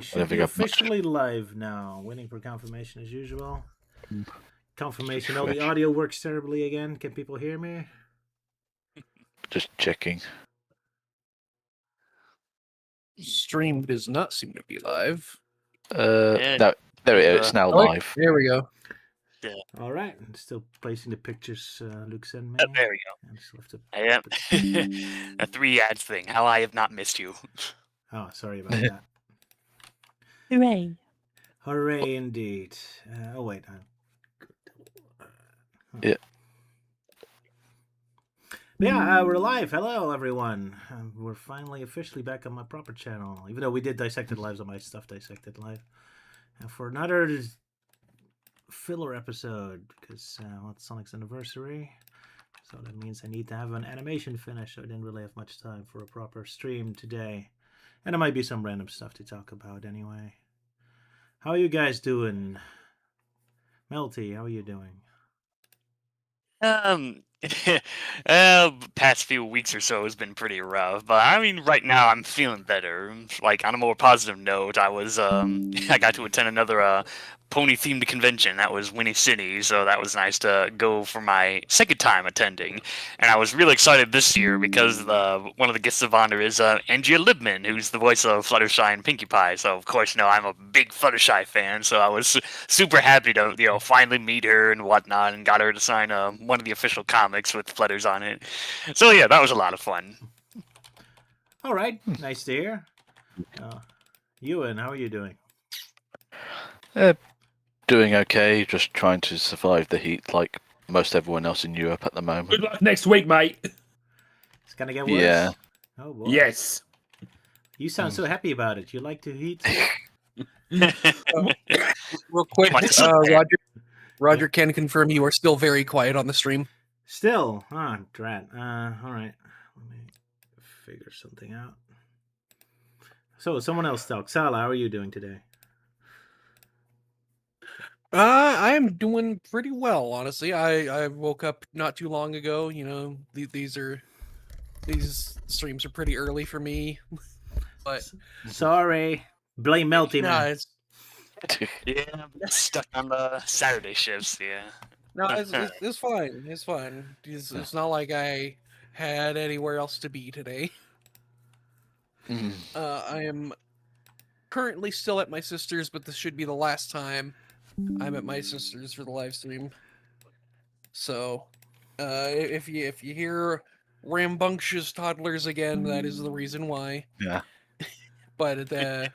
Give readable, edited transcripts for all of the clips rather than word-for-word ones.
Should be officially live now. Waiting for confirmation as usual. Confirmation. Oh, the audio works terribly again. Can people hear me? Just checking. Stream does not seem to be live. No, there it is. It's now live. There we go. Yeah. All right. I'm still placing the pictures Luke sent me. There we go. I am. A 3 ads thing. How I have not missed you. Oh, sorry about that. Hooray. Hooray indeed. Oh, wait. Yeah. Yeah, we're live. Hello, everyone. We're finally officially back on my proper channel. Even though we did Dissected Lives on my stuff, Dissected Live. For another filler episode, because it's Sonic's anniversary. So that means I need to have an animation finish, so I didn't really have much time for a proper stream today. And there might be some random stuff to talk about anyway. How are you guys doing? Melty, how are you doing? Past few weeks or so has been pretty rough, but I mean, right now I'm feeling better. Like, on a more positive note, I got to attend another pony-themed convention. That was Winnie City, so that was nice to go for my second time attending. And I was really excited this year because one of the guests of honor is Andrea Libman, who's the voice of Fluttershy and Pinkie Pie. So, of course, I'm a big Fluttershy fan, so I was super happy to, finally meet her and whatnot, and got her to sign one of the official comics with Flutters on it. So, yeah, that was a lot of fun. All right. Nice to hear. Ewan, how are you doing? Doing okay, just trying to survive the heat like most everyone else in Europe at the moment. Good luck next week, mate. It's gonna get worse. Yeah. Oh boy. Yes. You sound so happy about it. You like to heat? Real quick, Roger can confirm you are still very quiet on the stream. Still? Drat. All right. Let me figure something out. So, someone else talk. Sala, how are you doing today? I am doing pretty well, honestly. I woke up not too long ago. These streams are pretty early for me. But sorry, blame Melty, man. Yeah, I'm stuck on the Saturday shifts. Yeah. No, it's fine. It's fine. It's not like I had anywhere else to be today. I am currently still at my sister's, but this should be the last time I'm at my sister's for the live stream. So, if you hear rambunctious toddlers again, that is the reason why. Yeah. But they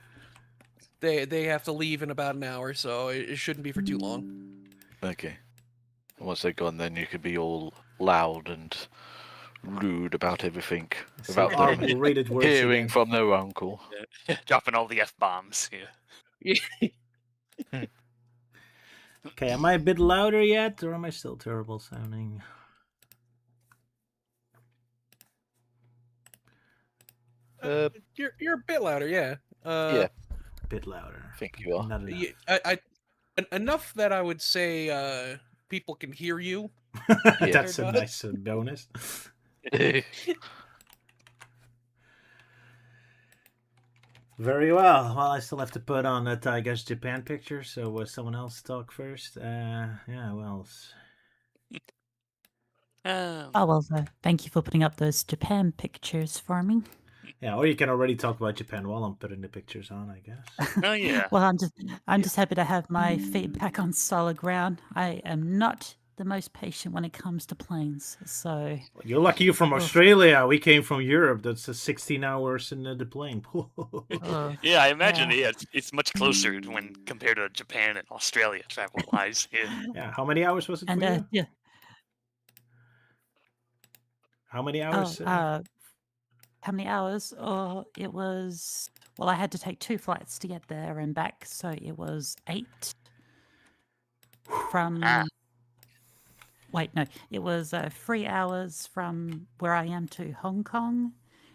have to leave in about an hour, so it shouldn't be for too long. Okay. Once they're gone, then you could be all loud and rude about everything without them hearing from their uncle. Yeah. Dropping all the F-bombs. Yeah. Okay, am I a bit louder yet, or am I still terrible sounding? You're a bit louder, yeah. Yeah, a bit louder. I think you are. Not enough. I enough that I would say people can hear you. That's a nice bonus. Very well. Well, I still have to put on that, I guess, Japan picture. So will someone else talk first? Yeah, well. Thank you for putting up those Japan pictures for me. Yeah, or you can already talk about Japan while I'm putting the pictures on, I guess. Oh yeah. Well, I'm just happy to have my feet back on solid ground. I am not the most patient when it comes to planes, so... You're lucky you're from Australia. We came from Europe. That's 16 hours in the plane. Yeah, I imagine it's much closer when compared to Japan and Australia travel-wise. Yeah, how many hours was it for you? Yeah. How many hours? How many hours? Oh, it was... Well, I had to take 2 flights to get there and back, so it was 8 from... Wait, no. It was 3 hours from where I am to Hong Kong,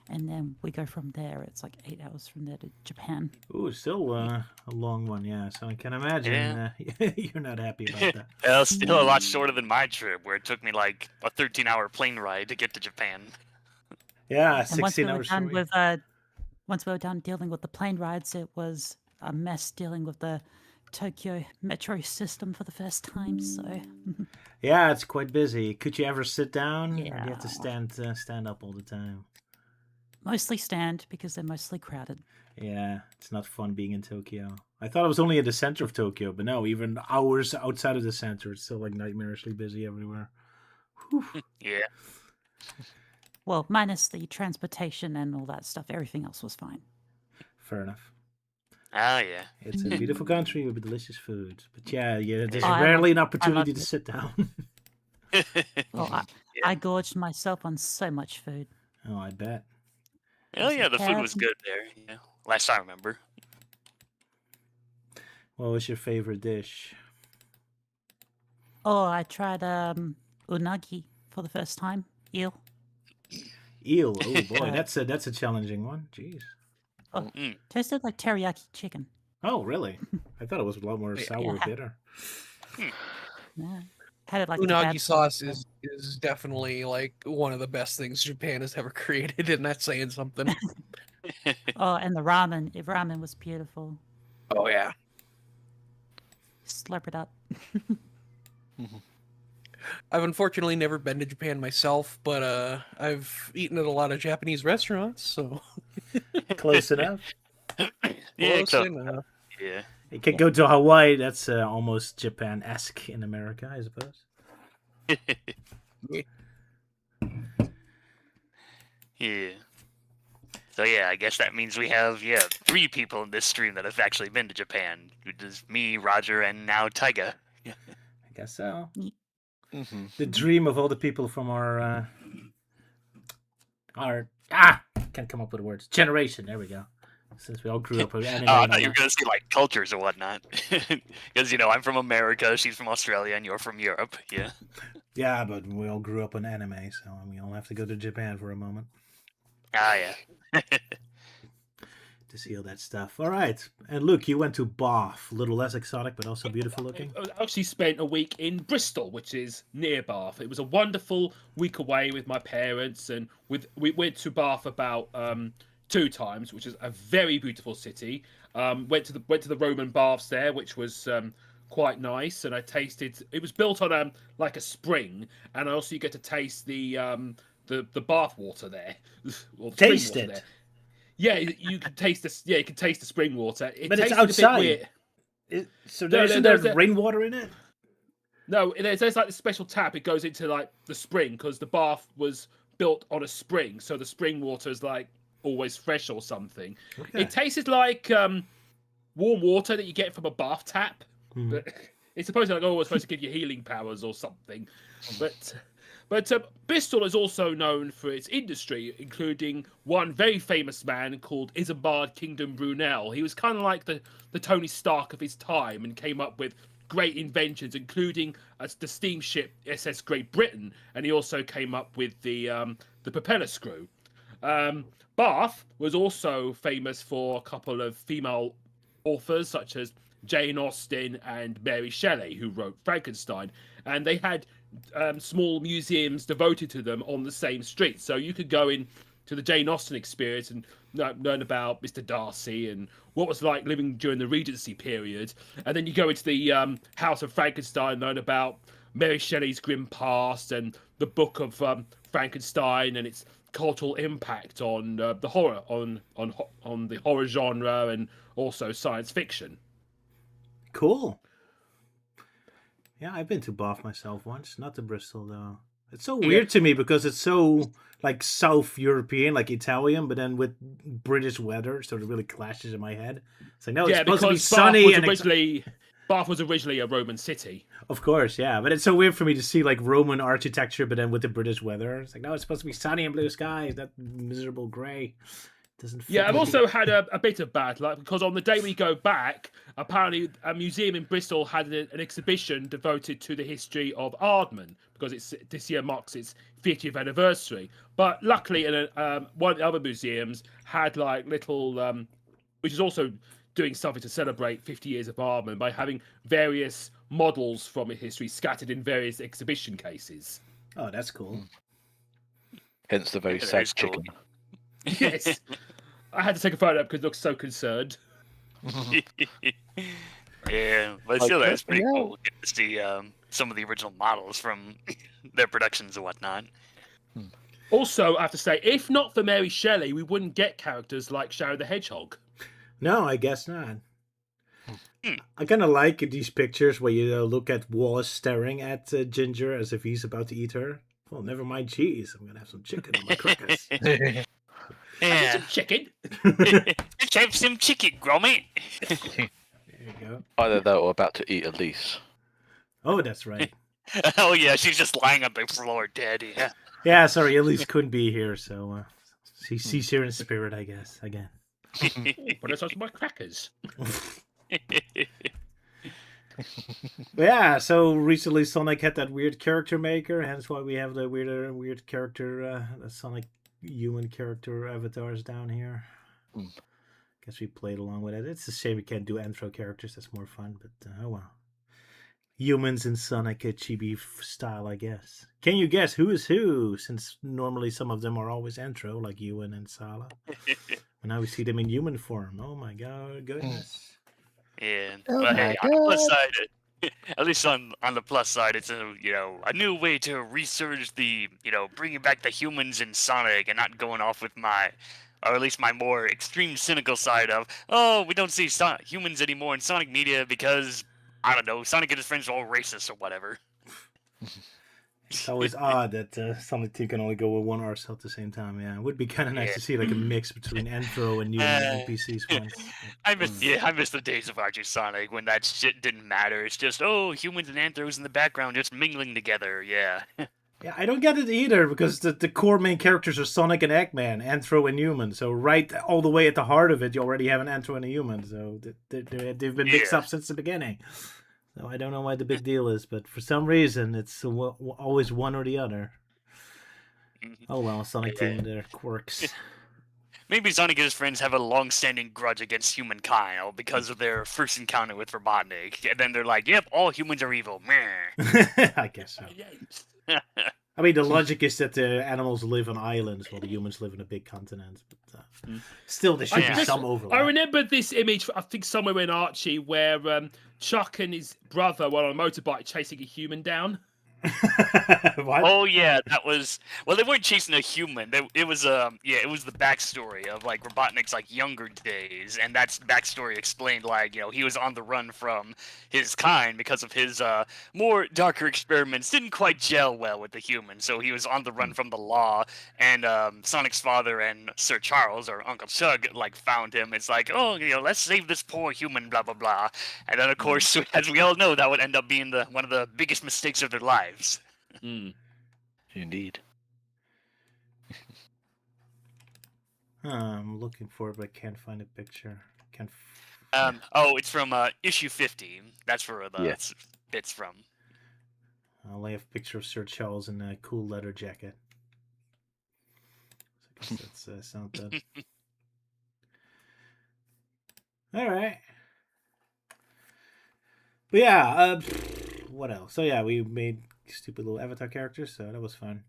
and then we go from there. It's like 8 hours from there to Japan. Ooh, still a long one, yeah. So I can imagine you're not happy about that. Well, still a lot shorter than my trip, where it took me like a 13-hour plane ride to get to Japan. Yeah, 16 hours. Once we were done dealing with the plane rides, it was a mess dealing with the Tokyo metro system for the first time. So Yeah, it's quite busy. Could you ever sit down? Or do you have to Yeah. stand up all the time? mostly stand because they're mostly crowded. Yeah, it's not fun being in Tokyo. I thought it was only in the center of Tokyo, but no, even hours outside of the center, it's still like nightmarishly busy everywhere. Whew. Yeah. Well, minus the transportation and all that stuff. Everything else was fine. Fair enough. Oh, yeah. It's a beautiful country with delicious food. But yeah, there's Oh, rarely an I opportunity loved to it. sit down. Well, I gorged myself on so much food. Oh, I bet. Oh, yeah, the food was good there. Yeah. Last I remember. What was your favorite dish? Oh, I tried unagi for the first time. Eel. Eel. Oh boy, that's a challenging one. Jeez. Oh, tasted like teriyaki chicken. Oh, really? I thought it was a lot more sour or bitter. Yeah. Had it like Unagi sauce is definitely like one of the best things Japan has ever created, and that's saying something. Oh, and the ramen. The ramen was beautiful. Oh yeah. Slurp it up. I've unfortunately never been to Japan myself, but I've eaten at a lot of Japanese restaurants, so Close enough. Yeah, close enough. Yeah. You can go to Hawaii. That's almost Japan-esque in America, I suppose. Yeah. So yeah, I guess that means we have 3 people in this stream that have actually been to Japan. Which is me, Roger, and now Taiga. I guess so. Mm-hmm. The dream of all the people from our can't come up with the words. Generation. There we go. Since we all grew up with anime. I thought you were gonna say like cultures or whatnot, because I'm from America, she's from Australia, and you're from Europe. Yeah. Yeah, but we all grew up on anime, so we all have to go to Japan for a moment. Ah, yeah. To see all that stuff. All right. And Luke, you went to Bath. A little less exotic, but also beautiful looking. I actually spent a week in Bristol, which is near Bath. It was a wonderful week away with my parents, and we went to Bath about 2 times, which is a very beautiful city. Went to the Roman baths there, which was quite nice, and I tasted. It was built on like a spring, and also you get to taste the bath water there. Or the Taste spring water it. there. Yeah, you can taste this. Yeah, you can taste the spring water. But it's tasted a bit outside. weird. So there's rainwater in it? No, there's like this special tap. It goes into like the spring because the bath was built on a spring, so the spring water is like always fresh or something. Okay. It tasted like warm water that you get from a bath tap. But it's supposed to give you healing powers or something. But Bristol is also known for its industry, including one very famous man called Isambard Kingdom Brunel. He was kind of like the Tony Stark of his time and came up with great inventions, including the steamship SS Great Britain, and he also came up with the propeller screw. Bath was also famous for a couple of female authors, such as Jane Austen and Mary Shelley, who wrote Frankenstein, and they had small museums devoted to them on the same street. So you could go in to the Jane Austen experience and learn about Mr. Darcy and what it was like living during the Regency period. And then you go into the House of Frankenstein, learn about Mary Shelley's grim past and the book of Frankenstein and its cultural impact on the horror, on the horror genre and also science fiction. Cool. Yeah, I've been to Bath myself once, not to Bristol though. It's so weird to me because it's so like South European, like Italian, but then with British weather, so it really clashes in my head. It's like, no, it's supposed to be sunny. Bath was originally a Roman city. Of course, yeah, but it's so weird for me to see like Roman architecture, but then with the British weather. It's like, no, it's supposed to be sunny and blue skies. That miserable grey doesn't fit. Yeah, I've also had a bit of bad luck because on the day we go back, apparently a museum in Bristol had an exhibition devoted to the history of Ardman because this year marks its 50th anniversary. But luckily, one of the other museums had like little, which is also doing something to celebrate 50 years of Ardman by having various models from its history scattered in various exhibition cases. Oh, that's cool. Hence the very sad chicken. Yes. I had to take a photo because it looks so concerned. Yeah, but still, that's pretty cool. Get to see some of the original models from their productions and whatnot. Also, I have to say, if not for Mary Shelley, we wouldn't get characters like Shadow the Hedgehog. No, I guess not. I kind of like these pictures where you look at Wallace staring at Ginger as if he's about to eat her. Well, never mind cheese. I'm going to have some chicken on my crackers. Yeah. Some chicken. Let's have some chicken, Gromit. There you go. Either that or about to eat Elise. Oh, that's right. Oh, yeah, she's just lying on the floor dead. Yeah. Yeah, sorry, Elise couldn't be here, so she's here in spirit, I guess, again. But it's also my crackers. Yeah, so recently Sonic had that weird character maker, hence why we have the weird character, Sonic human character avatars down here. Guess we played along with it. It's a shame we can't do Anthro characters, that's more fun, but oh well. Humans in Sonic chibi style, I guess. Can you guess who is who? Since normally some of them are always Anthro, like Ewan and Sala. And now we see them in human form. Oh my goodness. Yeah. But hey, on the plus side, at least on the plus side, it's a new way to resurge the bringing back the humans in Sonic and not going off with or at least my more extreme cynical side of we don't see humans anymore in Sonic media because I don't know, Sonic and his friends are all racist or whatever. It's always odd that Sonic Team can only go with one arse at the same time. Yeah, it would be kind of nice to see like a mix between Anthro and human NPCs. I miss the days of Archie Sonic when that shit didn't matter. It's just humans and Anthros in the background just mingling together. Yeah. Yeah, I don't get it either because the core main characters are Sonic and Eggman, Anthro and human. So right all the way at the heart of it, you already have an Anthro and a human. So they've been mixed up since the beginning. So I don't know why the big deal is, but for some reason it's always one or the other. Oh well, Sonic Team and their quirks. Maybe Sonic and his friends have a long-standing grudge against humankind because of their first encounter with Robotnik, and then they're like, "Yep, all humans are evil." I guess so. I mean, the logic is that the animals live on islands while the humans live in a big continent. But still, there should be some overlap. I remember this image, I think somewhere in Archie, where Chuck and his brother were on a motorbike chasing a human down. What? Oh yeah, that was. Well, they weren't chasing a human. It was it was the backstory of like Robotnik's like younger days, and that backstory explained like he was on the run from his kind because of his more darker experiments didn't quite gel well with the humans, so he was on the run from the law. And Sonic's father and Sir Charles or Uncle Chug like found him. It's like let's save this poor human, blah blah blah. And then of course, as we all know, that would end up being one of the biggest mistakes of their lives. Indeed. I'm looking for it, but I can't find a picture. It's from issue 50. That's where it's from. I'll lay a picture of Sir Charles in a cool leather jacket. So I guess that's not that. All right. But yeah, what else? So yeah, we made stupid little avatar characters, so that was fun.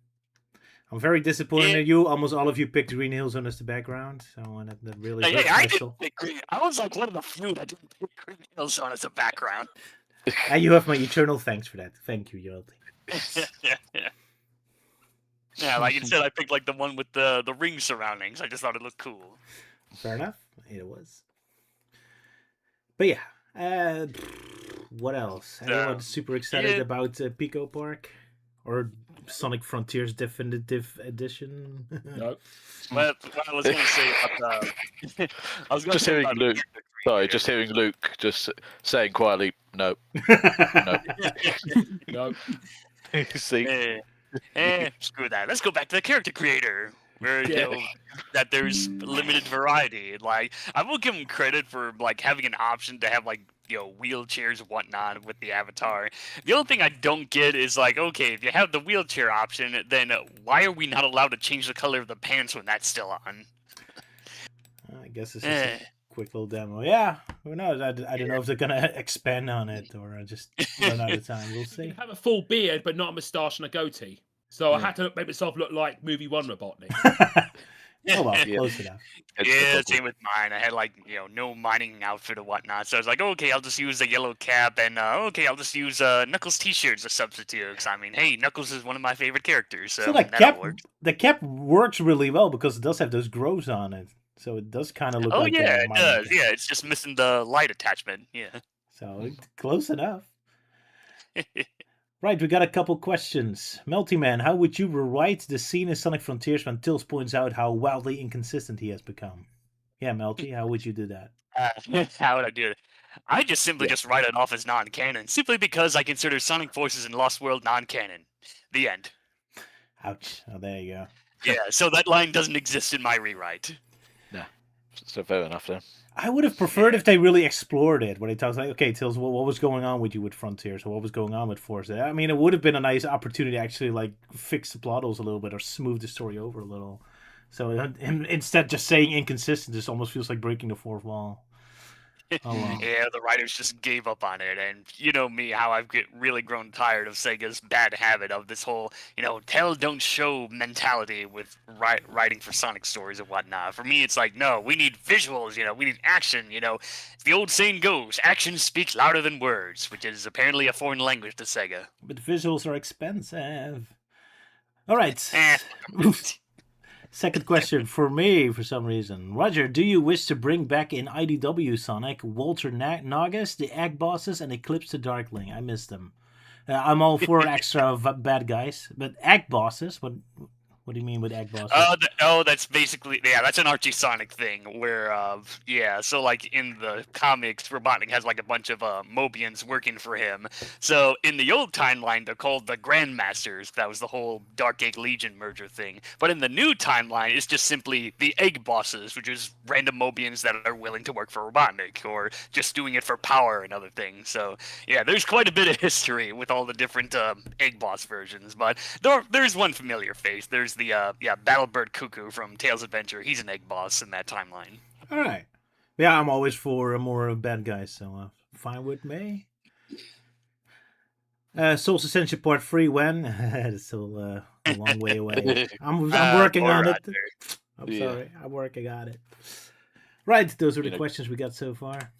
I'm very disappointed in you. Almost all of you picked Green Hill Zone as the background, so that really hurts my soul. I was like one of the few that didn't pick Green Hill Zone as a background. And you have my eternal thanks for that. Thank you, Yolti. Yeah, like instead I picked like the one with the ring surroundings. I just thought it looked cool. Fair enough. It was. But yeah, what else? Anyone super excited about Pico Park or Sonic Frontiers Definitive Edition? No. What I was going to say about I was going to say about Luke. Sorry, just hearing Luke just saying quietly, no, no, No. See, screw that. Let's go back to the character creator. Where that there's limited variety. Like I will give him credit for like having an option to have like wheelchairs and whatnot with the avatar. The only thing I don't get is like, okay, if you have the wheelchair option, then why are we not allowed to change the color of the pants when that's still on? I guess it's just a quick little demo. Yeah, who knows? I don't know if they're gonna expand on it or just run out of time. We'll see. You have a full beard, but not a moustache and a goatee. So I had to make myself look like movie 1 Robotnik. Oh well, Yeah. close enough. Yeah, same with mine. I had like no mining outfit or whatnot, so I was like, okay, I'll just use a yellow cap, and okay, I'll just use Knuckles t-shirt as a substitute. 'Cause, I mean, hey, Knuckles is one of my favorite characters, so that'll work. The cap works really well because it does have those groves on it, so it does kind of look Oh like yeah, a it mining does. cap. Yeah, it's just missing the light attachment. Yeah. So close enough. Right, we got a couple questions. Melty Man, how would you rewrite the scene in Sonic Frontiers when Tails points out how wildly inconsistent he has become? Yeah, Melty, how would you do that? How would I do it? I just simply just write it off as non-canon, simply because I consider Sonic Forces in Lost World non-canon. The end. Ouch. Oh, there you go. Yeah, so that line doesn't exist in my rewrite. No. So fair enough then. I would have preferred if they really explored it, where they talk like, okay, Tails, what was going on with you with Frontiers, or what was going on with Forza? I mean, it would have been a nice opportunity to actually like fix the plot holes a little bit or smooth the story over a little. So instead, just saying inconsistent just almost feels like breaking the fourth wall. Oh, wow. Yeah, the writers just gave up on it, and you know me, how I've really grown tired of Sega's bad habit of this whole, tell don't show mentality with writing for Sonic stories and whatnot. For me, it's like, no, we need visuals, we need action, the old saying goes, actions speak louder than words, which is apparently a foreign language to Sega. But visuals are expensive. All right. Second question for me, for some reason. Roger, do you wish to bring back in IDW Sonic Walter Nagas, the Egg Bosses, and Eclipse the Darkling? I miss them. I'm all for extra bad guys, but Egg Bosses? What do you mean with Egg Bosses? That's basically, that's an Archie Sonic thing where, so like in the comics, Robotnik has like a bunch of Mobians working for him. So in the old timeline, they're called the Grandmasters. That was the whole Dark Egg Legion merger thing. But in the new timeline, it's just simply the Egg Bosses, which is random Mobians that are willing to work for Robotnik or just doing it for power and other things. So yeah, there's quite a bit of history with all the different Egg Boss versions. But there's one familiar face. There's the Battlebird Cuckoo from Tails Adventure. He's an egg boss in that timeline. All right. Yeah, I'm always for more bad guys, so fine with me. Soul's Ascension Part 3 when? It's still a long way away. I'm working on it. I'm sorry. I'm working on it. Right, those are the questions we got so far.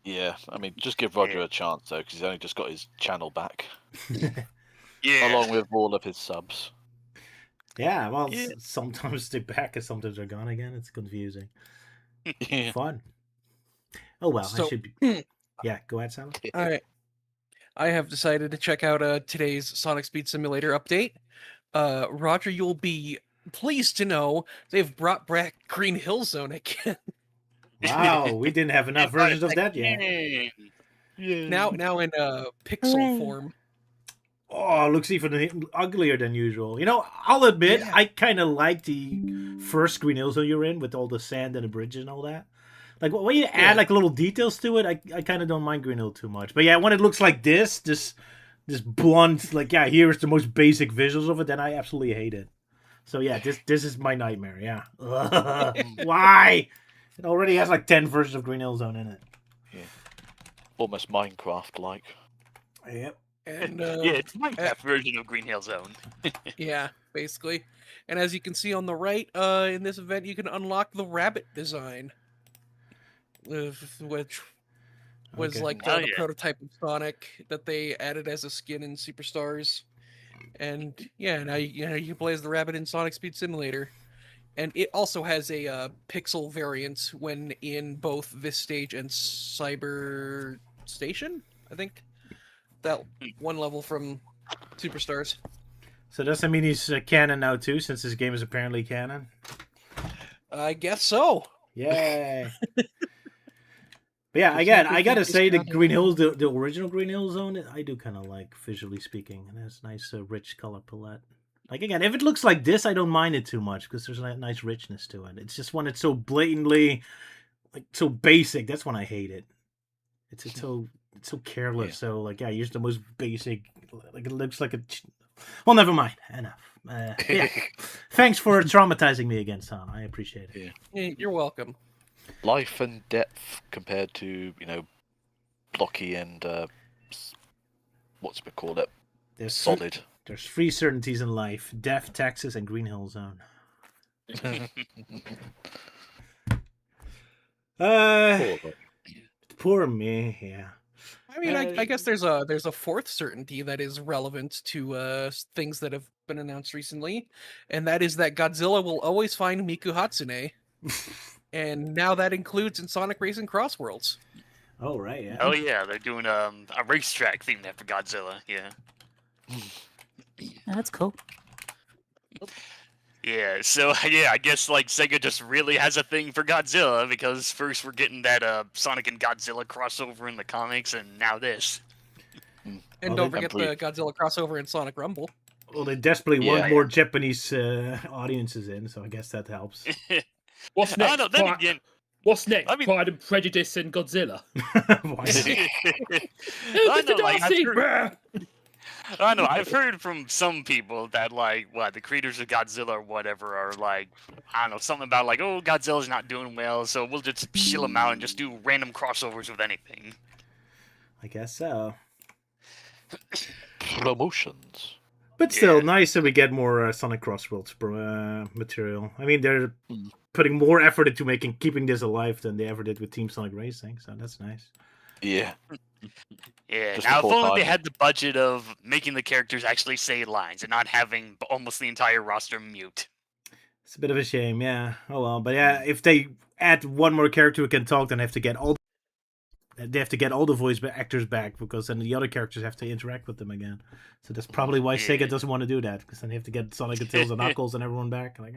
Yeah, I mean, just give Roger a chance, though, because he's only just got his channel back. Yeah. Along with all of his subs. Yeah, well, sometimes they're back and sometimes they're gone again. It's confusing. Fun. Oh, well, I should be... Yeah, go ahead, Sal. All right. I have decided to check out today's Sonic Speed Simulator update. Roger, you'll be pleased to know they've brought back Green Hill Zone again. Wow, we didn't have enough versions of that yet. Now in pixel form. Oh, it looks even uglier than usual. I'll admit, I kind of like the first Green Hill Zone you're in with all the sand and the bridges and all that. Like, when you add, like, little details to it, I kind of don't mind Green Hill too much. But yeah, when it looks like this blunt, like, here's the most basic visuals of it, then I absolutely hate it. So yeah, this is my nightmare, yeah. Why? It already has, like, 10 versions of Green Hill Zone in it. Yeah. Almost Minecraft-like. Yep. And, it's Minecraft version of Green Hill Zone. Yeah, basically. And as you can see on the right, in this event, you can unlock the rabbit design, which was like the prototype of Sonic that they added as a skin in Superstars. And yeah, now you play as the rabbit in Sonic Speed Simulator. And it also has a pixel variant when in both this stage and Cyber Station, I think. That one level from Superstars. So does that mean he's canon now too, since this game is apparently canon? I guess so. Yay! But yeah, I gotta say the Green Hills, the original Green Hill Zone, I do kind of like visually speaking, and it has nice rich color palette. Like again, if it looks like this, I don't mind it too much because there's a nice richness to it. It's just when it's so blatantly, like so basic, that's when I hate it. It's so careless. Yeah. So like, use the most basic. Like it looks like a. Well, never mind. Enough. Thanks for traumatizing me again, Sam. I appreciate it. Yeah, you're welcome. Life and depth compared to blocky and what's it called? There's solid. There's three certainties in life: death, taxes, and Green Hill Zone. Poor me. Yeah. I mean, I guess there's a fourth certainty that is relevant to things that have been announced recently, and that is that Godzilla will always find Miku Hatsune, and now that includes in Sonic Racing Crossworlds. Oh right, yeah. Oh yeah, they're doing a racetrack themed after Godzilla. Yeah. Oh, that's cool. Yeah, so yeah, I guess like Sega just really has a thing for Godzilla because first we're getting that Sonic and Godzilla crossover in the comics, and now this. And Well, don't they- forget the Godzilla crossover in Sonic Rumble. Well, they desperately want Yeah. more Japanese audiences in, so I guess that helps. What's I next? don't know. Then again, What's next? I mean- Pride and Prejudice and Godzilla. Why not? I know, Mr. like, Darcy! I know. I've heard from some people that like what the creators of Godzilla or whatever are like, I don't know, something about like, oh, Godzilla's not doing well, so we'll just chill him out and just do random crossovers with anything. I guess so. Promotions. But still, Yeah. nice that we get more Sonic Crossworlds material. I mean, they're Mm. putting more effort into keeping this alive than they ever did with Team Sonic Racing, so that's nice. Yeah. Yeah. Just Now, if before only they timing. had the budget of making the characters actually say lines and not having almost the entire roster mute. It's a bit of a shame, yeah. Oh well, but yeah, if they add one more character who can talk, then they have to get all the voice actors back, because then the other characters have to interact with them again. So that's probably why Yeah. Sega doesn't want to do that, because then they have to get Sonic and Tails and Knuckles and everyone back. Like,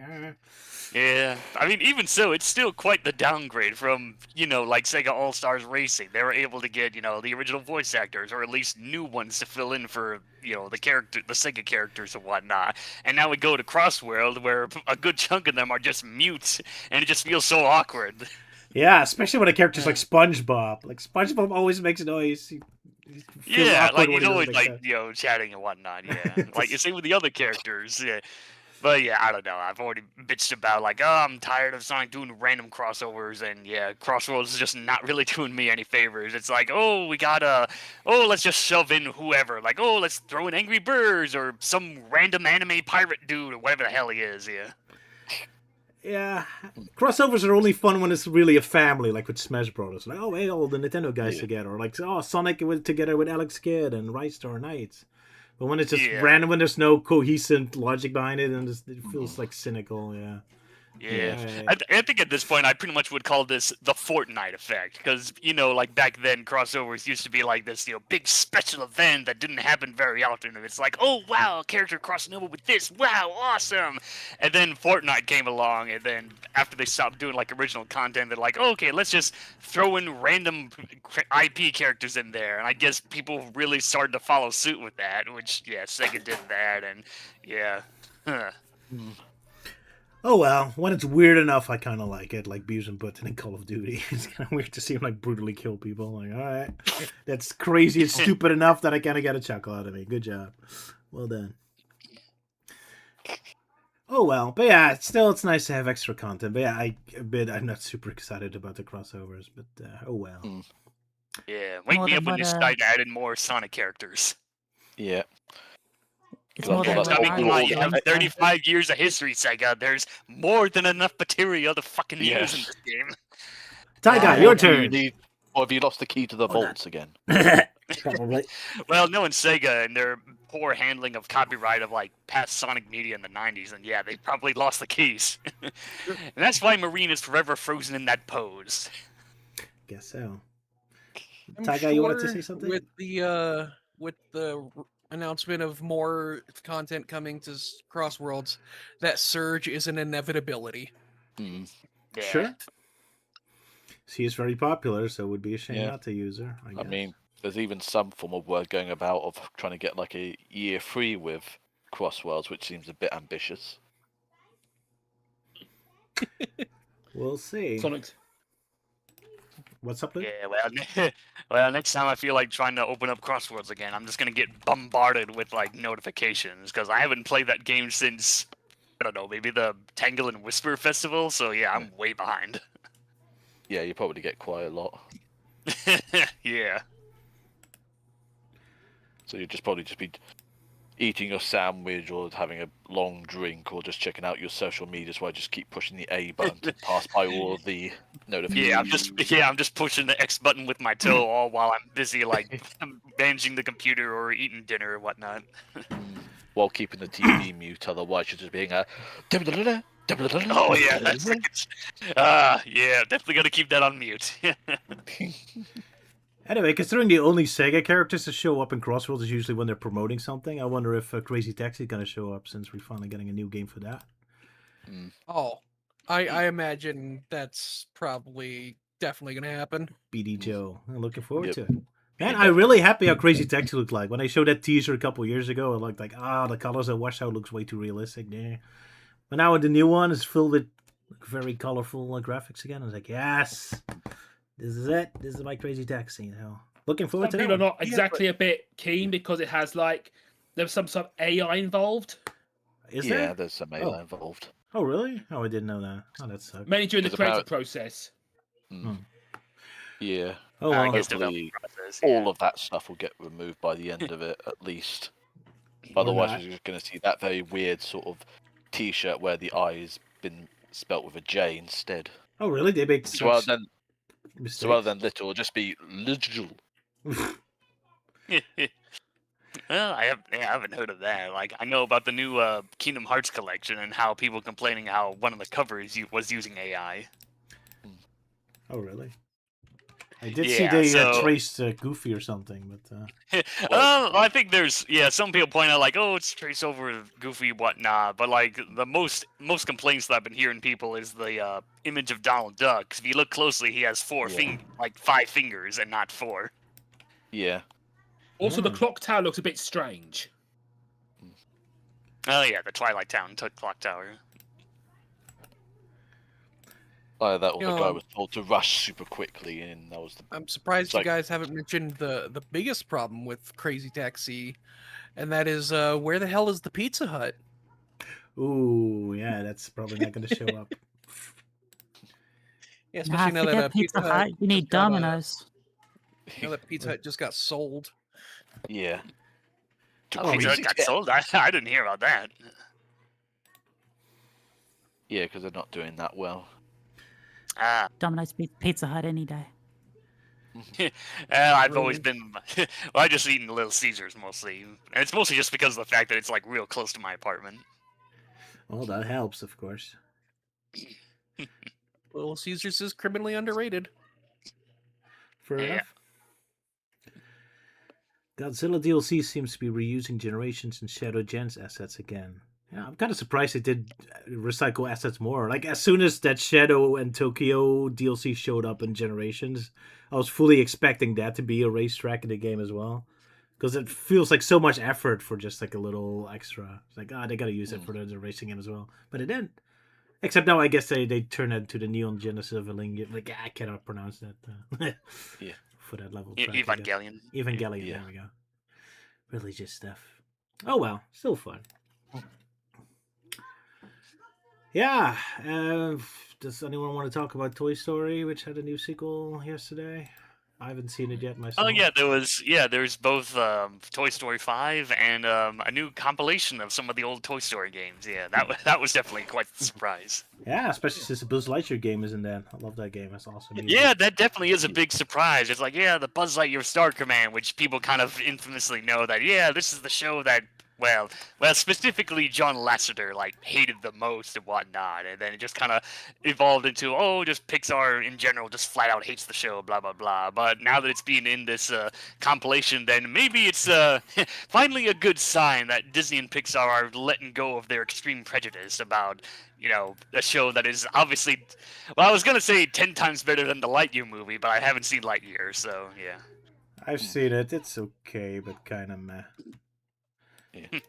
Yeah, I mean, even so, it's still quite the downgrade from, like Sega All-Stars Racing. They were able to get, the original voice actors, or at least new ones to fill in for, the Sega characters and whatnot. And now we go to Crossworld, where a good chunk of them are just mutes, and it just feels so awkward. yeah, especially when a character's like SpongeBob. Like SpongeBob always makes noise. He feels Yeah, awkward like when he's he doesn't always make like, sense. chatting and whatnot, yeah. Like, same with the other characters, yeah. But yeah, I don't know. I've already bitched about like, oh, I'm tired of Sonic doing random crossovers, and yeah, Crossroads is just not really doing me any favors. It's like, oh, let's just shove in whoever. Like, oh, let's throw in Angry Birds or some random anime pirate dude or whatever the hell he is. Yeah. Yeah, crossovers are only fun when it's really a family, like with Smash Brothers. Like, oh, hey, all the Nintendo guys together, or like, oh, Sonic together with Alex Kidd and Right Star Knights. But when it's just random, when there's no cohesive logic behind it, and it feels like cynical, yeah. Yeah. I think at this point I pretty much would call this the Fortnite effect, because like back then crossovers used to be like this big special event that didn't happen very often, and it's like, oh wow, a character crossing over with this, wow, awesome. And then Fortnite came along, and then after they stopped doing like original content, they're like, oh, okay, let's just throw in random IP characters in there, and I guess people really started to follow suit with that, which Sega did that, and Oh well, when it's weird enough, I kind of like it, like Beavis and Button in Call of Duty. It's kind of weird to see him like brutally kill people. Like, all right, that's crazy and stupid enough that I kind of got a chuckle out of me. Good job, well done. Oh well, but yeah, it's nice to have extra content. But yeah, I'm not super excited about the crossovers. But oh well. Yeah, wake More me than up when they what, start adding more Sonic characters. Yeah. It's Well, more than that's what what I we mean, all I like, you have want. 35 years of history, Sega. There's more than enough material to fucking use in Yes. this game. Taiga, your Do you turn. need, or have you lost the key to the Hold on. vaults again? Probably. Well, knowing Sega and their poor handling of copyright of like past Sonic media in the 90s, and yeah, they probably lost the keys. And that's why Marine is forever frozen in that pose. Guess so. I'm Taiga, you wanted to sure say something? with the announcement of more content coming to Crossworlds, that surge is an inevitability. Hmm. Yeah. Sure. She is very popular, so it would be a shame Yeah. not to use her. I I guess. mean, there's even some form of word going about of trying to get like a year free with Crossworlds, which seems a bit ambitious. We'll see. Sonic. What's up, Luke? Yeah, well, next time I feel like trying to open up Crossworlds again, I'm just gonna get bombarded with like notifications because I haven't played that game since I don't know, maybe the Tangle and Whisper Festival. So yeah, I'm way behind. Yeah, you probably get quite a lot. Yeah. So you'd just probably be eating your sandwich or having a long drink or just checking out your social media, so I just keep pushing the A button to pass by all of the notifications. I'm just pushing the X button with my toe all while I'm busy like managing the computer or eating dinner or whatnot. While keeping the TV mute, otherwise you're just being a. Oh yeah, that's yeah, definitely gotta keep that on mute. Anyway, considering the only Sega characters to show up in Crossworld is usually when they're promoting something, I wonder if Crazy Taxi is going to show up since we're finally getting a new game for that. Oh, I imagine that's probably definitely going to happen. BD Joe. I'm looking forward to it. Man, I'm really happy how Crazy Taxi looked like. When I showed that teaser a couple years ago, I looked like, the colors of Watch Out looks way too realistic there. But now the new one is filled with very colorful graphics again. I was like, yes, this is it. This is my Crazy Taxi. Looking forward to it. People are not exactly a bit keen because it has there's some sort of AI involved. Is there? Yeah, there's some AI involved. Oh, really? Oh, I didn't know that. Oh, that sucks. Mainly during the creative process. Yeah. Oh, well. Hopefully all of that stuff will get removed by the end of it, at least. Otherwise, we're just going to see that very weird sort of T-shirt where the I's been spelt with a J instead. Oh, really? They make so rather than little, it'll just be little. Well, I haven't heard of that. Like, I know about the new Kingdom Hearts collection and how people complaining how one of the covers was using AI. Oh, really? I did see they traced Goofy or something, but... I think there's... Yeah, some people point out, like, oh, it's traced over Goofy, whatnot. But, like, the most complaints that I've been hearing people is the image of Donald Duck. 'Cause if you look closely, he has 5 fingers and not 4. Yeah. Also, the clock tower looks a bit strange. Oh, yeah, the Twilight Town clock tower. That the guy was told to rush super quickly, and that was the... I'm surprised you guys haven't mentioned the biggest problem with Crazy Taxi, and that is where the hell is the Pizza Hut? Ooh, yeah, that's probably not going to show up. Yeah, especially now that Pizza Hut, you need Domino's. Now that Pizza Hut just got sold. Yeah. Pizza Hut got sold? I didn't hear about that. Yeah, because they're not doing that well. Domino's Pizza Hut any day. I've always been... Well, I just eaten Little Caesars mostly. And it's mostly just because of the fact that it's like real close to my apartment. Well, that helps, of course. Little Caesars is criminally underrated. Fair enough. Godzilla DLC seems to be reusing Generations and Shadow Gens assets again. Yeah, I'm kind of surprised they did recycle assets more. Like, as soon as that Shadow and Tokyo DLC showed up in Generations, I was fully expecting that to be a racetrack in the game as well. Because it feels like so much effort for just like a little extra. It's like, they got to use it for the racing game as well. But it didn't. Except now I guess they turned it into the Neon Genesis Evangelion. Like, I cannot pronounce that. Yeah. For that level. Evangelion. Evangelion, there we go. Religious stuff. Oh well, still fun. Yeah. Does anyone want to talk about Toy Story, which had a new sequel yesterday? I haven't seen it yet myself. Oh yeah, there's both Toy Story 5 and a new compilation of some of the old Toy Story games. Yeah, that was definitely quite the surprise. Yeah, especially since the Buzz Lightyear game is in that. I love that game. That's awesome. Yeah, that definitely is a big surprise. It's like, the Buzz Lightyear Star Command, which people kind of infamously know that, this is the show that, well, specifically John Lasseter, hated the most and whatnot. And then it just kind of evolved into, just Pixar in general just flat out hates the show, blah, blah, blah. But now that it's being in this compilation, then maybe it's finally a good sign that Disney and Pixar are letting go of their extreme prejudice about, a show that is obviously, well, I was going to say 10 times better than the Lightyear movie, but I haven't seen Lightyear, so, yeah. I've seen it. It's okay, but kind of meh. Yeah,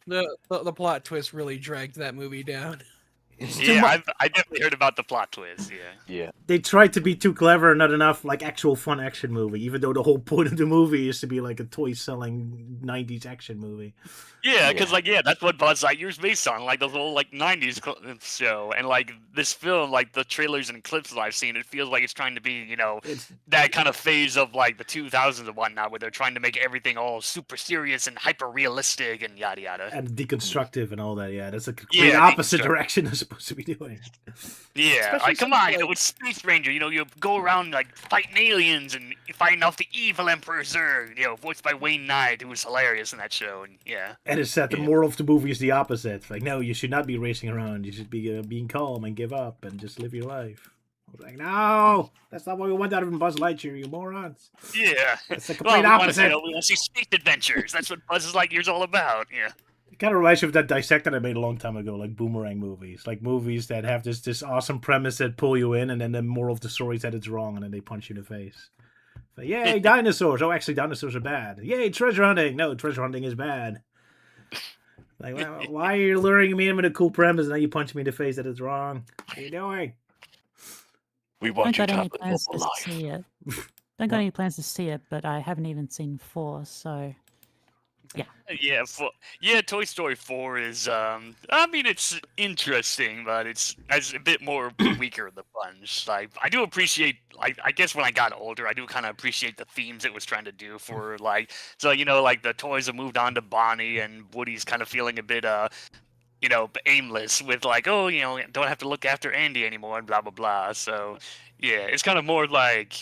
the plot twist really dragged that movie down. It's too Yeah, much. I definitely heard about the plot twist. Yeah. Yeah. They tried to be too clever and not enough like actual fun action movie, even though the whole point of the movie is to be like a toy selling 90s action movie. Yeah, because Yeah. that's what Buzz Lightyear's based on, like the whole like '90s show, and like this film, like the trailers and clips that I've seen, it feels like it's trying to be, It's that kind of phase of like the 2000s and whatnot, where they're trying to make everything all super serious and hyper realistic and yada yada. and deconstructive and all that. Yeah, that's a complete Yeah, opposite deconstruct- direction they're supposed to be doing. Yeah, Especially like come on, something like- it's Space Ranger. You go around like fighting aliens and fighting off the evil Emperor Zurg. Voiced by Wayne Knight, who was hilarious in that show. And yeah. And it's that the Yeah. moral of the movie is the opposite. Like, no, you should not be racing around. You should be being calm and give up and just live your life. I was like, no, that's not what we want out of Buzz Lightyear, you morons. Yeah. It's the Well, complete we want to opposite. we want to see space adventures. That's what Buzz Lightyear's all about. Yeah. It kind of reminds me of that Dissected I made a long time ago, like Boomerang movies. Like movies that have this awesome premise that pull you in, and then the moral of the story is that it's wrong, and then they punch you in the face. So, yay, dinosaurs. Oh, actually, dinosaurs are bad. Yay, treasure hunting. No, treasure hunting is bad. Like, why are you luring me in with a cool premise, and now you punch me in the face that it's wrong? What are you doing? We Don't want you got to any have a plans normal to life. see it. Don't got any plans to see it, but I haven't even seen 4, so Yeah, Toy Story 4 is it's interesting, but it's a bit more weaker of the bunch. Like I do appreciate, I guess when I got older, I do kind of appreciate the themes it was trying to do for like, so like the toys have moved on to Bonnie, and Woody's kind of feeling a bit aimless with like, oh, don't have to look after Andy anymore and blah blah blah. So yeah, it's kind of more like,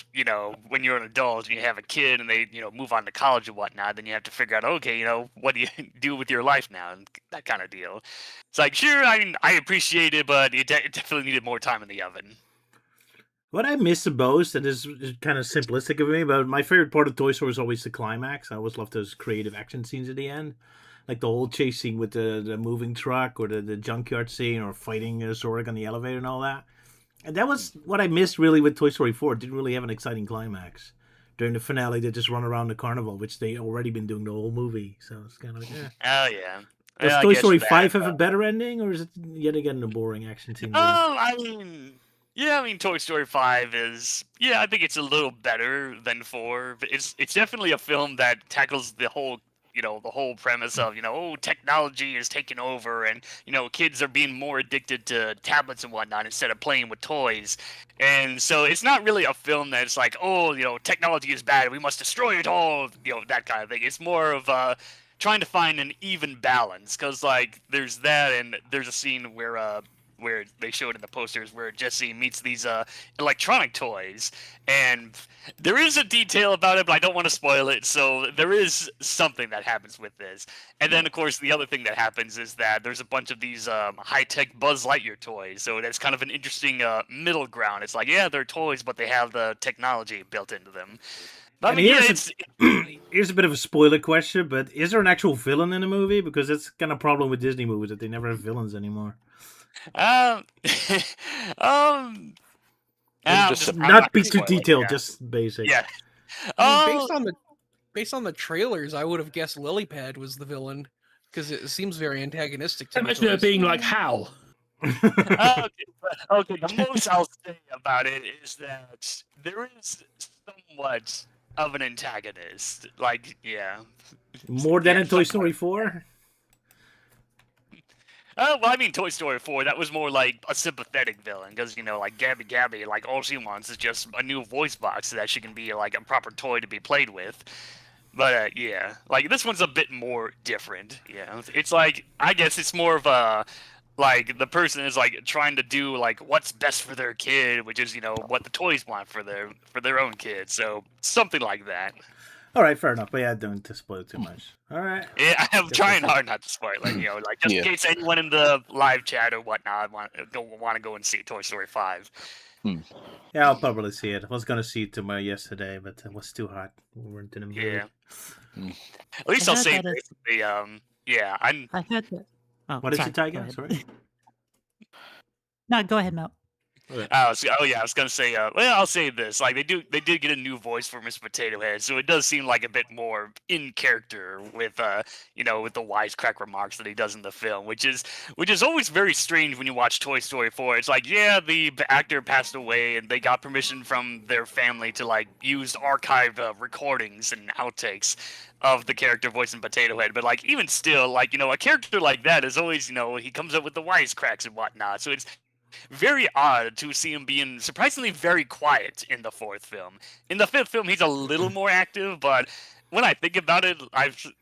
when you're an adult and you have a kid and they, move on to college and whatnot, then you have to figure out, okay, what do you do with your life now and that kind of deal. It's like, sure, I appreciate it, but it definitely needed more time in the oven. What I miss the most, and this is kind of simplistic of me, but my favorite part of Toy Story is always the climax. I always love those creative action scenes at the end. Like the whole chase scene with the moving truck, or the junkyard scene, or fighting Zorg on the elevator and all that. And that was what I missed really with Toy Story 4. It didn't really have an exciting climax. During the finale, they just run around the carnival, which they already been doing the whole movie. So it's kind of like, yeah. Oh yeah. Does Yeah, I Toy guess Story that, 5 have a better ending, or is it yet again a boring action scene? Toy Story 5 is, I think it's a little better than 4. But it's definitely a film that tackles the whole, the whole premise of, technology is taking over, and, kids are being more addicted to tablets and whatnot instead of playing with toys. And so it's not really a film that's like, oh, technology is bad, we must destroy it all, that kind of thing. It's more of trying to find an even balance, because, like, there's that, and there's a scene where they showed in the posters where Jesse meets these electronic toys, and there is a detail about it, but I don't want to spoil it. So there is something that happens with this, and then of course the other thing that happens is that there's a bunch of these high-tech Buzz Lightyear toys. So that's kind of an interesting middle ground. It's like, yeah, they're toys, but they have the technology built into them. But, And here's a bit of a spoiler question, but is there an actual villain in the movie? Because that's kind of problem with Disney movies, that they never have villains anymore. Not be too detailed, just basic. Yeah. I mean, based on the trailers, I would have guessed Lilypad was the villain, because it seems very antagonistic to me. Imagine it being like Hal. Okay, the most I'll say about it is that there is somewhat of an antagonist. Like, yeah. More than in Toy Story 4? Well, I mean, Toy Story 4, that was more like a sympathetic villain, because, like, Gabby, like, all she wants is just a new voice box so that she can be, like, a proper toy to be played with. But, yeah, like, this one's a bit more different, It's like, I guess it's more of a, like, the person is, like, trying to do, like, what's best for their kid, which is, what the toys want for their own kid, so something like that. All right, fair enough. But yeah, don't spoil too much. All right. Yeah, I'm trying hard not to spoil it. Like just in case anyone in the live chat or whatnot want to go and see Toy Story 5. Yeah, I'll probably see it. I was gonna see it tomorrow yesterday, but it was too hot. We weren't in the mood. Yeah. At least I'll say basically, I heard that. Oh, What is sorry, it, go Tiger? ahead. Sorry. No, go ahead, Mel. I was gonna say. Well, I'll say this: like they did get a new voice for Mr. Potato Head, so it does seem like a bit more in character with, with the wisecrack remarks that he does in the film, which is always very strange when you watch Toy Story 4. It's like, yeah, the actor passed away, and they got permission from their family to like use archived recordings and outtakes of the character voice in Potato Head, but like even still, like a character like that is always he comes up with the wisecracks and whatnot, so it's very odd to see him being surprisingly very quiet in the fourth film. In the fifth film, he's a little more active, but when I think about it,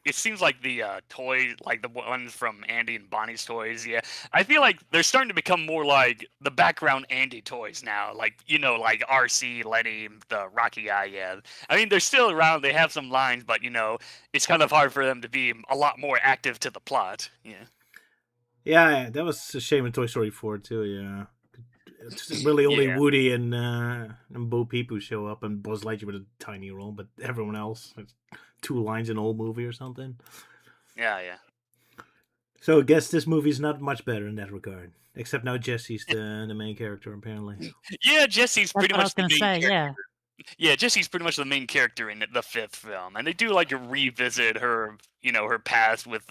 it seems like the toy, like the ones from Andy and Bonnie's toys, yeah, I feel like they're starting to become more like the background Andy toys now, like like RC, Lenny, the Rocky Eye, yeah. I mean, they're still around, they have some lines, but it's kind of hard for them to be a lot more active to the plot, yeah. Yeah, that was a shame in Toy Story 4 too. Yeah, it's really only Yeah. Woody and Bo Peep who show up, and Buzz Lightyear with a tiny role, but everyone else has 2 lines in the whole movie or something. Yeah. So I guess this movie's not much better in that regard, except now Jesse's the main character apparently. Yeah, Jesse's That's pretty what I much was the going to main say. character. Yeah. Yeah, Jesse's pretty much the main character in the fifth film, and they do like to revisit her, her past with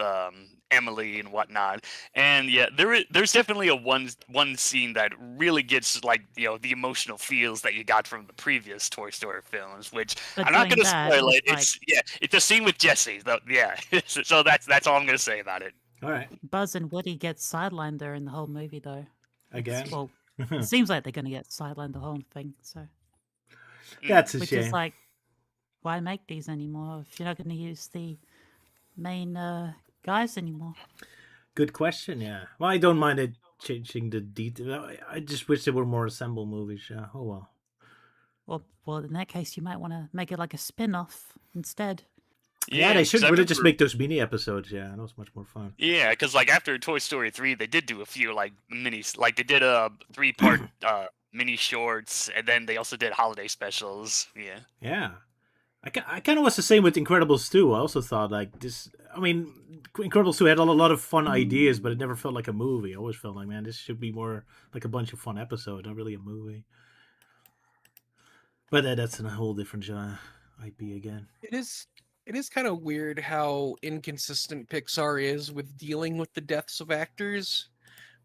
Emily and whatnot. And yeah, there's definitely a one scene that really gets like the emotional feels that you got from the previous Toy Story films, which But I'm not doing gonna that spoil is it. It's a scene with Jesse. Yeah, so that's all I'm gonna say about it. All right, Buzz and Woody get sidelined there in the whole movie, though. again. Well, it seems like they're going to get sidelined the whole thing. So, That's a which shame. is like, why make these anymore if you're not going to use the main guys anymore? Good question. Yeah. Well, I don't mind it changing the detail. I just wish there were more assemble movies. Yeah. Oh well. Well, in that case, you might want to make it like a spin-off instead. Yeah, they 'cause should I really just remember- make those mini episodes. Yeah, that was much more fun. Yeah, because like after Toy Story 3, they did do a few like minis, like they did a 3-part mini shorts, and then they also did holiday specials. Yeah. Yeah. I kind of was the same with Incredibles 2. I also thought like this. I mean, Incredibles 2 had a lot of fun ideas, but it never felt like a movie. I always felt like, man, this should be more like a bunch of fun episodes, not really a movie. But that's a whole different IP again. It is kind of weird how inconsistent Pixar is with dealing with the deaths of actors,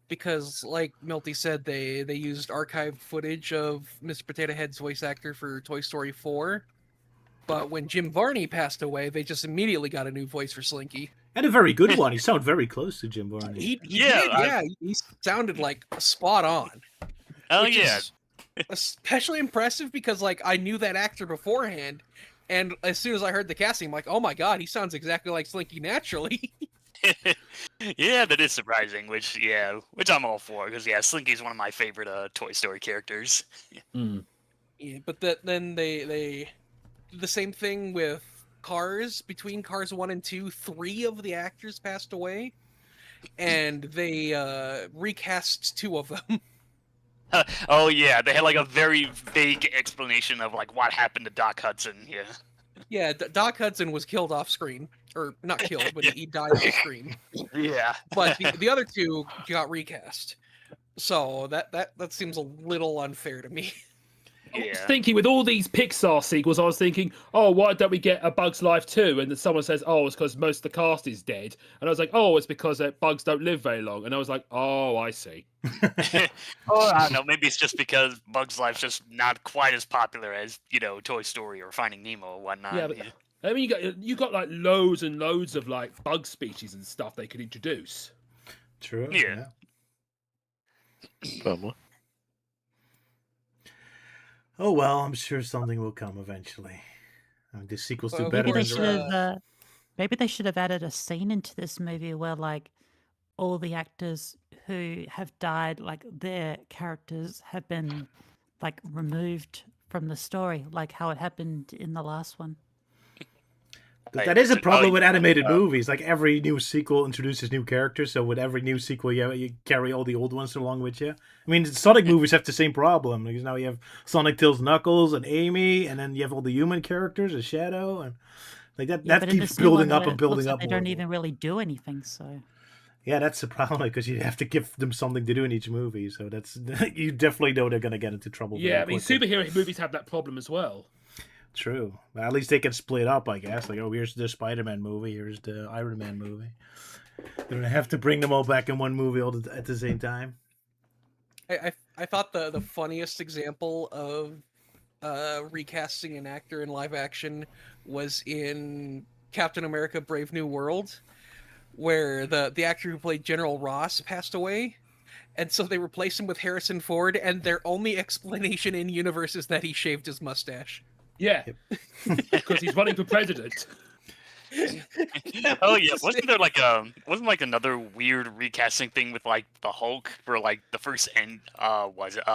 because, like Milty said, they used archived footage of Mr. Potato Head's voice actor for Toy Story 4, but when Jim Varney passed away, they just immediately got a new voice for Slinky. And a very good one. He sounded very close to Jim Varney. He Yeah, did, yeah, he sounded like spot on. Oh which yeah. is especially impressive because like I knew that actor beforehand, and as soon as I heard the casting, I'm like, oh my god, he sounds exactly like Slinky naturally. Yeah, that is surprising. Which I'm all for because Slinky's one of my favorite Toy Story characters. Yeah, but then they did the same thing with Cars. Between Cars 1 and 2, 3 of the actors passed away, and they recast 2 of them. Oh yeah, they had like a very vague explanation of like what happened to Doc Hudson. Yeah. Yeah, Doc Hudson was killed off screen, or not killed, but he died off screen. Yeah. But the other 2 got recast, so that seems a little unfair to me. I was Yeah. thinking with all these Pixar sequels, I was thinking, oh, why don't we get A Bug's Life 2? And then someone says, oh, it's because most of the cast is dead. And I was like, oh, it's because bugs don't live very long. And I was like, oh, I see. Oh, I don't know. Maybe it's just because Bug's Life's just not quite as popular as Toy Story or Finding Nemo or whatnot. Yeah, but I mean, you got like loads and loads of like bug species and stuff they could introduce. True. Yeah. Oh well, I'm sure something will come eventually. I mean, the sequels do Well, better. Maybe they in should the- have. Maybe they should have added a scene into this movie where, like, all the actors who have died, like their characters have been, like, removed from the story, like how it happened in the last one. That is a problem Oh, with animated movies. Like every new sequel introduces new characters, so with every new sequel, you carry all the old ones along with you. I mean, Sonic movies have the same problem because now you have Sonic, Tails, Knuckles, and Amy, and then you have all the human characters, a Shadow, and like that. Yeah, that but in keeps this new building one, up it and building looks like up. They more. don't even really do anything. So Yeah, that's the problem because you have to give them something to do in each movie. So that's you definitely know they're going to get into trouble. Yeah, very I mean, quickly. superhero movies have that problem as well. True. Well, at least they can split up, I guess. Like, oh, here's the Spider-Man movie. Here's the Iron Man movie. They don't have to bring them all back in one movie at the same time. I thought the funniest example of recasting an actor in live action was in Captain America: Brave New World, where the actor who played General Ross passed away, and so they replaced him with Harrison Ford, and their only explanation in universe is that he shaved his mustache. Yeah, because he's running for president. Oh yeah, wasn't there like wasn't like another weird recasting thing with like the Hulk for like the first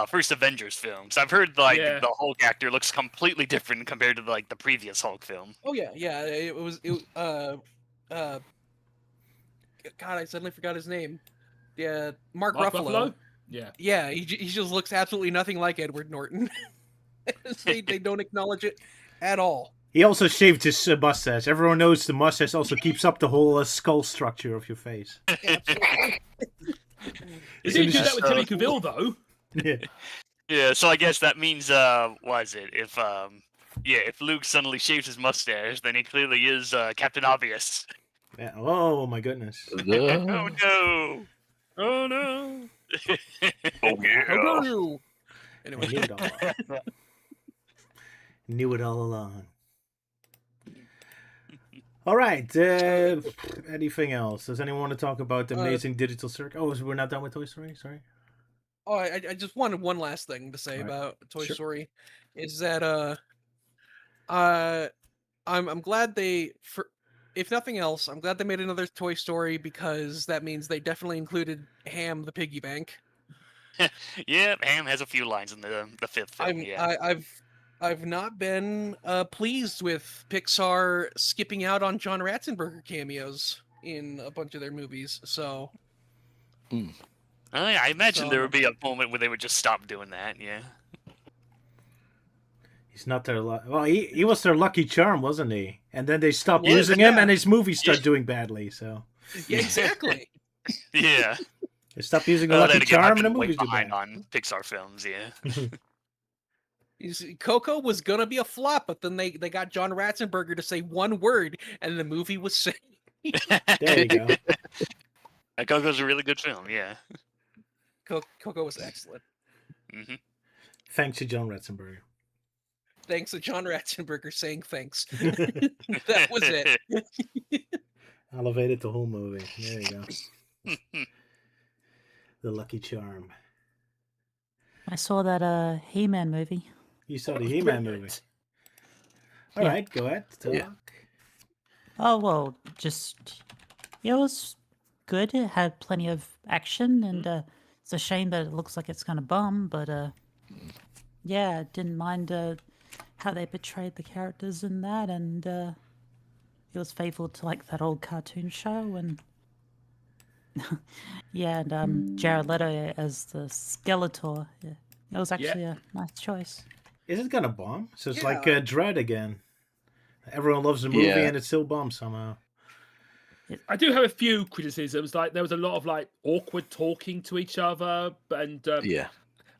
first Avengers films? I've heard like Yeah. the Hulk actor looks completely different compared to like the previous Hulk film. Oh yeah, it was God, I suddenly forgot his name. Yeah, Mark Ruffalo. Yeah. Yeah, he just looks absolutely nothing like Edward Norton. they don't acknowledge it at all. He also shaved his mustache. Everyone knows the mustache also keeps up the whole skull structure of your face. He didn't do that with Terry Cavill though. Yeah. Yeah, so I guess that means if Luke suddenly shaves his mustache, then he clearly is Captain Obvious. Yeah. Oh my goodness. Oh no! Oh no! Oh yeah! Oh, I anyway, knew it all. Knew it all along. All right. Anything else? Does anyone want to talk about the amazing digital circuit? Oh, we're not done with Toy Story. Sorry. oh, I just wanted one last thing to say All right. about Toy Sure. Story, is that I'm glad if nothing else, I'm glad they made another Toy Story because that means they definitely included Ham the piggy bank. Yeah, Ham has a few lines in the fifth film. I've not been pleased with Pixar skipping out on John Ratzenberger cameos in a bunch of their movies. So I imagine there So- would be a moment where they would just stop doing that. Yeah. He's not their well. He was their lucky charm, wasn't he? And then they stopped He was, using him, yeah. and his movies started doing badly. So yeah, exactly. Yeah. they stopped using the Well, lucky then again, I've charm, and the been way movies do behind bad. on Pixar films. Yeah. You see, Coco was gonna be a flop, but then they got John Ratzenberger to say one word, and the movie was saved. There you go. Coco's a really good film. Yeah. Coco was excellent. Hmm. Thanks to John Ratzenberger. Thanks to John Ratzenberger saying thanks. That was it. Elevated the whole movie. There you go. The lucky charm. I saw that He-Man movie. You saw the He-Man movie. Brilliant. All Yeah. right, go ahead. Talk. Yeah. Oh well, it was good. It had plenty of action, and it's a shame that it looks like it's gonna bomb. But yeah, I didn't mind how they portrayed the characters in that, and it was faithful to like that old cartoon show, and yeah, and Jared Leto as the Skeletor. Yeah, it was actually a nice choice. Is it gonna bomb? So it's Yeah. like Dread again. Everyone loves the movie, Yeah. and it still bombs somehow. I do have a few criticisms. Like there was a lot of like awkward talking to each other, and Yeah.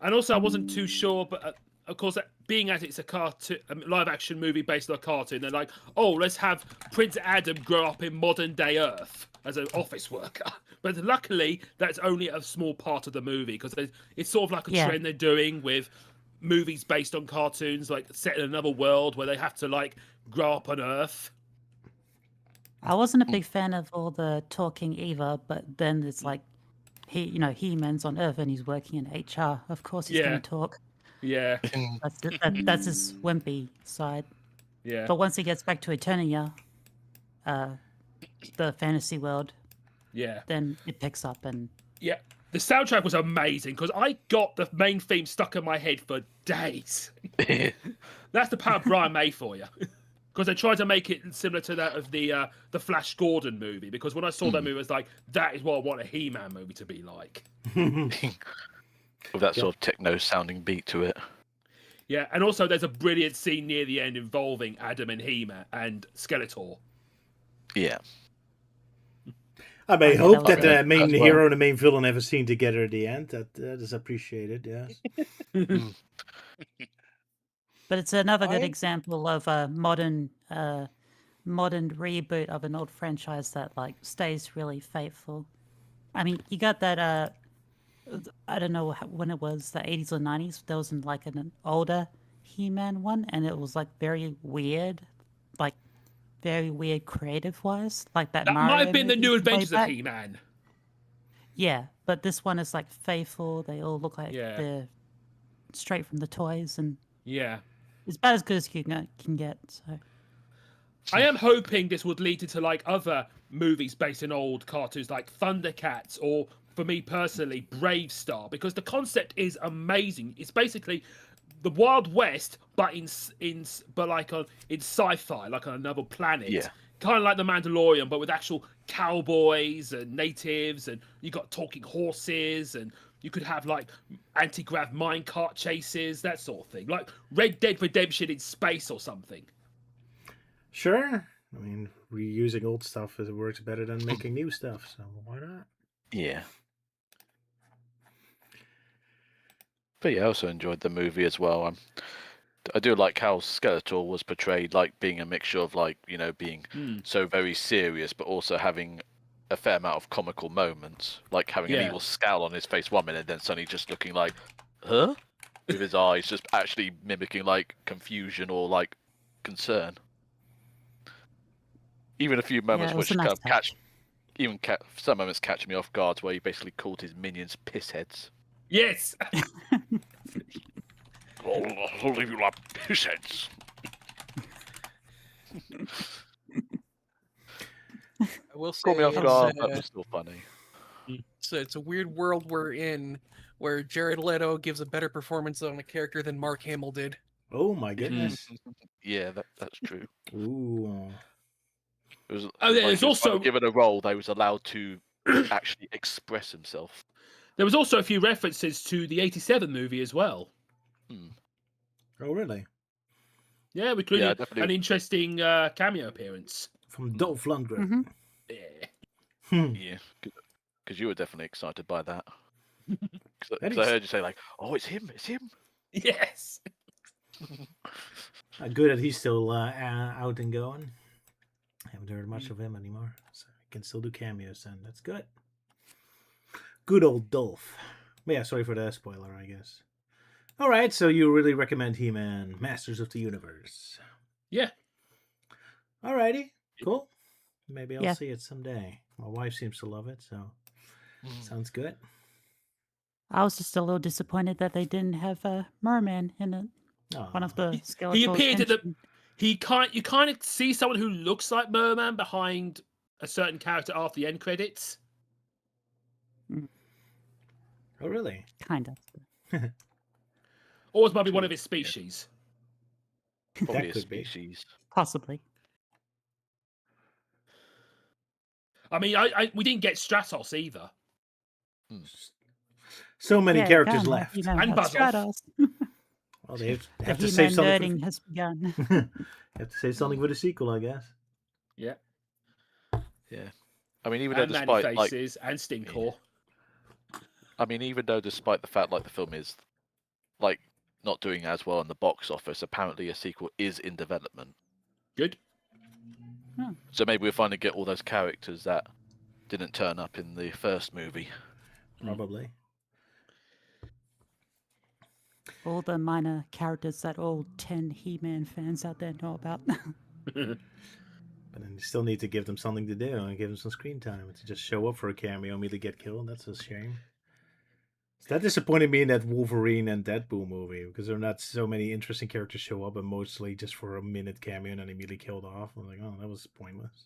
and also I wasn't too sure. But of course, being as it's a cartoon, live action movie based on a cartoon, they're like, oh, let's have Prince Adam grow up in modern day Earth as an office worker. But luckily, that's only a small part of the movie because it's sort of like a Yeah. trend they're doing with movies based on cartoons, like set in another world where they have to like grow up on Earth. I wasn't a big fan of all the talking either, but then it's like He-Man's on Earth and he's working in HR. Of course he's Yeah. going to talk. Yeah, That's his wimpy side. yeah. But once he gets back to Eternia, the fantasy world, Yeah. then it picks up and Yeah. The soundtrack was amazing because I got the main theme stuck in my head for days. That's the power of Brian May for you. Because they tried to make it similar to that of the Flash Gordon movie. Because when I saw that movie, I was like, that is what I want a He-Man movie to be like. With that sort of techno sounding beat to it. Yeah, and also there's a brilliant scene near the end involving Adam and He-Man and Skeletor. Yeah. I may yeah, hope that that was the good. main as well. hero and the main villain have a scene together at the end. That is appreciated. Yes. But it's another good I- example of a modern reboot of an old franchise that like stays really faithful. I mean, you got that I don't know when it was, the 80s or 90s. There was like an older He-Man one, and it was like very weird, like very weird creative wise, like that That might Mario have been the movie New way Adventures of back. He-Man. Yeah, but this one is like faithful. They all look like Yeah. they're straight from the toys, and Yeah. it's about as good as you can get. So I am hoping this would lead into like other movies based on old cartoons like Thundercats or, for me personally, Brave Star, because the concept is amazing. It's basically the Wild West, but in sci-fi, like on another planet. Yeah. Kind of like the Mandalorian, but with actual cowboys and natives, and you got talking horses, and you could have like anti-grav minecart chases, that sort of thing, like Red Dead Redemption in space or something. Sure. I mean, reusing old stuff works better than making new stuff. So why not? Yeah. But yeah, I also enjoyed the movie as well. I do like how Skeletor was portrayed, like being a mixture of like, you know, being so very serious, but also having a fair amount of comical moments, like having an Yeah. evil scowl on his face 1 minute, then suddenly just looking like, huh? With his eyes just actually mimicking like confusion or like concern. Even a few moments it was which a nice kind of touch. some moments catch me off guard, where he basically called his minions piss heads. Yes. I'll leave you like piss heads. I will say Caught me off it's, guard, but was still funny. it's a weird world we're in, where Jared Leto gives a better performance on a character than Mark Hamill did. Oh my goodness. Yeah, that's true. Ooh. It was, Oh, like, there's he was finally also given a role they was allowed to actually express himself. there was also a few references to the '87 movie as well. Oh really? Yeah, including definitely. an interesting cameo appearance. From Dolph Lundgren. Mhm. Yeah. Yeah, because you were definitely excited by that. Because That I is- heard you say like, "Oh, it's him! It's him!" Yes. Good that he's still out and going. I haven't heard much of him anymore, so he can still do cameos, and that's good. Good old Dolph. But yeah, sorry for the spoiler, I guess. All right, so you really recommend He-Man, Masters of the Universe? Yeah. Alrighty, cool. Maybe I'll Yeah. see it someday. My wife seems to love it, so sounds good. I was just a little disappointed that they didn't have a merman in it. One of the Skeletor. He appeared at the. henchmen. You kind of see someone who looks like Merman behind a certain character after the end credits. Oh, really? Kind of. Or it might be one of his species. Probably a could be. species. Possibly. I mean, we didn't get Stratos either. So many Yeah, characters come, left. He-Man And without Buzz-Off. Stratos. Well, they The have to He-Man save something. nerding has begun. Have to save something for the sequel, I guess. Yeah. Yeah, I mean, even though And Manny despite like, Faces and Stinkor. I mean, even though despite the fact like the film is like not doing as well in the box office, apparently a sequel is in development. Good. So maybe we'll finally get all those characters that didn't turn up in the first movie. Probably. All the minor characters that all 10 He-Man fans out there know about. But then you still need to give them something to do and give them some screen time. To just show up for a cameo, immediately get killed, that's a shame. That disappointed me in that Wolverine and Deadpool movie, because there are not so many interesting characters show up, and mostly just for a minute cameo and then immediately killed off. I'm like, oh, that was pointless.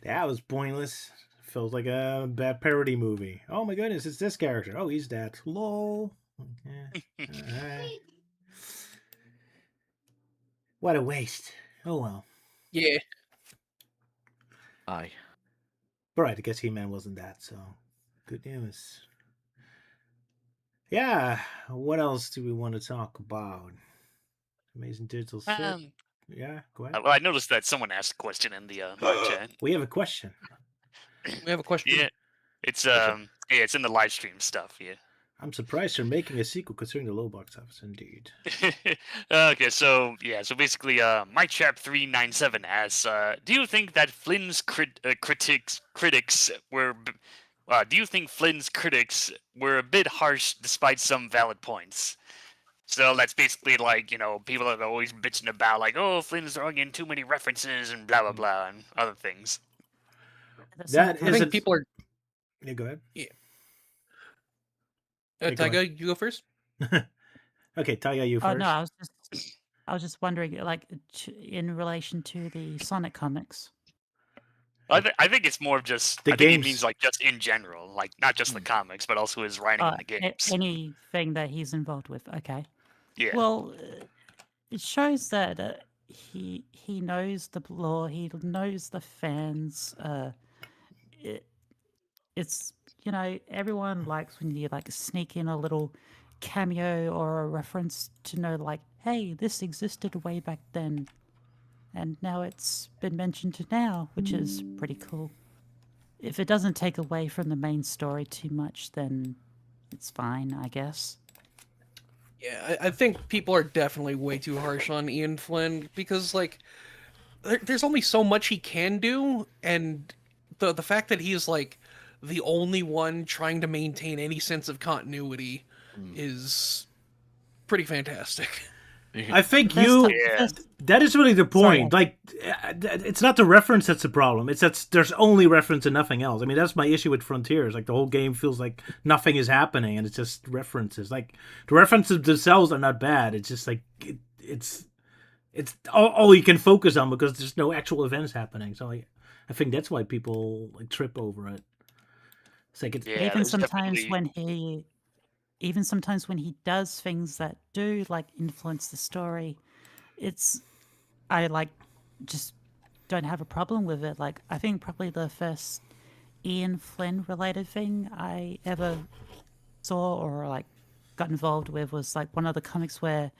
That was pointless. Felt like a bad parody movie. Oh my goodness, it's this character. Oh, he's that. Lol. Alright. What a waste. Oh well. Yeah. Aye. But right, I guess He-Man wasn't that, so good news. Yeah, what else do we want to talk about? Amazing Digital Circuit. Yeah, go ahead. Well, I noticed that someone asked a question in the chat. We have a question. We have a question. Yeah, it's it's in the live stream stuff. Yeah. I'm surprised you're making a sequel considering the low box office. Indeed. Okay, so yeah, so basically, MyChap397 asks, do you think that Flynn's critics were, do you think Flynn's critics were a bit harsh despite some valid points? So that's basically like, people are always bitching about like, oh, Flynn's throwing in too many references and blah blah blah and other things. That I is think people are. Yeah, go ahead. Yeah, go Taiga, you go first. Okay, Taya, you Oh first. no, I was just wondering, like, in relation to the Sonic comics. I think it's more of just, The I think he games. means like just in general, like not just the comics, but also his writing in the games. Anything that he's involved with. Okay. Yeah. Well, it shows that he knows the lore. He knows the fans. It's everyone likes when you like sneak in a little cameo or a reference to know like, hey, this existed way back then, and now it's been mentioned now, which is pretty cool. If it doesn't take away from the main story too much, then it's fine, I guess. Yeah, I think people are definitely way too harsh on Ian Flynn because, like, there's only so much he can do, and the fact that he's like the only one trying to maintain any sense of continuity is pretty fantastic. I think Yeah. that is really the point. Sorry. Like, it's not the reference that's the problem. It's that there's only reference and nothing else. I mean, that's my issue with Frontiers. Like, the whole game feels like nothing is happening, and it's just references. Like, the references themselves are not bad. It's just like it's all you can focus on because there's no actual events happening. So, like, I think that's why people like trip over it. It's like Yeah, even there's sometimes definitely- when he does things that do like influence the story, I like just don't have a problem with it. Like, I think probably the first Ian Flynn related thing I ever saw or like got involved with was like one of the comics where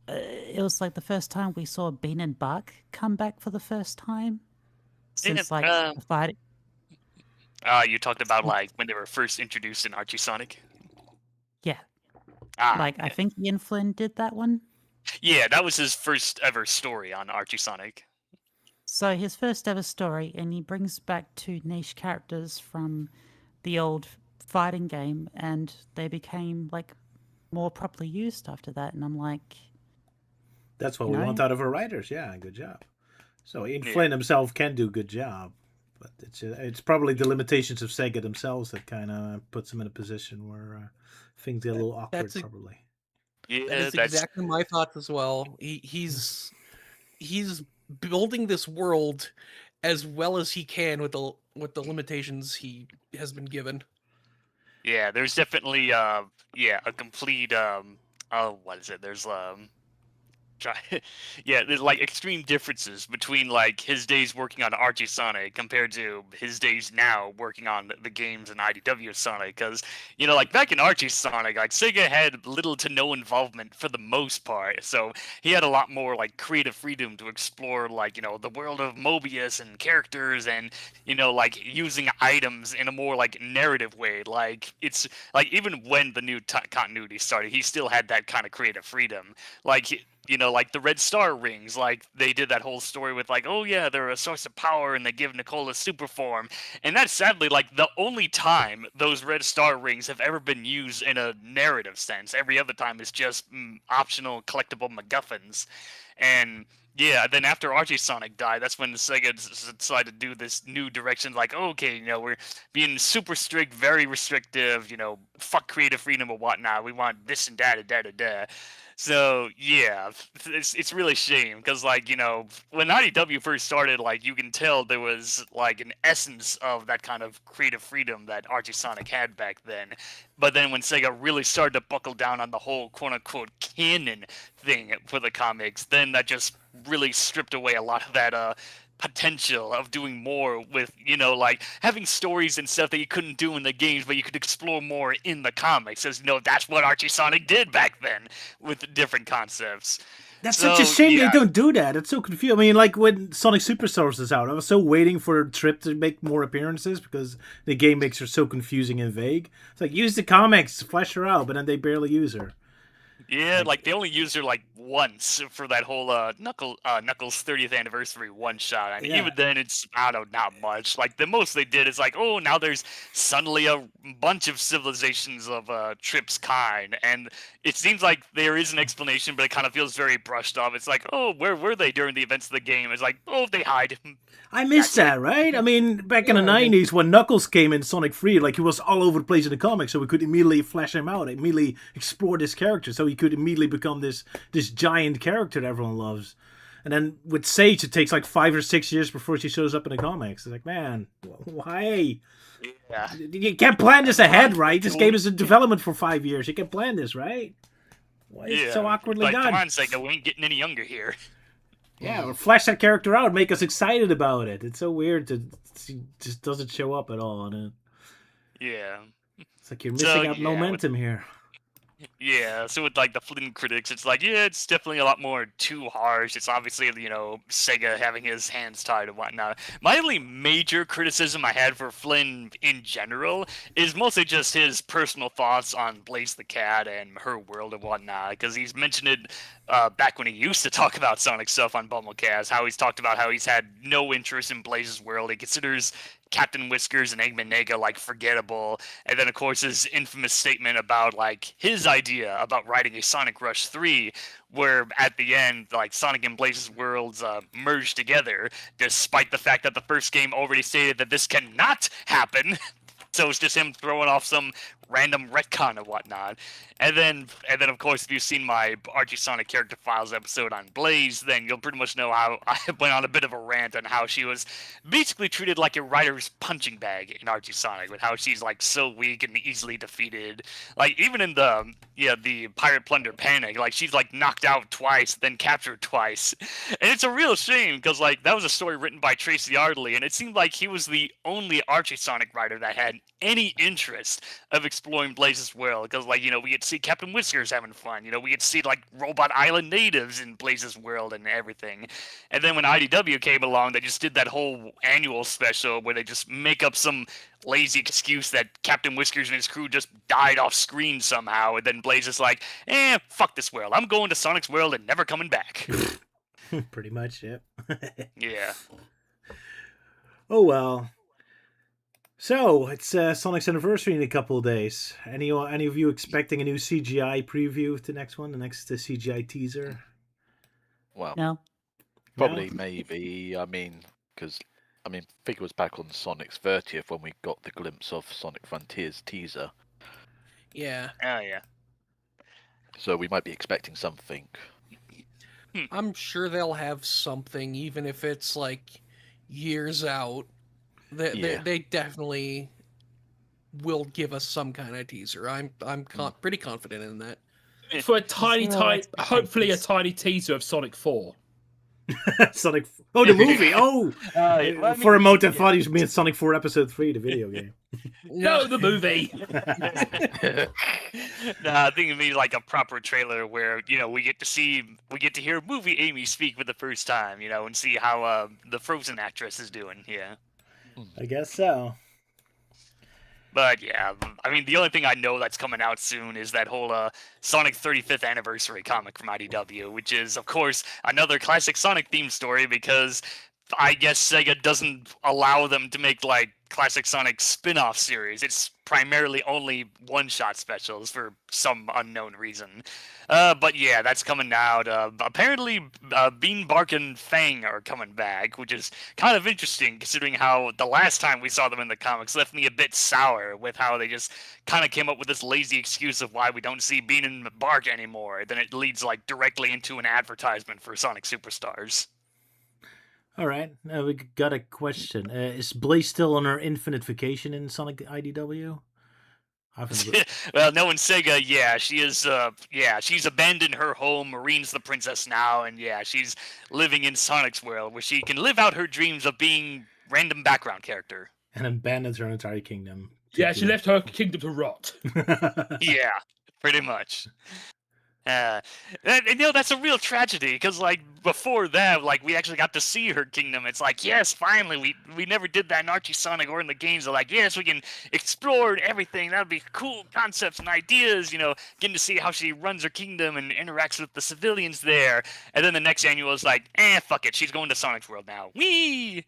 it was like the first time we saw Bean and Buck come back for the first time since like the fight. You talked about like when they were first introduced in Archie Sonic. Yeah, I I think Ian Flynn did that one. Yeah, that was his first ever story on Archie Sonic. So his first ever story, and he brings back two niche characters from the old fighting game, and they became like more properly used after that. And I'm like, That's what we want out of our writers. Yeah, good job. So Ian Yeah. Flynn himself can do a good job, but it's probably the limitations of Sega themselves that kind of puts him in a position where things get a little awkward. Probably. Yeah, That is exactly my thoughts as well. He's building this world as well as he can with the limitations he has been given. Yeah, there's definitely a complete what is it? There's yeah, there's like extreme differences between like his days working on Archie Sonic compared to his days now working on the games in IDW Sonic. Because like back in Archie Sonic, like Sega had little to no involvement for the most part, so he had a lot more like creative freedom to explore like the world of Mobius and characters and like using items in a more like narrative way. Like it's like even when the new continuity started, he still had that kind of creative freedom. Like like the Red Star rings, like they did that whole story with like, oh yeah, they're a source of power and they give Nicole a super form. And that's sadly like the only time those Red Star rings have ever been used in a narrative sense. Every other time is just optional collectible MacGuffins. And yeah, then after Archie Sonic died, that's when Sega decided to do this new direction. Like, okay, we're being super strict, very restrictive, fuck creative freedom or whatnot. We want this and that and da da da. So yeah, it's really a shame because like when IDW first started, like you can tell there was like an essence of that kind of creative freedom that Archie Sonic had back then. But then when Sega really started to buckle down on the whole quote unquote canon thing for the comics, then that just really stripped away a lot of that potential of doing more with like having stories and stuff that you couldn't do in the games but you could explore more in the comics, as that's what Archie Sonic did back then with different concepts. That's So, such a shame yeah. they don't do that. It's so confusing. I mean, like when Sonic Superstars is out, I was so waiting for Trip to make more appearances because the game makes her so confusing and vague. It's like, use the comics, flesh her out, but then they barely use her. Yeah, like they only used her like once for that whole Knuckles 30th anniversary one shot, and Yeah. even then it's I don't know, not much. Like the most they did is like, oh, now there's suddenly a bunch of civilizations of Trip's kind, and it seems like there is an explanation, but it kind of feels very brushed off. It's like, oh, where were they during the events of the game? It's like, oh, they hide. I missed That's it. that, right? I mean, back in the Yeah, I mean- 90s when Knuckles came in Sonic 3, like he was all over the place in the comics, so we could immediately flesh him out, immediately explore this character, so he could immediately become this giant character that everyone loves. And then with Sage, it takes like 5 or 6 years before she shows up in the comics. It's like, man, why? Yeah. You can't plan this ahead, right? This game is in development for 5 years. You can plan this, right? Why is it so awkwardly like, done? Come on, Sega, we ain't getting any younger here. Yeah, or flesh that character out, make us excited about it. It's so weird to she just doesn't show up at all on it. Yeah. It's like you're missing out yeah, momentum here. Yeah, so with like the Flynn critics, it's like, yeah, it's definitely a lot more too harsh. It's obviously, Sega having his hands tied and whatnot. My only major criticism I had for Flynn in general is mostly just his personal thoughts on Blaze the Cat and her world and whatnot, because he's mentioned it back when he used to talk about Sonic stuff on Bumblecast, how he's talked about how he's had no interest in Blaze's world. He considers Captain Whiskers and Eggman Nega like forgettable, and then of course his infamous statement about like his idea about writing a Sonic Rush 3, where at the end like Sonic and Blaze's worlds merge together, despite the fact that the first game already stated that this cannot happen. So it's just him throwing off some random retcon and whatnot. And then of course, if you've seen my Archie Sonic Character Files episode on Blaze, then you'll pretty much know how I went on a bit of a rant on how she was basically treated like a writer's punching bag in Archie Sonic, with how she's like so weak and easily defeated. Like even in the Pirate Plunder Panic, like she's like knocked out twice, then captured twice. And it's a real shame because like that was a story written by Tracy Ardley, and it seemed like he was the only Archie Sonic writer that had any interest of exploring Blaze's world, because like we get to see Captain Whiskers having fun, we get to see like Robot Island natives in Blaze's world and everything. And then when IDW came along, they just did that whole annual special where they just make up some lazy excuse that Captain Whiskers and his crew just died off screen somehow, and then Blaze is like, fuck this world, I'm going to Sonic's world and never coming back. Pretty much, yep. Yeah. Oh well. So it's Sonic's anniversary in a couple of days. Any of you expecting a new CGI preview of the next one, the next CGI teaser? Well, No. probably, maybe. I mean, because I think it was back on Sonic's 30th when we got the glimpse of Sonic Frontiers teaser. Yeah, Oh yeah. So we might be expecting something. I'm sure they'll have something, even if it's like years out. Yeah. They definitely will give us some kind of teaser. I'm pretty confident in that. For a tiny, Zero hopefully a expectations. tiny teaser of Sonic 4. Sonic. Oh, the movie. Oh, I for a mean, moment, I thought you meant Sonic 4 Episode 3, the video game. No, the movie. Nah, I think it means like a proper trailer where we get to hear movie Amy speak for the first time, and see how the Frozen actress is doing. Yeah. I guess so. But yeah, I mean, the only thing I know that's coming out soon is that whole Sonic 35th anniversary comic from IDW, which is, of course, another classic Sonic theme story, because I guess Sega doesn't allow them to make like classic Sonic spin-off series. It's primarily only one-shot specials for some unknown reason. But yeah, that's coming out. Apparently, Beanbark and Fang are coming back, which is kind of interesting considering how the last time we saw them in the comics left me a bit sour with how they just kind of came up with this lazy excuse of why we don't see Bean and Bark anymore. Then it leads like directly into an advertisement for Sonic Superstars. All right, now we got a question. Is Blaze still on her infinite vacation in Sonic IDW? Well, knowing Sega, yeah, she is. She's abandoned her home, Marine's the princess now, and yeah, she's living in Sonic's world where she can live out her dreams of being random background character. And abandons her entire kingdom. Yeah, she left her kingdom to rot. Yeah, pretty much. That's a real tragedy because, like, before that, like, we actually got to see her kingdom. It's like, yes, finally, we never did that in Archie Sonic or in the games. They're like, yes, we can explore everything. That would be cool concepts and ideas, getting to see how she runs her kingdom and interacts with the civilians there. And then the next annual is like, fuck it, she's going to Sonic's world now. Whee!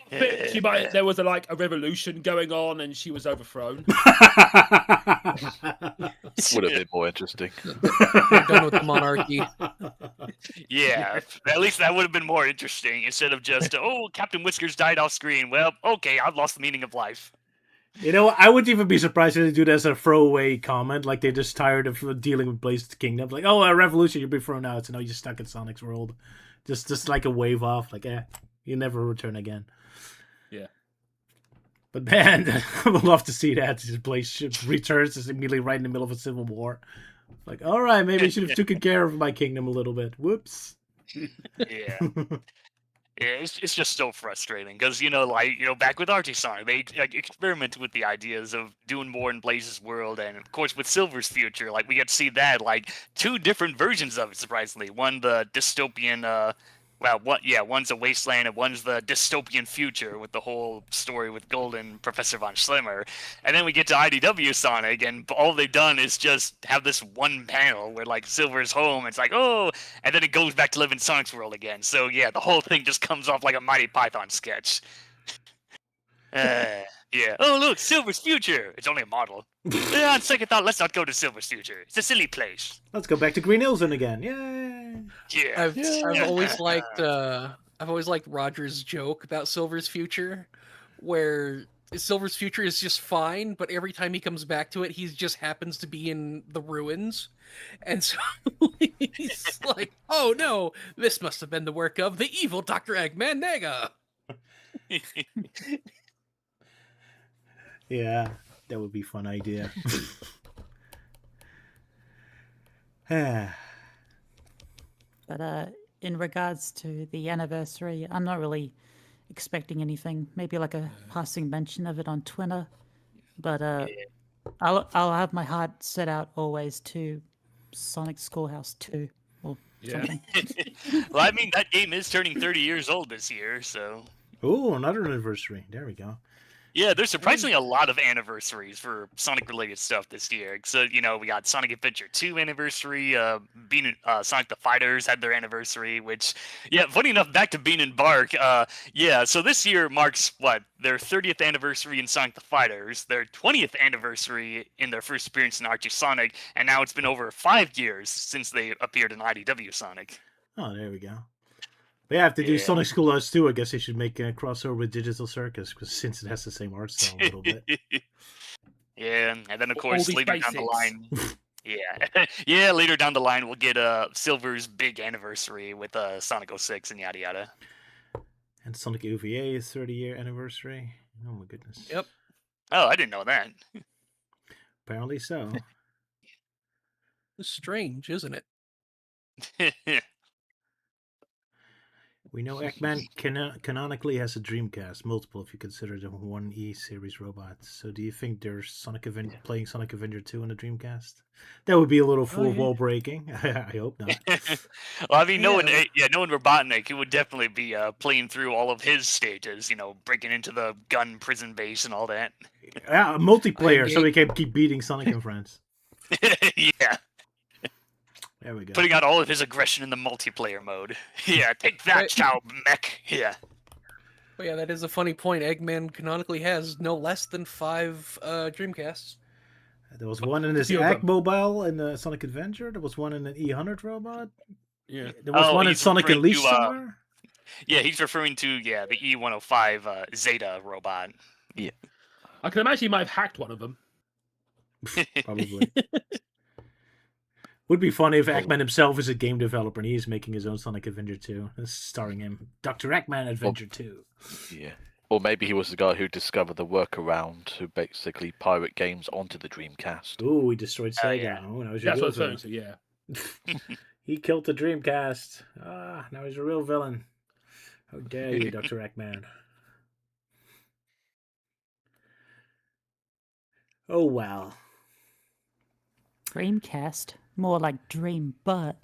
There was a revolution going on, and she was overthrown. Would have been more interesting. We're done with the monarchy. Yeah, at least that would have been more interesting instead of just, Captain Whiskers died off screen. Well, okay, I've lost the meaning of life. I wouldn't even be surprised if they do that as a throwaway comment, like they're just tired of dealing with Blaze Kingdom. Like, a revolution, you'll be thrown out, so now you're stuck in Sonic's world. Just like a wave off, like, you never return again. Yeah. But man, I would love to see that. This Blaze returns just immediately right in the middle of a civil war. Like, all right, maybe I should have taken care of my kingdom a little bit. Whoops. Yeah. Yeah, it's just so frustrating because back with Archie Sonic, they experimented with the ideas of doing more in Blaze's world, and of course with Silver's future, like we get to see that two different versions of it. Surprisingly, one the dystopian, one's a wasteland and one's the dystopian future with the whole story with Golden Professor Von Schlimmer, and then we get to IDW Sonic, and all they've done is just have this one panel where Silver's home. It's like, and then it goes back to live in Sonic's world again. So yeah, the whole thing just comes off like a Mighty Python sketch. Yeah. Oh look, Silver's future. It's only a model. On second thought, let's not go to Silver's future. It's a silly place. Let's go back to Green Hills again. Yay! Yeah. I've always liked Roger's joke about Silver's future, where Silver's future is just fine, but every time he comes back to it, he just happens to be in the ruins. And so he's like, oh no, this must have been the work of the evil Dr. Eggman Nega. Yeah, that would be a fun idea. But in regards to the anniversary, I'm not really expecting anything. Maybe like a passing mention of it on Twitter. But I'll have my heart set out always to Sonic Schoolhouse 2 or something. Well, I mean, that game is turning 30 years old this year, so... Oh, another anniversary. There we go. Yeah, there's surprisingly a lot of anniversaries for Sonic-related stuff this year. So, we got Sonic Adventure 2 anniversary, Sonic the Fighters had their anniversary, which, funny enough, back to Bean and Bark, so this year marks, their 30th anniversary in Sonic the Fighters, their 20th anniversary in their first appearance in Archie Sonic, and now it's been over 5 years since they appeared in IDW Sonic. Oh, there we go. But yeah, if they do Sonic Schoolhouse 2, I guess they should make a crossover with Digital Circus, because since it has the same art style a little bit. Yeah, and then of course later down the line, later down the line we'll get Silver's big anniversary with Sonic 06 and yada yada. And Sonic UVA's 30-year anniversary. Oh my goodness. Yep. Oh, I didn't know that. Apparently so. It's strange, isn't it? We know Eggman canonically has a Dreamcast, multiple if you consider the 1E series robots. So do you think there's playing Sonic Avenger 2 on the Dreamcast? That would be a little wall breaking. I hope not. Well, I mean, knowing Robotnik, he would definitely be playing through all of his stages, breaking into the gun prison base and all that. Yeah, multiplayer, so we can keep beating Sonic and friends. Yeah. There we go. Putting out all of his aggression in the multiplayer mode. Yeah, take that, child mech. Yeah. Well, yeah, that is a funny point. Eggman canonically has no less than 5 Dreamcasts. There was one in this Egg Mobile in the Sonic Adventure. There was one in an E100 robot. Yeah. There was one in Sonic Unleashed somewhere. Yeah, he's referring to the E105 Zeta robot. Yeah. I can imagine he might have hacked one of them. Probably. Would be funny if Eggman himself is a game developer and he's making his own Sonic Adventure 2, starring him, Dr. Eggman Adventure 2. Yeah. Or maybe he was the guy who discovered the workaround to basically pirate games onto the Dreamcast. Ooh, he destroyed Sega. Yeah. Oh, now he's That's a what real I'm saying, villain. He killed the Dreamcast. Now he's a real villain. How dare you, Dr. Eggman. Oh, well. Dreamcast. more like dream, but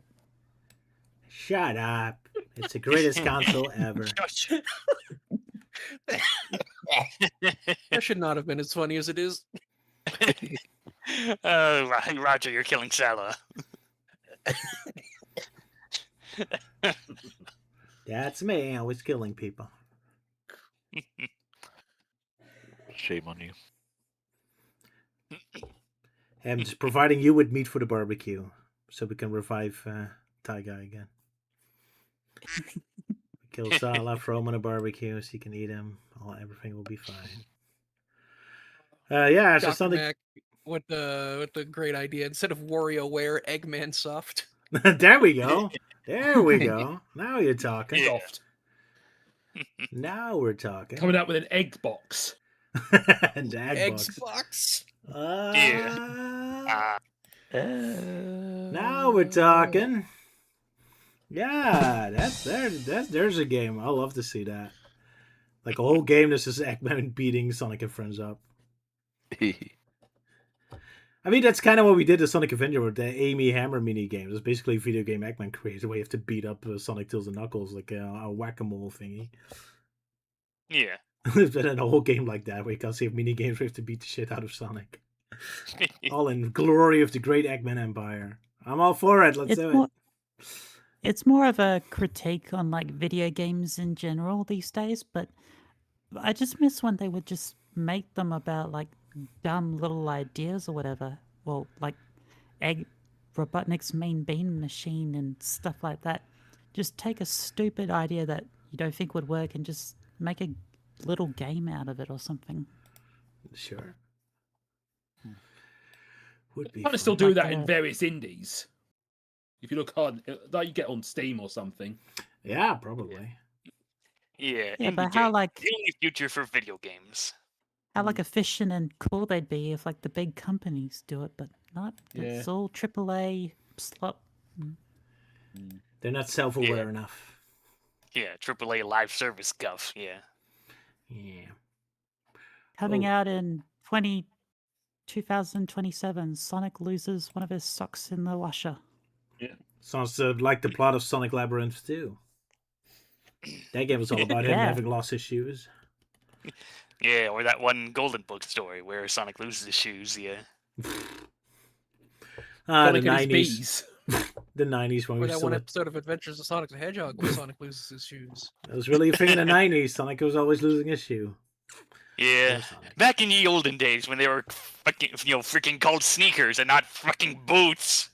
Shut up. It's the greatest console ever. Shush. That should not have been as funny as it is. Roger, you're killing Salah. That's me, always killing people. Shame on you. I'm just providing you with meat for the barbecue, so we can revive Thai guy again. Kill Salah, throw him on a barbecue so you can eat him. Everything will be fine. Yeah, it's just Dr. something. Mac with the great idea. Instead of WarioWare, Eggman Soft. There we go. There we go. Now you're talking. Yeah. Soft. Now we're talking. Coming out with an egg box. And egg box. Xbox. Now we're talking. Yeah, there's a game. I love to see that. Like a whole game that's just Eggman beating Sonic and friends up. I mean, that's kind of what we did to Sonic Avenger with the Amy Hammer mini game. It's basically a video game Eggman creates where you have to beat up Sonic, Tails, and Knuckles like a whack-a-mole thingy. Yeah. There's been a whole game like that where you can see mini games where you have to beat the shit out of Sonic. All in glory of the great Eggman Empire. I'm all for it. Let's do it. It's more of a critique on like video games in general these days, but I just miss when they would just make them about like dumb little ideas or whatever. Well, like Robotnik's main beam machine and stuff like that. Just take a stupid idea that you don't think would work and just make a little game out of it or something. Sure. Would be Kind fun. of still do Like that the- in various indies. If you look hard, like you get on Steam or something. Yeah, probably. Yeah. Yeah, indie but how game. like The only future for video games. how like efficient and cool they'd be if like the big companies do it, but not. Yeah. It's all AAA slop. They're not self-aware Yeah. enough. Yeah, AAA live service guff. Yeah. Yeah. Coming Oh. out in 2027, Sonic loses one of his socks in the washer. Sounds like the plot of Sonic Labyrinth 2. That game was all about him Yeah. having lost his shoes. Yeah, or that one Golden Book story where Sonic loses his shoes. Yeah. The Sonic and his 90s. bees. The 90s when Or we that still one had... episode of Adventures of Sonic the Hedgehog where Sonic loses his shoes. That was really a thing in the 90s. Sonic was always losing his shoe. Yeah. Poor Sonic. Back in the olden days when they were fucking, freaking called sneakers and not fucking boots.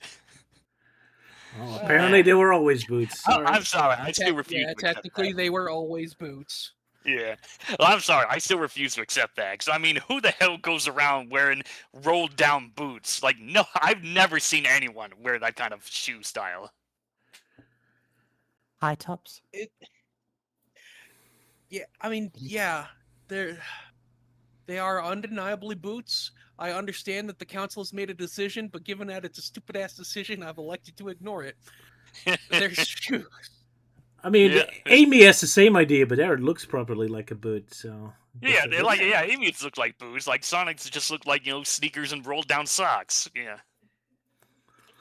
Oh, apparently they were always boots. I'm sorry, I still refuse Yeah, to accept technically that. they were always boots. Yeah. Well, I'm sorry, I still refuse to accept that. Because, I mean, who the hell goes around wearing rolled down boots? Like, no, I've never seen anyone wear that kind of shoe style. High tops. Yeah, I mean, yeah, they are undeniably boots. I understand that the council has made a decision, but given that it's a stupid ass decision, I've elected to ignore it. They're shoes. I mean, Yeah. Amy has the same idea, but there it looks properly like a boot, so... Yeah, they're like, yeah, Amy's look like boots. Like, Sonic's just look like, sneakers and rolled down socks. Yeah.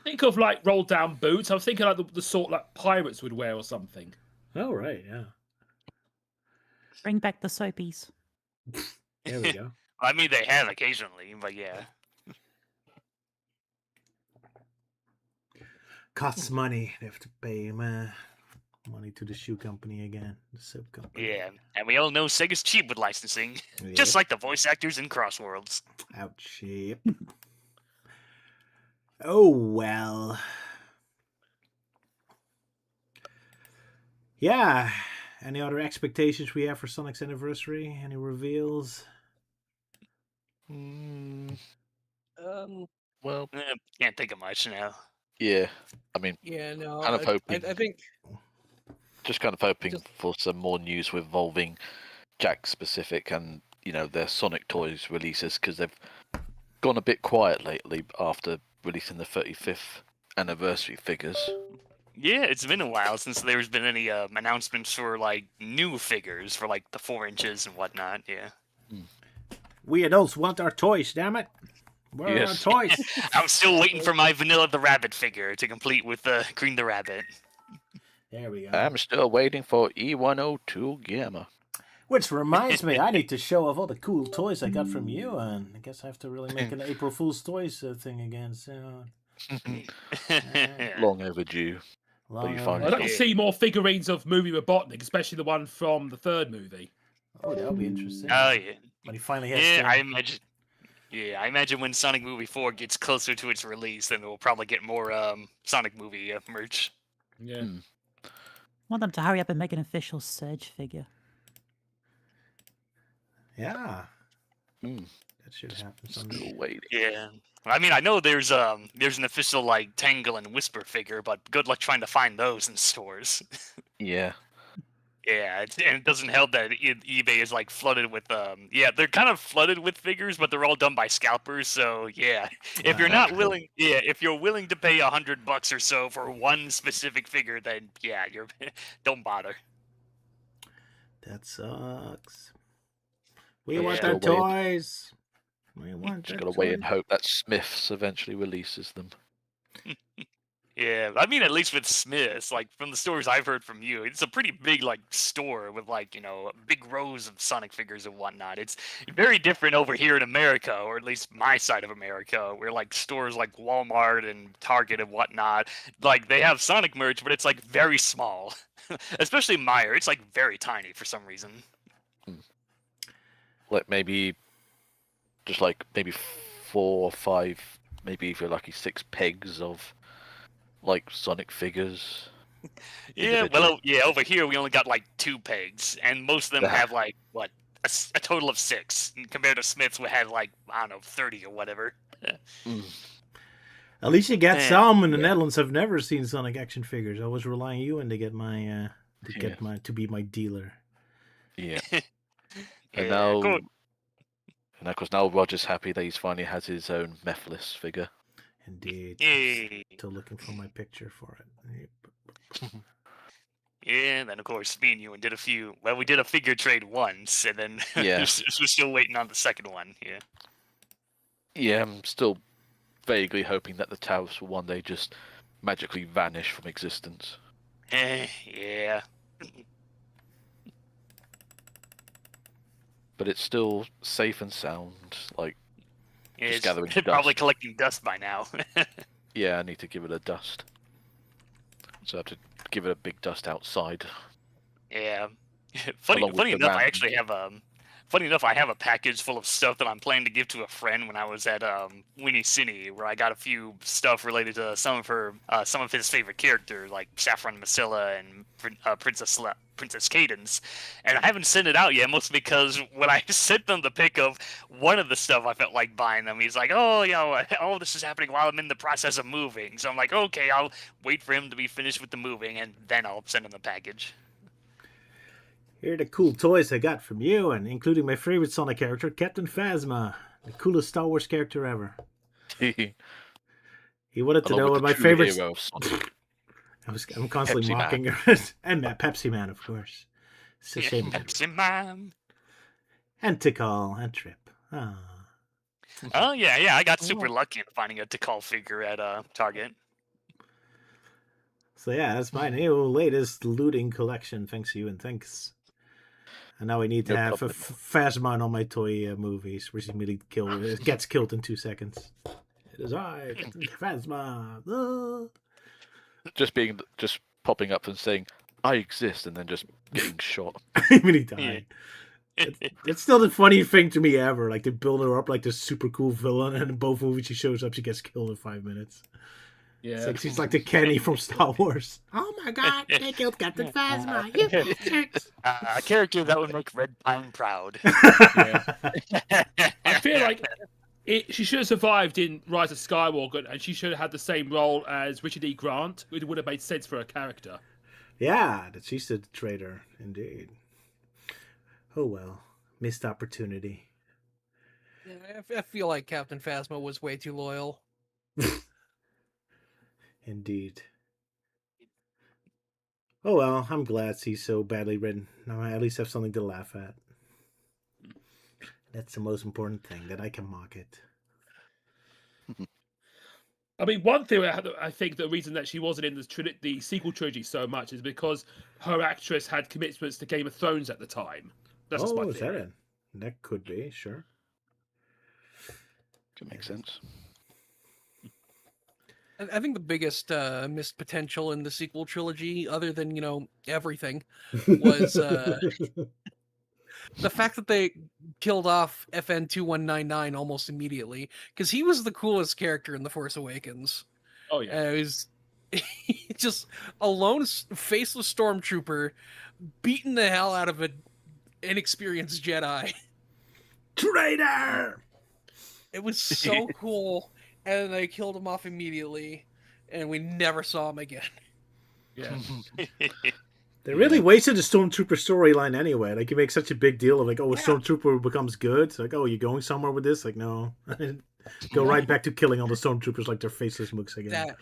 Think of like rolled down boots. I was thinking like the sort like pirates would wear or something. Oh, right, yeah. Bring back the soapies. There we go. I mean, they have occasionally, but yeah. Costs money. They have to pay money to the shoe company again. The soap company. Yeah, and we all know Sega's cheap with licensing. Just like the voice actors in Crossworlds. Ouch. Yep. Oh, well. Yeah. Any other expectations we have for Sonic's anniversary? Any reveals? Well, Can't think of much now. yeah. I mean, Yeah, no. Kind of hoping. I think just kind of hoping Just- for some more news involving Jack specific and their Sonic toys releases, because they've gone a bit quiet lately after releasing the 35th anniversary figures. Yeah, it's been a while since there's been any announcements for like new figures for like the 4 inches and whatnot. Yeah. We adults want our toys, damn it. Where are Yes. our toys? I'm still waiting for my Vanilla the Rabbit figure to complete with Green the Rabbit. There we go. I'm still waiting for E102 Gamma. Which reminds me, I need to show off all the cool toys I got from you, and I guess I have to really make an April Fool's Toys thing again soon. Long overdue. Long you I'd finally like got to it. see more figurines of movie Robotnik, especially the one from the third movie. Oh, that'll be interesting. Oh yeah. When he finally has Yeah, to... I imagine. Yeah, I imagine when Sonic Movie 4 gets closer to its release, then we'll probably get more Sonic Movie merch. Yeah. Hmm. I want them to hurry up and make an official Surge figure. Yeah, Mm, that should happen someday. still waiting. Yeah. I mean, I know there's an official like Tangle and Whisper figure, but good luck trying to find those in stores. Yeah. Yeah, and it doesn't help that eBay is like flooded with yeah, they're kind of flooded with figures, but they're all done by scalpers. So yeah, if you're not willing, if you're willing to pay $100 or so for one specific figure, then yeah, you're don't bother. That sucks. We Yeah. want our Still waiting. toys. We want Just our gotta wait and toys. hope that Smiths eventually releases them. Yeah, I mean, at least with Smiths, like from the stories I've heard from you, it's a pretty big like store with like big rows of Sonic figures and whatnot. It's very different over here in America, or at least my side of America, where like stores like Walmart and Target and whatnot, like they have Sonic merch, but it's like very small. Especially Meyer, it's like very tiny for some reason. Like maybe, just like maybe 4 or 5, maybe if you're lucky, 6 pegs of like Sonic figures. Yeah, Individual. well, yeah, over here we only got like 2 pegs, and most of them Ah. have like what a total of 6, compared to Smiths, we had like I don't know 30 or whatever. Mm, At least you get Yeah. some in the Yeah. Netherlands. I've never seen Sonic action figures. I was relying on you and to get my Yeah. to be my dealer. yeah. Yeah, And now, cool. and of course now Roger's happy that he's finally has his own Mephiles figure. Indeed. Yay. Still looking for my picture for it. Yep. Yeah, and then of course me and you did a few. Well, we did a figure trade once, and then Yeah. we're still waiting on the second one. Yeah. Yeah, I'm still vaguely hoping that the towers will one day just magically vanish from existence. Yeah. But it's still safe and sound. Like, It's gathering probably dust. collecting dust by now. yeah, I need to give it a dust. So I have to give it a big dust outside. Yeah. Funny Along with the enough, I random- actually have funny enough, I have a package full of stuff that I'm planning to give to a friend when I was at Winnie Cine, where I got a few stuff related to some of his favorite characters, like Saffron Masilla and Princess Cadence. And I haven't sent it out yet, mostly because when I sent them the pic of one of the stuff I felt like buying them, he's like, oh, all this is happening while I'm in the process of moving. So I'm like, okay, I'll wait for him to be finished with the moving, and then I'll send him the package. Here are the cool toys I got from you, and including my favorite Sonic character, Captain Phasma, the coolest Star Wars character ever. He wanted to Along know with what the my true favorite. hero of Sonic. I'm constantly Pepsi mocking her, and Pepsi Man, of course. It's a Yeah, shame. Pepsi Man. And Tikal and Trip. Ah. Oh yeah, I got super Oh. lucky in finding a Tikal figure at Target. So yeah, that's my new latest looting collection. Thanks to you, and thanks. And now I need to No have a problem. Phasma on all my toy movies, where he immediately gets killed in 2 seconds. It is I, Captain Phasma. Ah. just popping up and saying, I exist, and then just getting shot. When he died. It's still the funny thing to me ever. Like, they build her up like this super cool villain, and in both movies she shows up, she gets killed in 5 minutes. It's Yeah. like she's like the Kenny from Star Wars. Oh my god, they killed Captain Phasma, you bastards! A character that would make Red Pine proud. I feel like she should have survived in Rise of Skywalker, and she should have had the same role as Richard E. Grant. It would have made sense for her character. Yeah, that she's the traitor, indeed. Oh well, missed opportunity. Yeah, I feel like Captain Phasma was way too loyal. Indeed. Oh well, I'm glad she's so badly written. Now I at least have something to laugh at. That's the most important thing, that I can mock it. I mean, one thing I think the reason that she wasn't in the sequel trilogy so much is because her actress had commitments to Game of Thrones at the time. That's just my Oh, is that theory. it? That could be, sure. Could make sense. I think the biggest missed potential in the sequel trilogy, other than everything, was the fact that they killed off FN 2199 almost immediately, because he was the coolest character in The Force Awakens. Oh yeah. It was just a lone faceless stormtrooper beating the hell out of an inexperienced Jedi. Traitor! It was so cool, and they killed him off immediately, and we never saw him again. Yeah. They really wasted the Stormtrooper storyline anyway. Like, you make such a big deal of, like, oh, a Stormtrooper becomes good. It's like, oh, you going somewhere with this? Like, no. Go right back to killing all the Stormtroopers like they're faceless mooks again.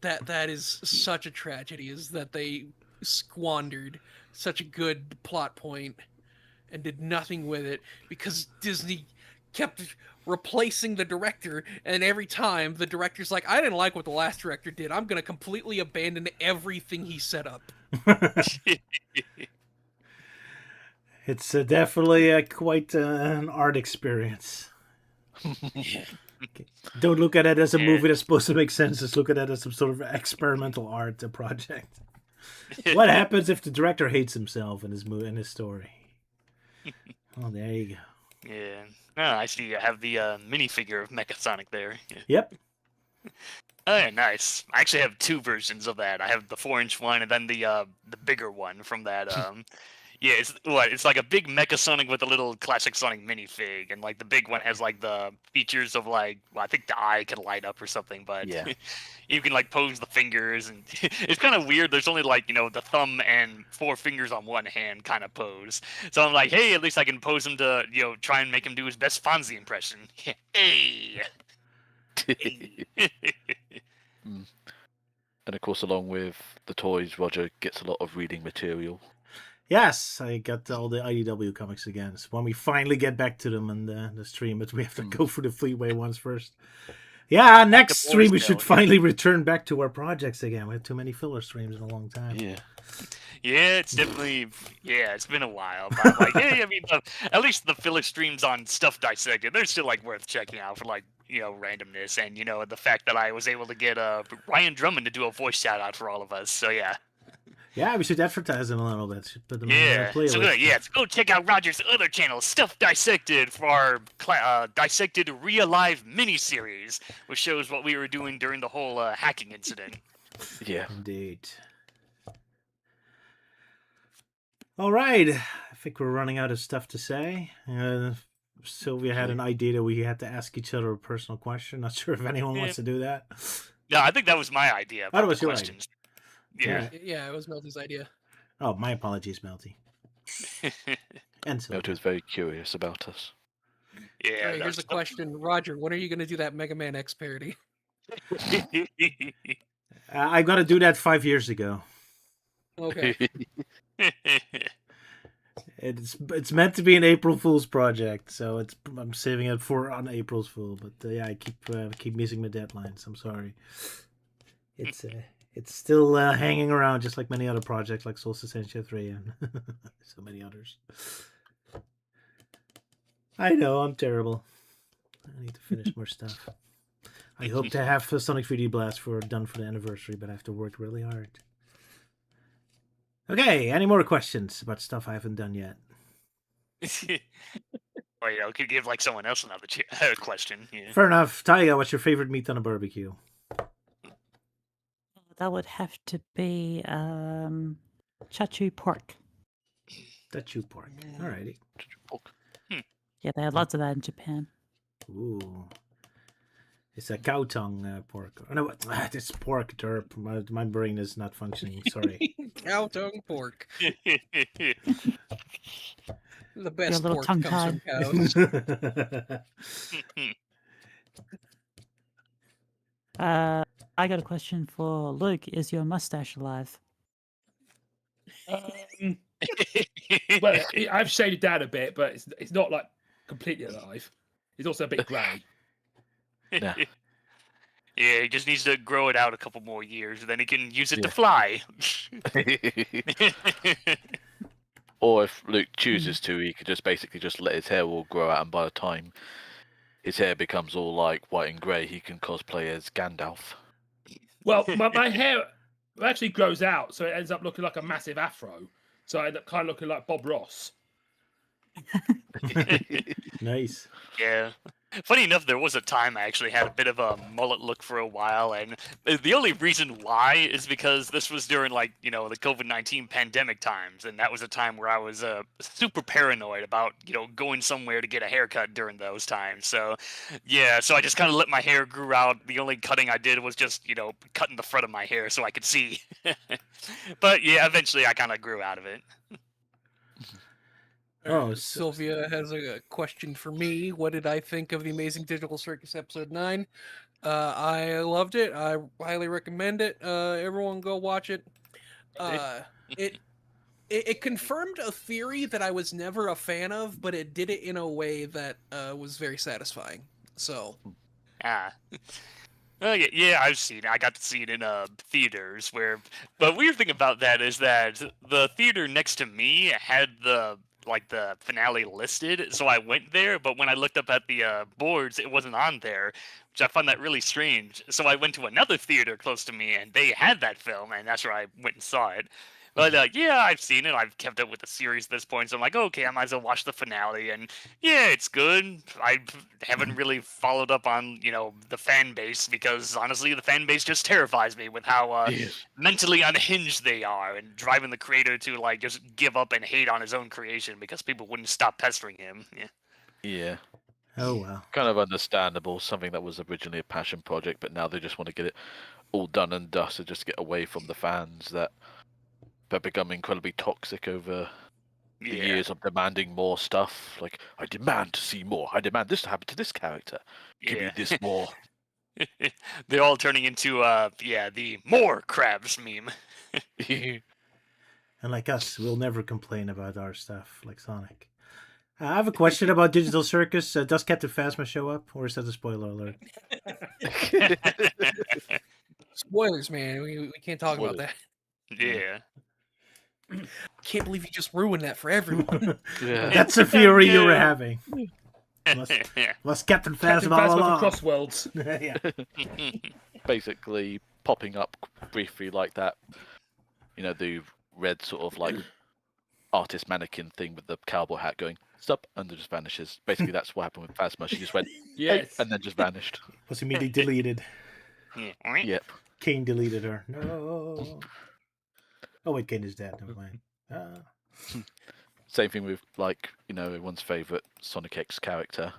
That is such a tragedy, is that they squandered such a good plot point and did nothing with it because Disney kept replacing the director, and every time the director's like, I didn't like what the last director did, I'm gonna completely abandon everything he set up. It's definitely quite an art experience. Don't look at it as a movie that's supposed to make sense. Just look at it as some sort of experimental art project. What happens if the director hates himself in his movie, in his story? Oh, there you go. Yeah. Oh, I see you have the minifigure of Mechasonic there. Yeah. Yep. Oh, yeah, nice. I actually have two versions of that. I have the 4-inch one and then the bigger one from that. Yeah, it's like a big Mechasonic with a little classic Sonic minifig, and like the big one has like the features of like, well, I think the eye can light up or something, but Yeah. you can like pose the fingers, and it's kind of weird. There's only like the thumb and 4 fingers on one hand kind of pose. So I'm like, hey, at least I can pose him to try and make him do his best Fonzie impression. Hey. And of course, along with the toys, Roger gets a lot of reading material. Yes, I got all the IDW comics again. So when we finally get back to them in the stream, but we have to go through the Fleetway ones first. Yeah, next stream we should finally return back to our projects again. We have too many filler streams in a long time. Yeah. Yeah, it's definitely it's been a while. But I'm like, hey, I mean, at least the filler streams on Stuff Dissected, they're still like worth checking out for like randomness and the fact that I was able to get Ryan Drummond to do a voice shout out for all of us. So yeah. Yeah, we should advertise them a little bit. Should put them in Yeah, the playlist. so go check out Roger's other channel, Stuff Dissected, for our Dissected Real Live miniseries, which shows what we were doing during the whole hacking incident. Yeah. Indeed. All right, I think we're running out of stuff to say. Sylvia had an idea that we had to ask each other a personal question. Not sure if anyone wants to do that. No, I think that was my idea. That was your questions. Yeah. Yeah, it was Melty's idea. Oh, my apologies, Melty. And so Melty was very curious about us. Yeah. All right, here's a question, Roger. When are you going to do that Mega Man X parody? I got to do that 5 years ago. Okay. It's meant to be an April Fool's project, so I'm saving it for on April's Fool. But yeah, I keep missing my deadlines. I'm sorry. It's still hanging around, just like many other projects, like Soul Ascension 3 and so many others. I know, I'm terrible. I need to finish more stuff. I hope to have Sonic 3D Blast done for the anniversary, but I have to work really hard. Okay, any more questions about stuff I haven't done yet? Or could give like someone else another question. Yeah. Fair enough. Taiga, what's your favorite meat on a barbecue? That would have to be chachu pork. Chachu pork. Alrighty. Yeah, they have lots of that in Japan. Ooh. It's a cow tongue pork. Oh, no, it's pork derp. My brain is not functioning. Sorry. Cow tongue pork. The Your best little pork tongue comes from cows. I got a question for Luke. Is your mustache alive? Well, I've shaded down a bit, but it's not like completely alive. It's also a bit grey. Yeah. Yeah, he just needs to grow it out a couple more years, then he can use it to Yeah. fly. Or if Luke chooses to, he could just basically just let his hair all grow out, and by the time his hair becomes all like white and grey, he can cosplay as Gandalf. Well, my hair actually grows out, so it ends up looking like a massive afro. So I end up kind of looking like Bob Ross. Nice. Yeah. Funny enough, there was a time I actually had a bit of a mullet look for a while, and the only reason why is because this was during, like, the COVID-19 pandemic times, and that was a time where I was super paranoid about, going somewhere to get a haircut during those times. So, yeah, so I just kind of let my hair grow out. The only cutting I did was just, cutting the front of my hair so I could see. But, yeah, eventually I kind of grew out of it. Oh, Sylvia has a question for me. What did I think of the Amazing Digital Circus episode 9? I loved it. I highly recommend it. Everyone go watch it. It confirmed a theory that I was never a fan of, but it did it in a way that was very satisfying. So, Oh, yeah, I've seen it. I got to see it in theaters but weird thing about that is that the theater next to me had the finale listed, so I went there, but when I looked up at the boards, it wasn't on there, which I found that really strange. So I went to another theater close to me, and they had that film, and that's where I went and saw it. But yeah, I've seen it. I've kept up with the series at this point, so I'm like, okay, I might as well watch the finale. And yeah, it's good. I haven't really followed up on the fan base, because honestly, the fan base just terrifies me with how mentally unhinged they are, and driving the creator to just give up and hate on his own creation because people wouldn't stop pestering him. Yeah. Yeah. Oh, well. Kind of understandable. Something that was originally a passion project, but now they just want to get it all done and dusted, just get away from the fans that become incredibly toxic over the years of demanding more stuff. Like, I demand to see more. I demand this to happen to this character. Give me this more. They're all turning into the more crabs meme. And like us, we'll never complain about our stuff like Sonic. I have a question about Digital Circus. Does Captain Phasma show up, or is that a spoiler alert? spoilers, man. We can't talk about that. Yeah. Can't believe you just ruined that for everyone. That's a theory you were having. Unless Captain Phasma all along. For Crossworlds. Yeah. Basically popping up briefly like that. The red sort of like artist mannequin thing with the cowboy hat going, stop, and it just vanishes. Basically, that's what happened with Phasma. She just went, Yes. and then just vanished. Was immediately deleted. Yep. Kane deleted her. No. Oh wait, Kane is dead. Never mind. Same thing with everyone's favorite Sonic X character.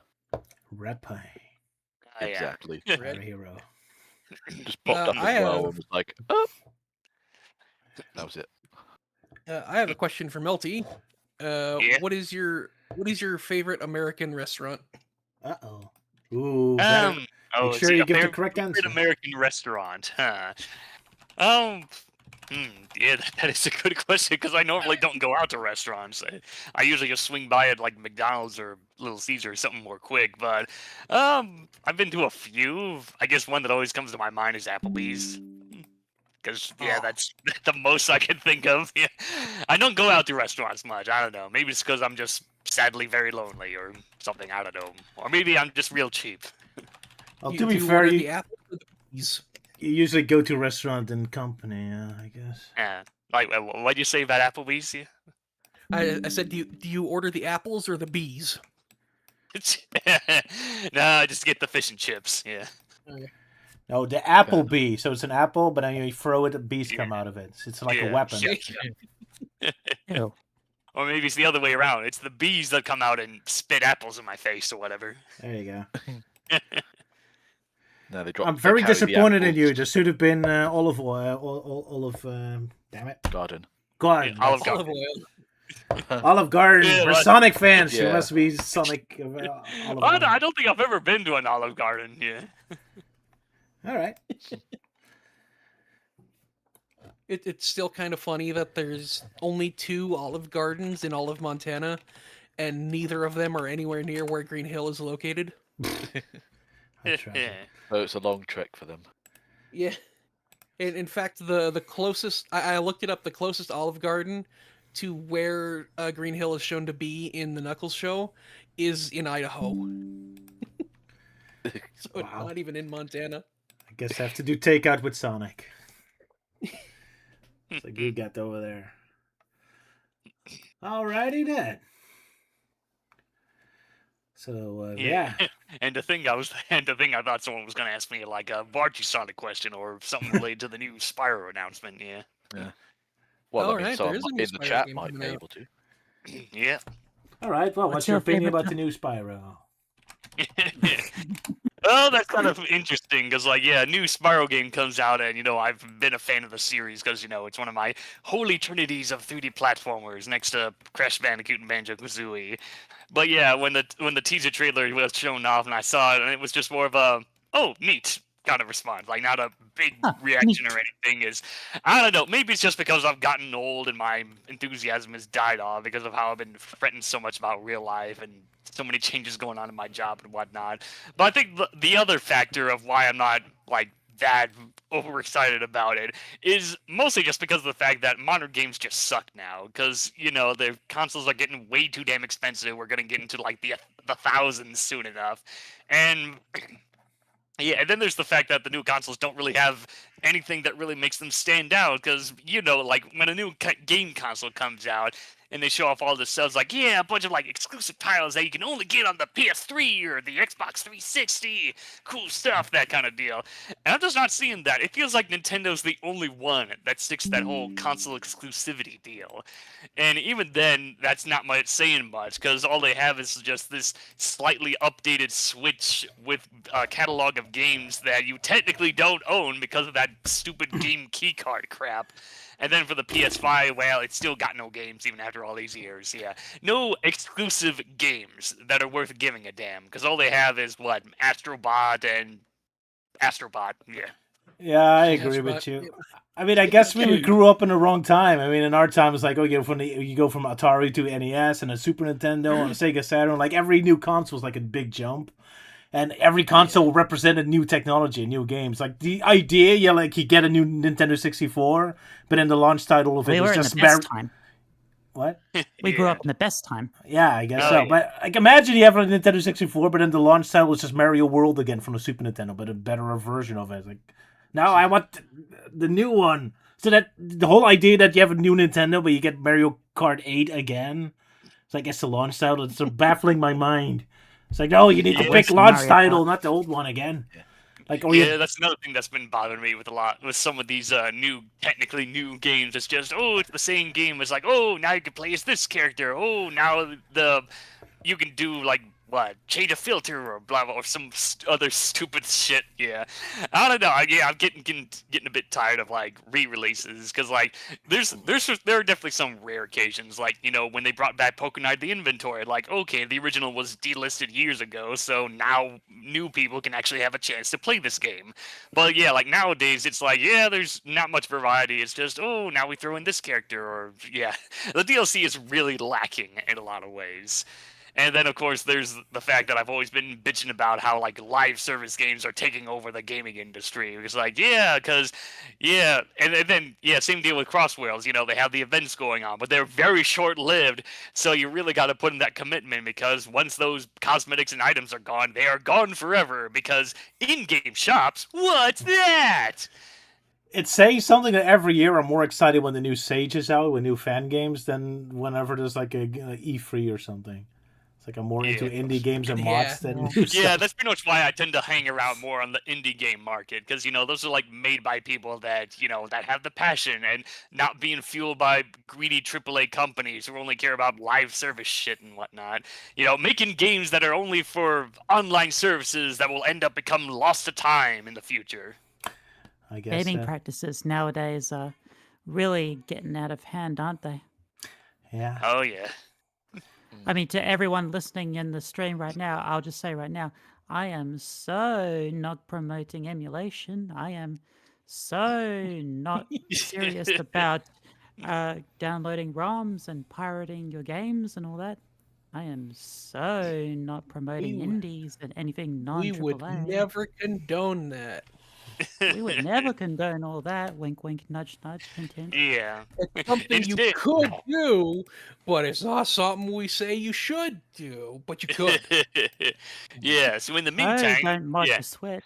Red Pie. Exactly. Our hero. Just popped up as well and was like, oh. That was it. I have a question for Melty. What is your favorite American restaurant? Uh-oh. Ooh. Make sure you give the correct answer. American restaurant, huh? Yeah, that is a good question, because I normally don't go out to restaurants. I usually just swing by at like McDonald's or Little Caesar or something more quick. But I've been to a few. I guess one that always comes to my mind is Applebee's, because that's the most I can think of. Yeah. I don't go out to restaurants much. I don't know. Maybe it's because I'm just sadly very lonely or something. I don't know. Or maybe I'm just real cheap. Well, to be fair, the apples or the peas? You usually go to a restaurant in company, I guess. Yeah. What'd you say about Applebee's? Yeah? I said, do you order the apples or the bees? No, I just get the fish and chips. Yeah. Okay. No, the apple bee. So it's an apple, but then you throw it, bees come out of it. It's like a weapon. Yeah. Or maybe it's the other way around. It's the bees that come out and spit apples in my face or whatever. There you go. No, I'm very disappointed in you. There should have been olive oil. Damn it. Garden. Garden. Olive Garden. Olive Garden. Yeah, We're like- Sonic fans. Yeah. You must be Sonic. Olive I Garden. don't think I've ever been to an Olive Garden. Yeah. All right. It's still kind of funny that there's only 2 Olive Gardens in all of Montana, and neither of them are anywhere near where Green Hill is located. A treasure. So it's a long trek for them. Yeah. In fact, the closest I looked it up. The closest Olive Garden to where Green Hill is shown to be in the Knuckles show is in Idaho. So it's Wow. not even in Montana. I guess I have to do takeout with Sonic. It's like you got over there. Alrighty then. So yeah. And the thing I thought someone was gonna ask me like a Barty Sonic question or something related to the new Spyro announcement. Yeah. Well, All I mean, right, someone there is a in new the Spyro chat game might coming be out. able to. Yeah. All right. Well, what's your opinion about the new Spyro? Well, that's kind of interesting because, like, yeah, a new Spyro game comes out, and I've been a fan of the series because it's one of my holy trinities of 3D platformers next to Crash Bandicoot and Banjo-Kazooie. But yeah, when the teaser trailer was shown off and I saw it, and it was just more of a oh neat kind of response, like not a big reaction or anything. I don't know, maybe it's just because I've gotten old and my enthusiasm has died off because of how I've been fretting so much about real life and so many changes going on in my job and whatnot. But I think the other factor of why I'm not like that overexcited about it is mostly just because of the fact that modern games just suck now. Because the consoles are getting way too damn expensive. We're gonna get into like the thousands soon enough, and yeah, and then there's the fact that the new consoles don't really have anything that really makes them stand out. Because like when a new game console comes out and they show off all this stuff, it's like, yeah, a bunch of like exclusive titles that you can only get on the PS3 or the Xbox 360, cool stuff, that kind of deal. And I'm just not seeing that. It feels like Nintendo's the only one that sticks to that whole console exclusivity deal. And even then, that's not much saying much, because all they have is just this slightly updated Switch with a catalog of games that you technically don't own because of that stupid game keycard crap. And then for the PS5, well, it's still got no games even after all these years. Yeah, no exclusive games that are worth giving a damn, because all they have is what, Astrobot and Astrobot. Yeah. Yeah, I Yeah, agree Astrobot, with you. yeah. I mean, I guess we grew up in the wrong time. I mean, in our time, it's like, oh, you go from Atari to NES and a Super Nintendo and a Sega Saturn. Like every new console was like a big jump, and every console represented new technology, new games. Like the idea, you get a new Nintendo 64, but then the launch title of it We was were in just the best time. What? We grew Yeah. up in the best time. Yeah, I guess Oh, so. yeah. But like, imagine you have a Nintendo 64, but then the launch title was just Mario World again from the Super Nintendo, but a better version of it. Like, no, I want the new one. So that the whole idea that you have a new Nintendo, but you get Mario Kart 8 again. It's like it's the launch title. It's so baffling my mind. It's like, no, you need to Yeah. pick Worse than launch Mario title, Kart. not the old one again. Yeah. Like, or Yeah, that's another thing that's been bothering me with some of these technically new games. It's just, oh, it's the same game. It's like, oh, now you can play as this character. Oh, now you can do like what, change a filter or blah blah or some other stupid shit. Yeah, I don't know. Yeah, I'm getting a bit tired of like re-releases because like there are definitely some rare occasions like when they brought back Pokemon the inventory. Like, okay, the original was delisted years ago, so now new people can actually have a chance to play this game. But yeah, like nowadays it's like, yeah, there's not much variety. It's just, oh, now we throw in this character, or yeah, the DLC is really lacking in a lot of ways. And then, of course, there's the fact that I've always been bitching about how, like, live service games are taking over the gaming industry. It's like, yeah, and then, yeah, same deal with Crossworlds. They have the events going on, but they're very short-lived, so you really got to put in that commitment, because once those cosmetics and items are gone, they are gone forever, because in-game shops, what's that? it says something that every year I'm more excited when the new Sage is out with new fan games than whenever there's like a E3 or something. It's like I'm more into Yeah. indie games and Yeah. mods than new Yeah, stuff. that's pretty much why I tend to hang around more on the indie game market, because those are like made by people that that have the passion and not being fueled by greedy AAA companies who only care about live service shit and whatnot. Making games that are only for online services that will end up become lost to time in the future. I guess. Gaming practices nowadays are really getting out of hand, aren't they? Yeah. Oh yeah. I mean, to everyone listening in the stream right now, I'll just say right now, I am so not promoting emulation. I am so not serious about downloading ROMs and pirating your games and all that. I am so not promoting We- indies and anything non We would AAA. never condone that. We would never condone all that. Wink, wink, nudge, nudge, hint, hint. Yeah. It's something you Instead- could do, but it's not something we say you should do, but you could. Yeah. So in the Oh, meantime, don't mod yeah. the Switch.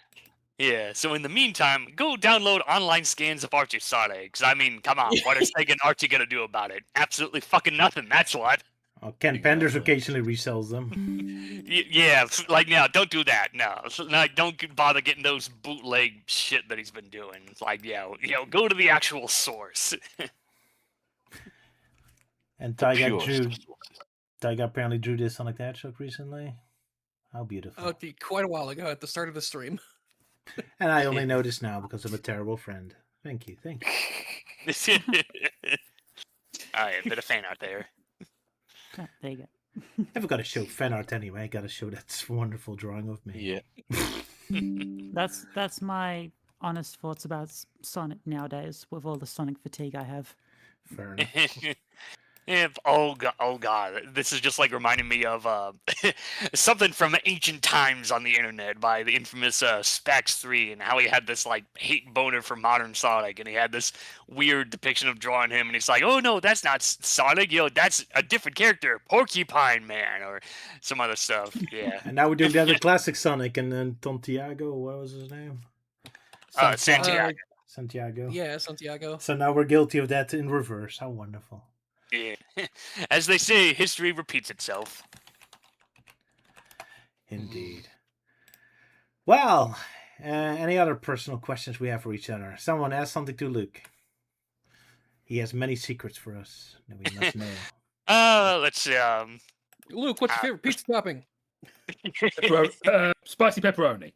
Yeah, so in the meantime, go download online scans of Archie Sonic. 'Cause I mean, come on, what is Sega and Archie gonna do about it? Absolutely fucking nothing, that's what. Oh, Ken Penders occasionally resells them. Yeah, like, no, don't do that, no. Like, don't bother getting those bootleg shit that he's been doing. It's like, go to the actual source. And The Tyga purest drew. of sources. Tyga apparently drew this Sonic the Hedgehog recently. How beautiful! Oh, quite a while ago at the start of the stream. And I only know this now because I'm a terrible friend. Thank you, thank you. Oh, yeah, bit of fan art there. Oh, there you go. Never got to show fan art anyway. I got to show that wonderful drawing of me. Yeah. That's my honest thoughts about Sonic nowadays with all the Sonic fatigue I have. Fair enough. Yeah, oh god, this is just like reminding me of something from ancient times on the internet by the infamous Spax3, and how he had this like hate boner for modern Sonic, and he had this weird depiction of drawing him, and he's like, oh no, that's not Sonic, that's a different character, Porcupine Man, or some other stuff. Yeah. And now we're doing the other classic Sonic, and then Santiago. What was his name? Santiago. Santiago. Yeah, Santiago. So now we're guilty of that in reverse. How wonderful. Yeah. As they say, history repeats itself. Indeed. Well, any other personal questions we have for each other? Someone ask something to Luke. He has many secrets for us that we must know. Let's see. Luke, what's your favorite pizza topping? Spicy pepperoni.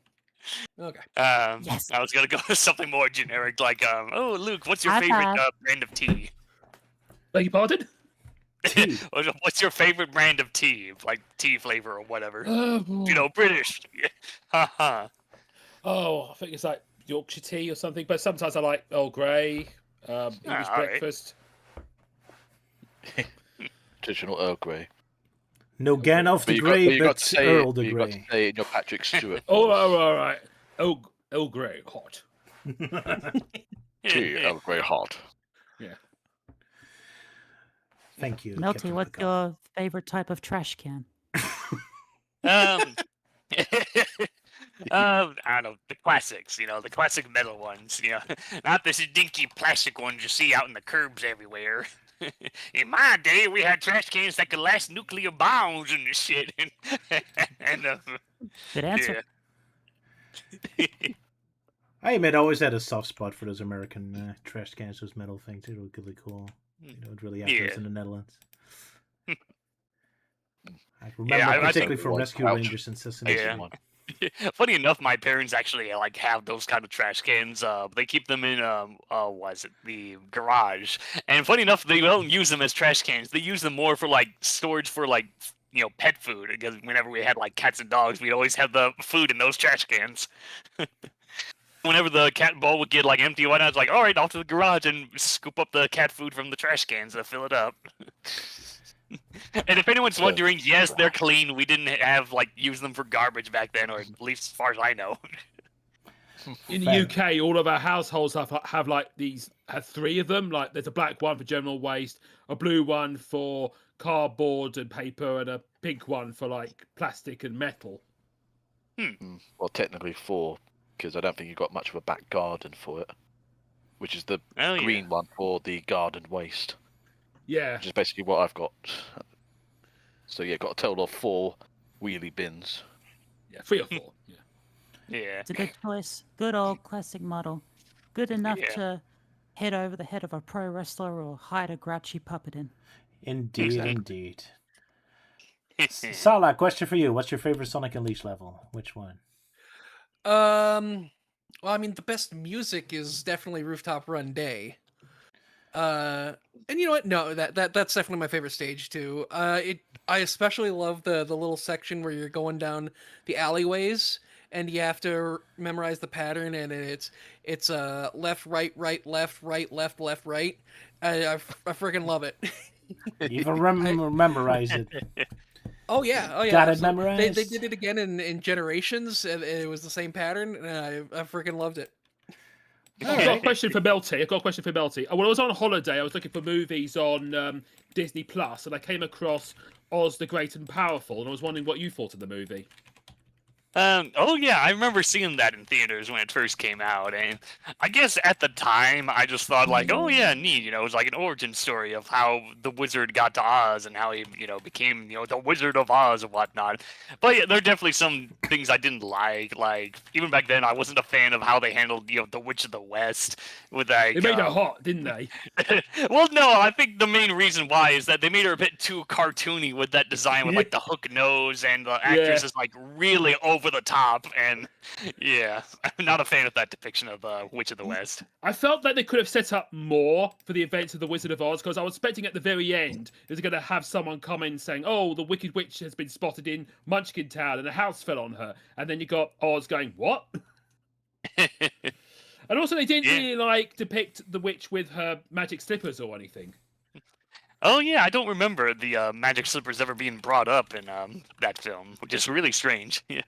Okay. Yes. I was gonna go with something more generic, like, oh, Luke, what's your High favorite five. brand of tea? Beg your pardon? Tea. What's your favorite brand of tea, like tea flavor or whatever? Oh, British. Haha. I think it's like Yorkshire tea or something. But sometimes I like Earl Grey, English alright. breakfast. Traditional Earl Grey. No Gandalf the Grey, but Earl the you got to Grey. say it in your Patrick Stewart. Oh, voice. all right. Earl Grey, hot. Tea, Earl Grey hot. Thank you. Melty, Captain what's Picard. your favorite type of trash can? I don't know, the classics, the classic metal ones, not this dinky plastic ones you see out in the curbs everywhere. In my day, we had trash cans that could last nuclear bombs and shit. And Good answer. yeah. I admit, I always had a soft spot for those American trash cans, those metal things. They were really cool. It really happened Yeah. in the Netherlands. I Yeah, remember I particularly think from it was Rescue Ouch. Rangers and Sesame Yeah. Street. One. Funny enough, my parents actually have those kind of trash cans. They keep them in the garage. And funny enough, they don't use them as trash cans. They use them more for like storage for like pet food. Because whenever we had like cats and dogs, we'd always have the food in those trash cans. Whenever the cat bowl would get like empty, whatnot, it's like, all right, off to the garage and scoop up the cat food from the trash cans and fill it up. And if anyone's wondering, yes, they're clean. We didn't use them for garbage back then, or at least as far as I know. In the Fair. UK, all of our households have three of them. Like there's a black one for general waste, a blue one for cardboard and paper, and a pink one for like plastic and metal. Well, technically 4, because I don't think you've got much of a back garden for it. Which is the Oh, yeah. green one for the garden waste. Yeah, Which is basically what I've got. So yeah, got a total of 4 wheelie bins. yeah, 3 or 4. Yeah. Yeah. It's a good choice. Good old classic model. Good enough Yeah. to head over the head of a pro wrestler or hide a grouchy puppet in. Indeed, Exactly. indeed. Sala, question for you. What's your favorite Sonic Unleashed level? Which one? Well, I mean, the best music is definitely Rooftop Run Day. And you know what? No, that's definitely my favorite stage too. I especially love the little section where you're going down the alleyways and you have to memorize the pattern, and it's left, right, right, left, right, left, left, right. I freaking love it. You even memorize it. Oh yeah, Got it So memorized. they did it again in Generations, and it was the same pattern, and I freaking loved it. I've got a question for Melty. When I was on holiday, I was looking for movies on Disney Plus, and I came across Oz the Great and Powerful, and I was wondering what you thought of the movie. Oh yeah, I remember seeing that in theaters when it first came out, and I guess at the time I just thought like, oh yeah, neat. It was like an origin story of how the wizard got to Oz and how he, became, the Wizard of Oz and whatnot. But yeah, there are definitely some things I didn't like. Like even back then, I wasn't a fan of how they handled, the Witch of the West with like. They made her hot, didn't they? Well, no, I think the main reason why is that they made her a bit too cartoony with that design with like the hook nose, and the actress is like really over the top, and yeah, I'm not a fan of that depiction of Witch of the West. I felt like they could have set up more for the events of the Wizard of Oz, because I was expecting at the very end it was going to have someone come in saying, "Oh, the Wicked Witch has been spotted in Munchkin Town, and a house fell on her," and then you got Oz going, "What?" And also, they didn't really like depict the witch with her magic slippers or anything. Oh yeah, I don't remember the magic slippers ever being brought up in that film, which is really strange. Yeah.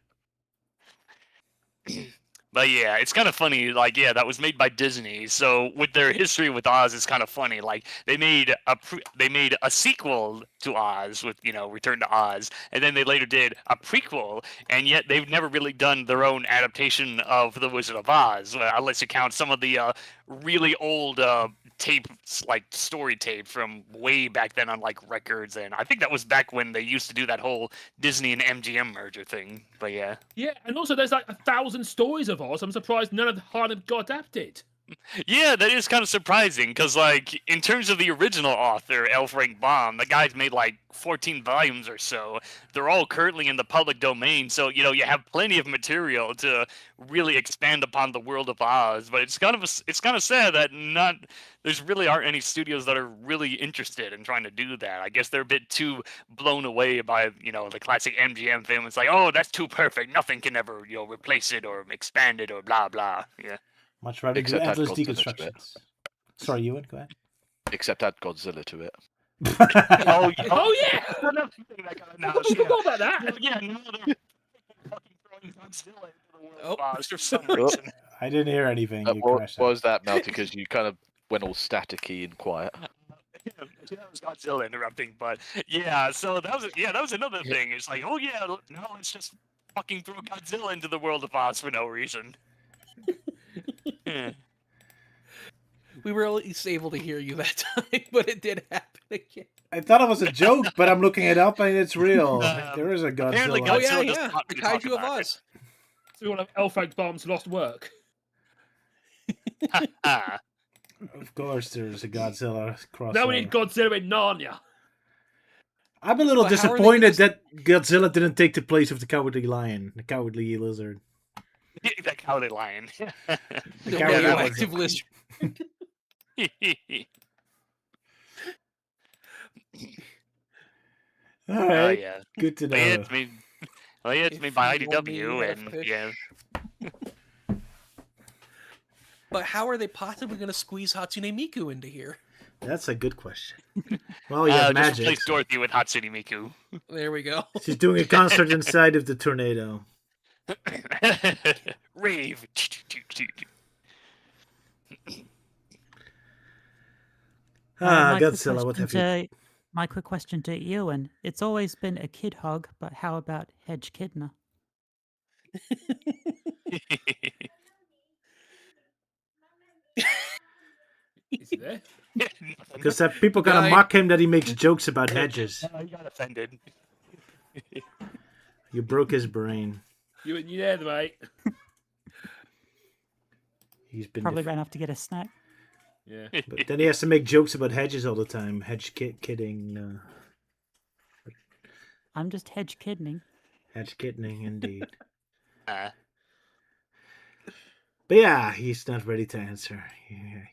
But yeah, it's kind of funny. Like, yeah, that was made by Disney. So with their history with Oz, it's kind of funny. Like they made a sequel to Oz with Return to Oz, and then they later did a prequel, and yet they've never really done their own adaptation of The Wizard of Oz, unless you count some of the really old tapes, like story tape from way back then on like records. And I think that was back when they used to do that whole Disney and MGM merger thing. But yeah. Yeah, and also there's like 1,000 stories of Oz. I'm surprised none of them got adapted. Yeah, that is kind of surprising because, like, in terms of the original author, L. Frank Baum, the guy's made like 14 volumes or so. They're all currently in the public domain, so you have plenty of material to really expand upon the world of Oz. But it's kind of sad that there's really aren't any studios that are really interested in trying to do that. I guess they're a bit too blown away by the classic MGM film. It's like, oh, that's too perfect. Nothing can ever replace it or expand it or blah blah. Yeah. Much rather do Except add endless Godzilla to it. deconstructions. Sorry, Ewan, go ahead. Except add Godzilla to it. Oh yeah! Another thing that got announced, I forgot about that. Yeah, now they're fucking throwing Godzilla into the world of Oh. Oz for some reason. I didn't hear anything. You What crashed was that, Melty? Because you kind of went all staticky and quiet. That was Godzilla interrupting, but yeah, so that was another thing. It's like, oh yeah, now let's just fucking throw Godzilla into the world of Oz for no reason. Yeah. We were at least able to hear you that time, but it did happen again. I thought it was a joke, but I'm looking it up and it's real. Um, There is a apparently Godzilla. Oh Godzilla yeah, doesn't want the me to talk Kaiju of about it. Oz. So one of L. Frank Baum's lost work. Ah. Of course, there's a Godzilla crossover. Now we need Godzilla in Narnia. I'm a little But how are they disappointed gonna- that Godzilla didn't take the place of the Cowardly Lion, the Cowardly Lizard. That cowardly lion. The Cowardly radioactive Lizard. lizard. All Oh right, yeah. good to But yeah, know. it's made. Well, yeah, it's If made by you only IDW, were a and fish. yeah. But how are they possibly going to squeeze Hatsune Miku into here? That's a good question. Well, yeah, Just magic. replace Dorothy with Hatsune Miku. There we go. She's doing a concert inside of the tornado. Rave. Ah, my quick Godzilla, what have you? question to- My quick question to Ewan. It's always been a kid hog, but how about Hedge Kidna? Is he there? Because people kind of Guy- mock him that he makes jokes about hedges. I got offended. You broke his brain. You there, mate? He's been. Probably ran off to get a snack. Yeah. But then he has to make jokes about hedges all the time. Kidding. I'm just hedge kidding. Hedge kidding, indeed. Uh, But yeah, he's not ready to answer.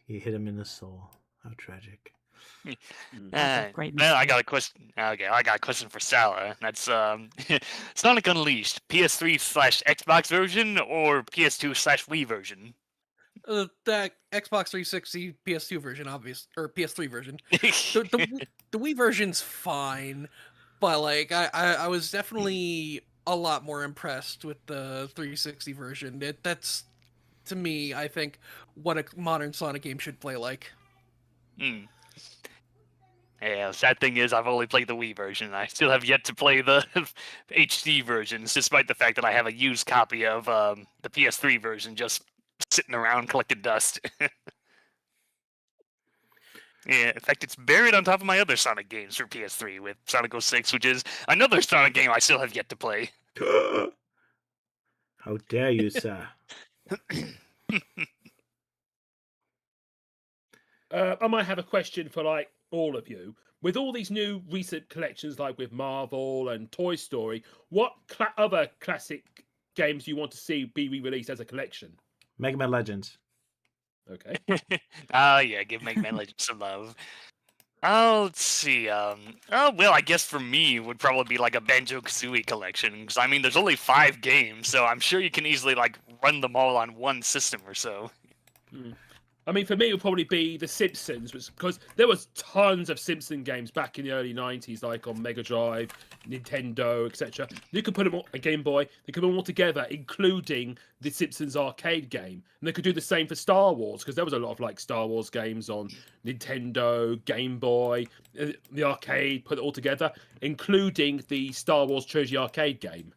You hit him in the soul. How tragic. Great well, I mistake. got a question. Okay, I got a question for Salah. That's Sonic Unleashed, PS3/Xbox version or PS2/Wii version? The Xbox 360 PS2 version, obvious, or PS3 version. The Wii version's fine, But like, I was definitely a lot more impressed with the 360 version. That's to me, I think, what a modern Sonic game should play like. Hmm. Yeah, sad thing is I've only played the Wii version. And I still have yet to play the HD versions, despite the fact that I have a used copy of the PS3 version just sitting around collecting dust. Yeah, in fact, it's buried on top of my other Sonic games for PS3 with Sonic 06, which is another Sonic game I still have yet to play. How dare you, sir? I might have a question for like all of you. With all these new recent collections, like with Marvel and Toy Story, what other classic games do you want to see be re-released as a collection? Mega Man Legends. Okay. Oh yeah, give Mega Man Legends some love. Oh, let's see. Oh well, I guess for me would probably be like a Banjo-Kazooie collection, because I mean, there's only 5 games, so I'm sure you can easily like run them all on one system or so. I mean, for me, it would probably be The Simpsons, because there was tons of Simpson games back in the early 90s, like on Mega Drive, Nintendo, etc. You could put them all, a Game Boy, they could put them all together, including the Simpsons arcade game. And they could do the same for Star Wars, because there was a lot of like Star Wars games on Nintendo, Game Boy, the arcade, put it all together, including the Star Wars Trilogy arcade game.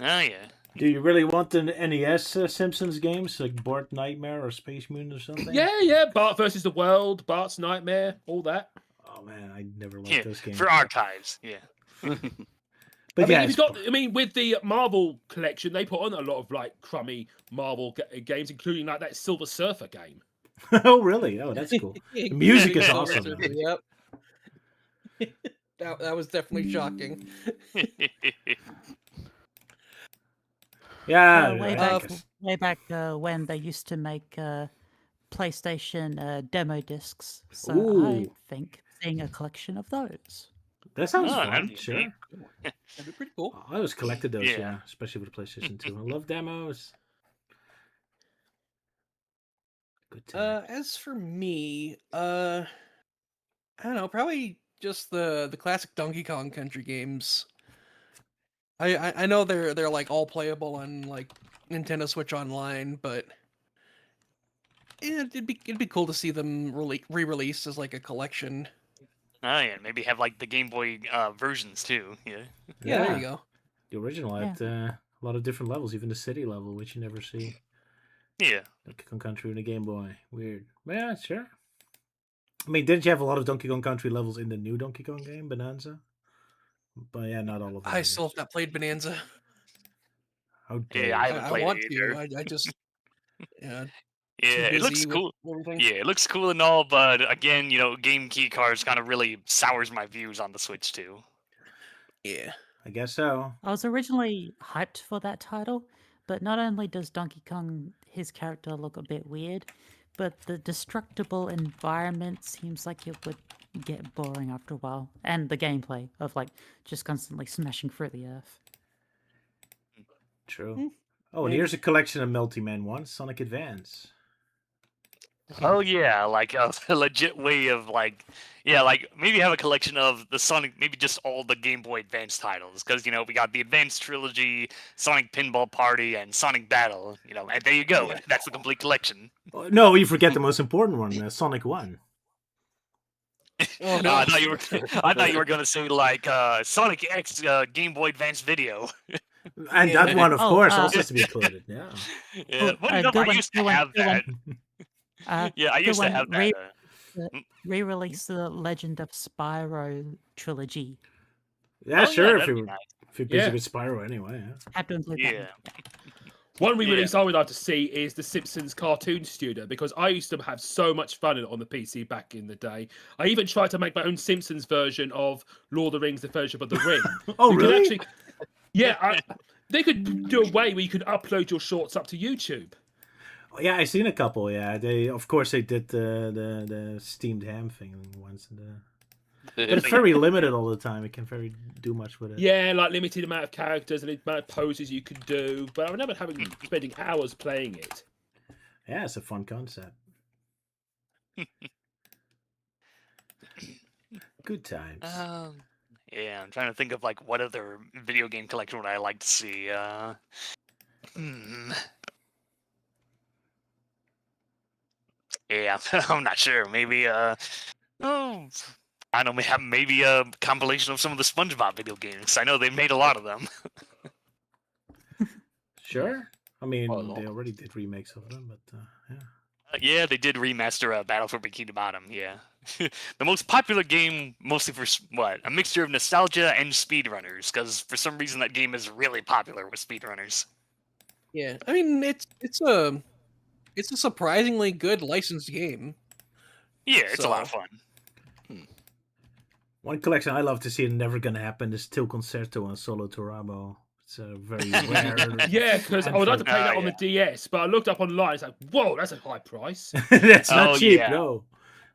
Oh yeah. Do you really want the NES Simpsons games like Bart Nightmare or Space Moon or something? Yeah, Bart versus the World, Bart's Nightmare, all that. Oh man, I never liked those games. For archives, yeah. But I yeah, mean, you've got. I mean, with the Marvel collection, they put on a lot of like crummy Marvel games, including like that Silver Surfer game. oh really? Oh, that's cool. The music is awesome. Man. Yep. That was definitely shocking. Yeah, way back when they used to make PlayStation demo discs. So I Ooh. think seeing a collection of those. That sounds Oh, fun. that'd be Sure. neat. That'd be pretty cool. I always collected those, Yeah. yeah, especially with the PlayStation 2. I love demos. Good time. As for me, I don't know, probably just the classic Donkey Kong Country games. I know they're like all playable on like Nintendo Switch Online, but yeah, it'd be cool to see them re-released as like a collection. Oh yeah, maybe have like the Game Boy versions too. Yeah. Yeah, there you go. The original had a lot of different levels, even the city level, which you never see. Yeah. Donkey Kong Country and the Game Boy. Weird. Yeah, sure. I mean, didn't you have a lot of Donkey Kong Country levels in the new Donkey Kong game, Bonanza? But yeah, not all of them. I still have not played Bonanza. How dare Yeah, you. I haven't played want it either. to. I just yeah. Yeah, it looks busy with cool. everything. Yeah, it looks cool and all, but again, game key cards kind of really sours my views on the Switch too. Yeah. I guess so. I was originally hyped for that title, but not only does Donkey Kong, his character, look a bit weird, but the destructible environment seems like it would get boring after a while. And the gameplay of like just constantly smashing through the earth. True. Oh, and here's a collection of Multi-Man 1, Sonic Advance. Oh yeah, like a legit way of like maybe have a collection of the Sonic, maybe just all the Game Boy Advance titles, because we got the Advance Trilogy, Sonic Pinball Party, and Sonic Battle. And there you go. That's the complete collection. Oh, no, you forget the most important one, Sonic 1. Oh no. I thought you were gonna say like Sonic X Game Boy Advance Video. And that one, of Oh, course, also has to be included. Yeah. Yeah, funny enough, I used to have that. Yeah, I used to have that. Re-release the Legend of Spyro trilogy. Yeah, Oh, sure. yeah, if that'd you're be nice. if you're busy Yeah. with Spyro anyway. Yeah. Have to include that Yeah. one. One re-release I would like to see is the Simpsons cartoon studio, because I used to have so much fun on the PC back in the day. I even tried to make my own Simpsons version of Lord of the Rings: The Fellowship of the Ring. Oh, You could really? actually, yeah, they could do a way where you could upload your shorts up to YouTube. Yeah, I seen a couple. Yeah, they did the steamed ham thing once. But it's very limited all the time. It can't do much with it. Yeah, like limited amount of characters and amount of poses you could do. But I remember spending hours playing it. Yeah, it's a fun concept. Good times. Yeah, I'm trying to think of like what other video game collection would I like to see. Hmm. Yeah, I'm not sure. Maybe oh, I don't know. Maybe a compilation of some of the SpongeBob video games. I know they made a lot of them. Sure. I mean, Quite a lot. they already did remakes of them, but yeah. Yeah, they did remaster Battle for Bikini Bottom. Yeah, the most popular game, mostly for what a mixture of nostalgia and speedrunners. Because for some reason that game is really popular with speedrunners. Yeah, I mean it's a surprisingly good licensed game. Yeah, it's a lot of So- fun. One collection I love to see and never gonna happen is Till Concerto and Solo Turabo. It's a very rare. Yeah, because I would like to play that on yeah. the DS, but I looked up online. It's like, whoa, that's a high price. That's not Oh, cheap, yeah. no.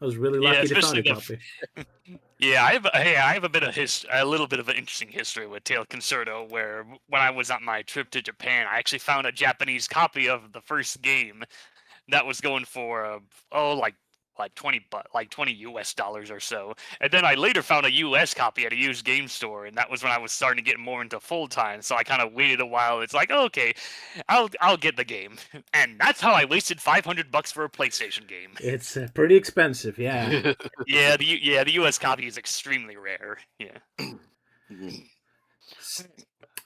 I was really Yeah, lucky to find especially a the copy. Yeah, I have a bit of a little bit of an interesting history with Tail Concerto, where when I was on my trip to Japan, I actually found a Japanese copy of the first game that was going for like 20 US dollars or so. And then I later found a US copy at a used game store, and that was when I was starting to get more into full time. So I kind of waited a while. It's like, oh, okay, I'll get the game, and that's how I wasted $500 for a PlayStation game. It's pretty expensive, yeah. Yeah, the US copy is extremely rare. Yeah.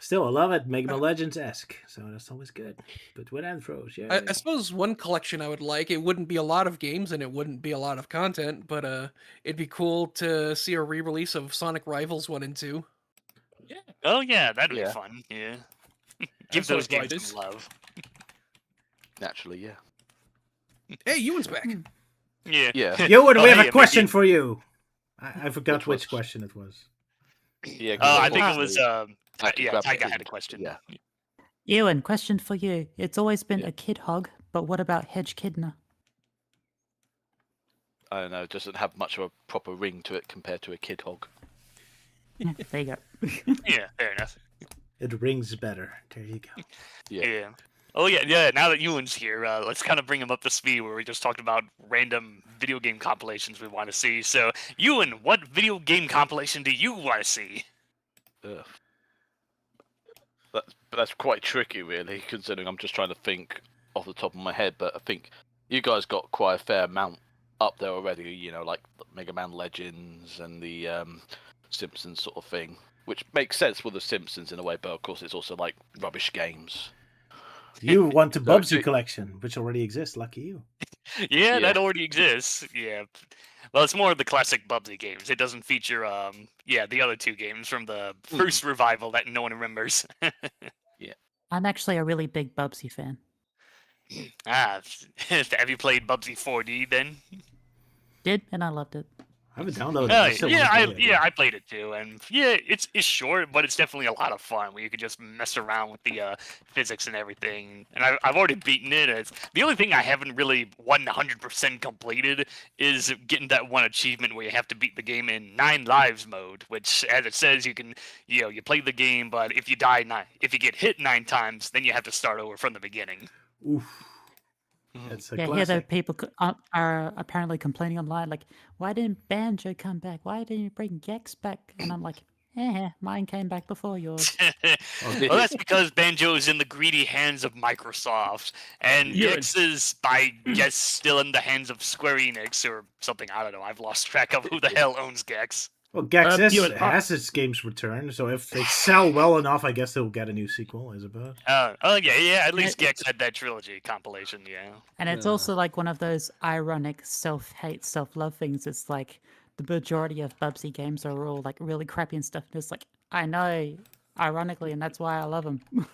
Still, I love it. Mega Man Legends-esque, so that's always good. But with Anthros, yeah. I suppose one collection I would like, it wouldn't be a lot of games and it wouldn't be a lot of content, but it'd be cool to see a re-release of Sonic Rivals 1 and 2. Oh yeah, that'd be Yeah. fun. Yeah. Give Sonic those games Riders. some love. Naturally, yeah. Hey, Ewan's back. Yeah. Yeah. Ewan, Oh, we have hey, a question maybe- for you. I forgot Which which one? question it was. Yeah. 'cause I think it obviously was I could yeah, grab Tyga the had a thing. question. Yeah. Ewan, question for you. It's always been Yeah. a kid hog, but what about Hedge Kidna? I don't know. It doesn't have much of a proper ring to it compared to a Kid Hog. There you go. Yeah, fair enough. It rings better. There you go. Yeah. Yeah. Oh yeah. Now that Ewan's here, let's kind of bring him up to speed. Where we just talked about random video game compilations we want to see. So, Ewan, what video game compilation do you want to see? Ugh. But that's quite tricky, really, considering I'm just trying to think off the top of my head. But I think you guys got quite a fair amount up there already. You know, like Mega Man Legends and the Simpsons sort of thing, which makes sense with the Simpsons in a way. But of course, it's also like rubbish games. You want the So, Bubsy do- collection, which already exists. Lucky you. Yeah, that Yeah. already exists. Yeah. Well, it's more of the classic Bubsy games. It doesn't feature the other two games from the first revival that no one remembers. I'm actually a really big Bubsy fan. Have you played Bubsy 4D then? Did, and I loved it. I haven't downloaded it. I still wanna play it. I played it too, and yeah, it's short, but it's definitely a lot of fun where you could just mess around with the physics and everything. And I've already beaten it. It's the only thing I haven't really 100% completed is getting that one achievement where you have to beat the game in 9 lives mode, which, as it says, you can you play the game, but if you if you get hit 9 times, then you have to start over from the beginning. Oof. That's a Yeah, here there classic. people are apparently complaining online, like, why didn't Banjo come back? Why didn't you bring Gex back? And I'm like, mine came back before yours. Well, that's because Banjo is in the greedy hands of Microsoft, and Yeah. Gex is, I guess, still in the hands of Square Enix or something. I don't know. I've lost track of who the hell owns Gex. Well, Gex Ewan, has its games returned, so if they sell well enough, I guess they'll get a new sequel, I suppose. Oh yeah. At least Yeah, Gex had that trilogy compilation. Yeah. And it's also like one of those ironic self-hate, self-love things. It's like the majority of Bubsy games are all like really crappy and stuff. And it's like, I know, ironically, and that's why I love them.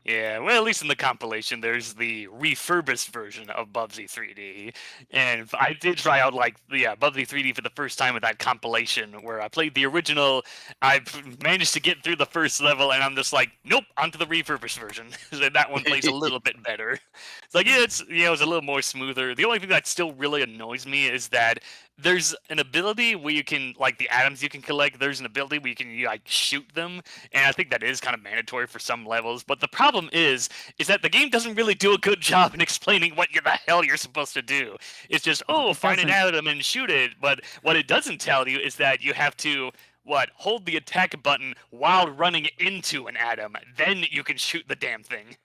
Yeah, well, at least in the compilation, there's the refurbished version of Bubsy 3D, and I did try out Bubsy 3D for the first time with that compilation where I played the original. I managed to get through the first level, and I'm just like, nope, onto the refurbished version. So that one plays a little bit better. It's like, it was a little more smoother. The only thing that still really annoys me is that there's an ability where you can, like, the atoms you can collect, there's an ability where you can, like, shoot them, and I think that is kind of mandatory for some levels, but the problem is that the game doesn't really do a good job in explaining what the hell you're supposed to do. It's just, oh, It find an doesn't. atom and shoot it, but what it doesn't tell you is that you have to, hold the attack button while running into an atom, then you can shoot the damn thing.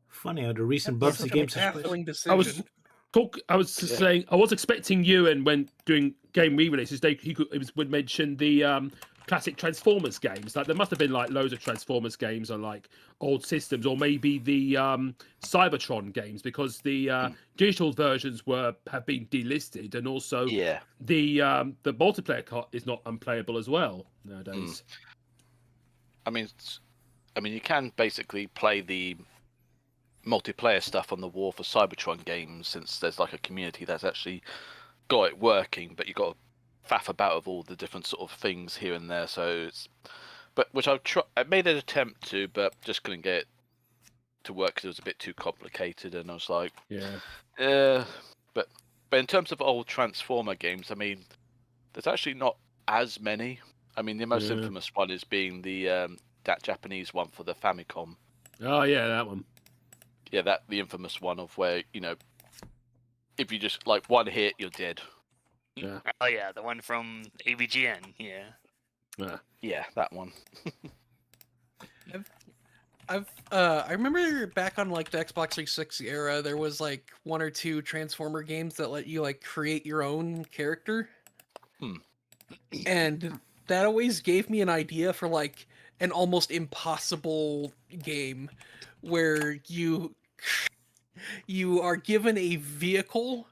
Funny how the recent That's Bubsy such a games are baffling I was decision. I was just saying I was expecting you, and when doing game re-releases, would mention the classic Transformers games. Like there must have been like loads of Transformers games on like old systems, or maybe the Cybertron games, because the digital versions have been delisted, and also Yeah. the multiplayer is not unplayable as well nowadays. I mean, you can basically play the multiplayer stuff on the War for Cybertron games, since there's like a community that's actually got it working, but you got to faff about with all the different sort of things here and there. So which I made an attempt to, but just couldn't get it to work because it was a bit too complicated, and I was like, but in terms of old Transformer games, I mean, there's actually not as many. I mean, the most infamous one is being the that Japanese one for the Famicom. Oh yeah, that one. Yeah, the infamous one of where, if you just like one hit, you're dead. Yeah. Oh yeah, the one from AVGN, yeah. Yeah, that one. I remember back on like the Xbox 360 era, there was like 1 or 2 Transformer games that let you like create your own character. And that always gave me an idea for like an almost impossible game where you are given a vehicle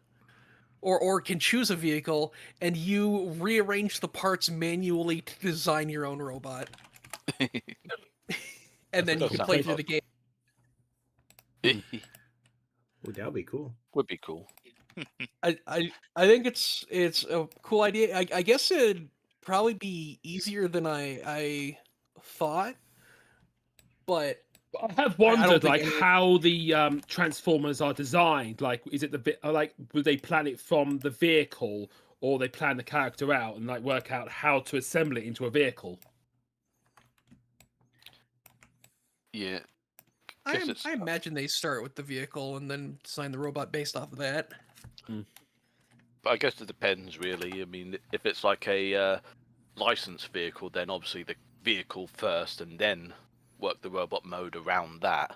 or can choose a vehicle, and you rearrange the parts manually to design your own robot. And then you can play through the game. Oh, that would be cool. Would be cool. I think it's a cool idea. I guess it'd probably be easier than I thought, but I have don't wondered, think like, any- how the Transformers are designed. Like, is it would they plan it from the vehicle, or they plan the character out and like work out how to assemble it into a vehicle? Yeah. I imagine they start with the vehicle and then design the robot based off of that. But I guess it depends, really. I mean, if it's like a licensed vehicle, then obviously the vehicle first, and then work the robot mode around that.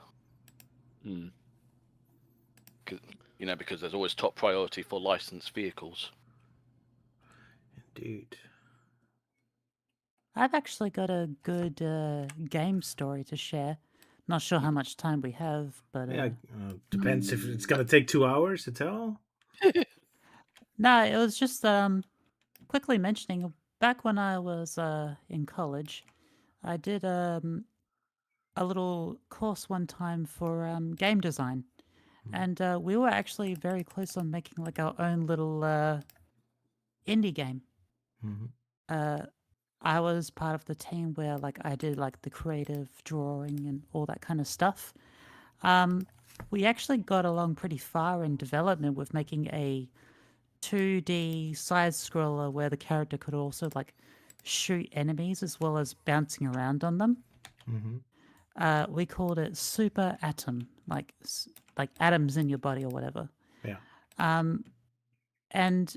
Because there's always top priority for licensed vehicles. Indeed. I've actually got a good game story to share. Not sure how much time we have, but Yeah, depends if it's gonna take 2 hours to tell. no, it was just quickly mentioning back when I was in college, I did a little course one time for game design, and we were actually very close on making like our own little indie game. I was part of the team where like I did like the creative drawing and all that kind of stuff. We actually got along pretty far in development with making a 2D side scroller where the character could also like shoot enemies as well as bouncing around on them. We called it Super Atom, like atoms in your body or whatever. Yeah. And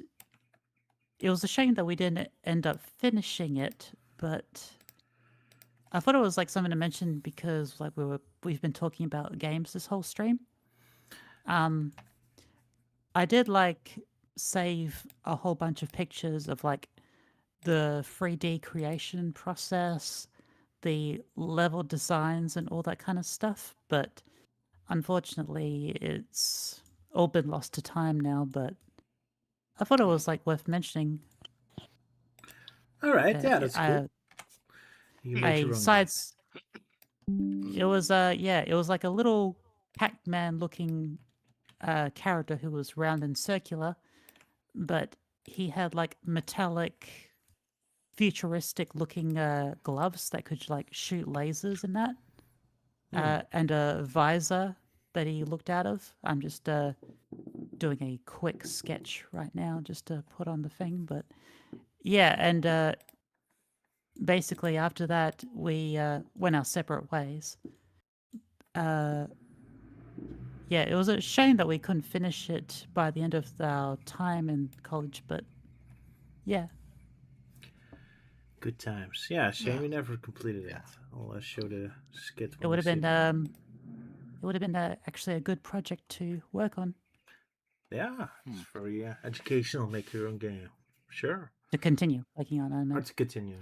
it was a shame that we didn't end up finishing it, but I thought it was like something to mention because like we've been talking about games this whole stream. I did like save a whole bunch of pictures of like the 3D creation process, the level designs and all that kind of stuff, but unfortunately it's all been lost to time now, but I thought it was like worth mentioning. All right, yeah, that's cool. You made your own sides. It was it was like a little Pac-Man looking character who was round and circular, but he had like metallic, futuristic looking gloves that could like shoot lasers and that, and a visor that he looked out of. I'm just doing a quick sketch right now just to put on the thing. But yeah, and basically after that, we went our separate ways. Yeah, it was a shame that we couldn't finish it by the end of our time in college, but yeah. Good times. Yeah, shame we never completed it. I'll show the skit. It would have been actually a good project to work on. Yeah, it's very educational. Make your own game. Sure. To continue working on, I Or mean. to continue.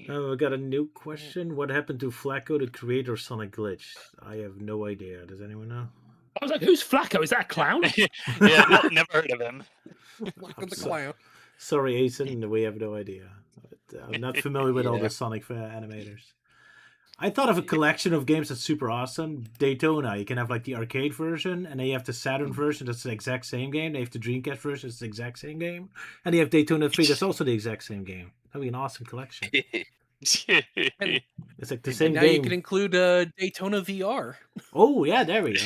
Oh, we got a new question. What happened to Flacco, the creator of Sonic Glitch? I have no idea. Does anyone know? I was like, who's Flacco? Is that a clown? Yeah, never heard of him. Look at the clown. Sorry, Asen, we have no idea. But, I'm not familiar with all the Sonic animators. I thought of a collection of games that's super awesome. Daytona, you can have like the arcade version, and then you have the Saturn version that's the exact same game. They have the Dreamcast version, it's the exact same game. And you have Daytona 3, that's also the exact same game. That'd be an awesome collection. It's like the same And now game. you can include Daytona VR. Oh, yeah, there we go.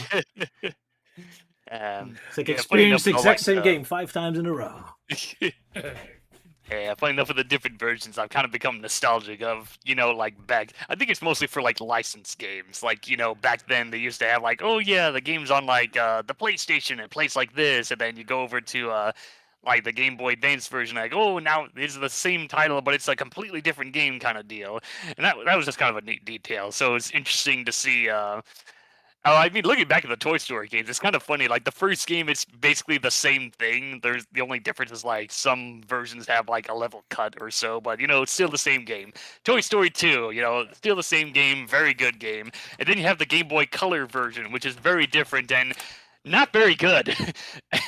It's like yeah, experience the enough, exact like, same game 5 times in a row. Yeah, funny enough, with the different versions, I've kind of become nostalgic of, like back. I think it's mostly for like licensed games. Like, back then they used to have like, oh yeah, the game's on like the PlayStation and plays like this, and then you go over to like the Game Boy Advance version, like, oh, now it's the same title, but it's a completely different game kind of deal. And that was just kind of a neat detail. So it's interesting to see. I mean, looking back at the Toy Story games, it's kind of funny. Like the first game, it's basically the same thing. There's the only difference is like some versions have like a level cut or so, but it's still the same game. Toy Story 2, still the same game, very good game. And then you have the Game Boy Color version, which is very different and not very good.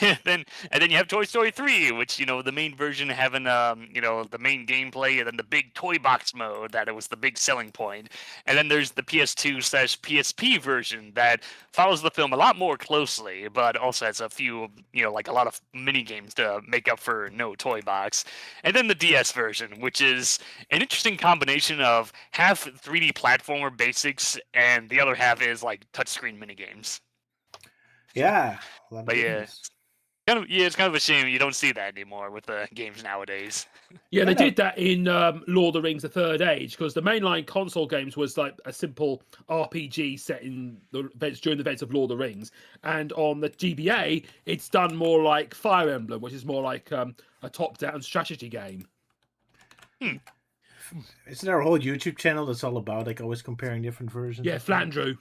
and then you have Toy Story 3, which the main version having the main gameplay, and then the big toy box mode that it was the big selling point. And then there's the PS2/PSP version that follows the film a lot more closely, but also has a few like a lot of mini games to make up for no toy box. And then the DS version, which is an interesting combination of half 3D platformer basics and the other half is like touchscreen mini games. Yeah. But yeah, it's kind of a shame you don't see that anymore with the games nowadays. Yeah, they did that in Lord of the Rings: The Third Age, because the mainline console games was like a simple RPG set in the events during the events of Lord of the Rings, and on the GBA, it's done more like Fire Emblem, which is more like a top-down strategy game. Isn't there a whole YouTube channel that's all about like always comparing different versions? Yeah, Flandreau.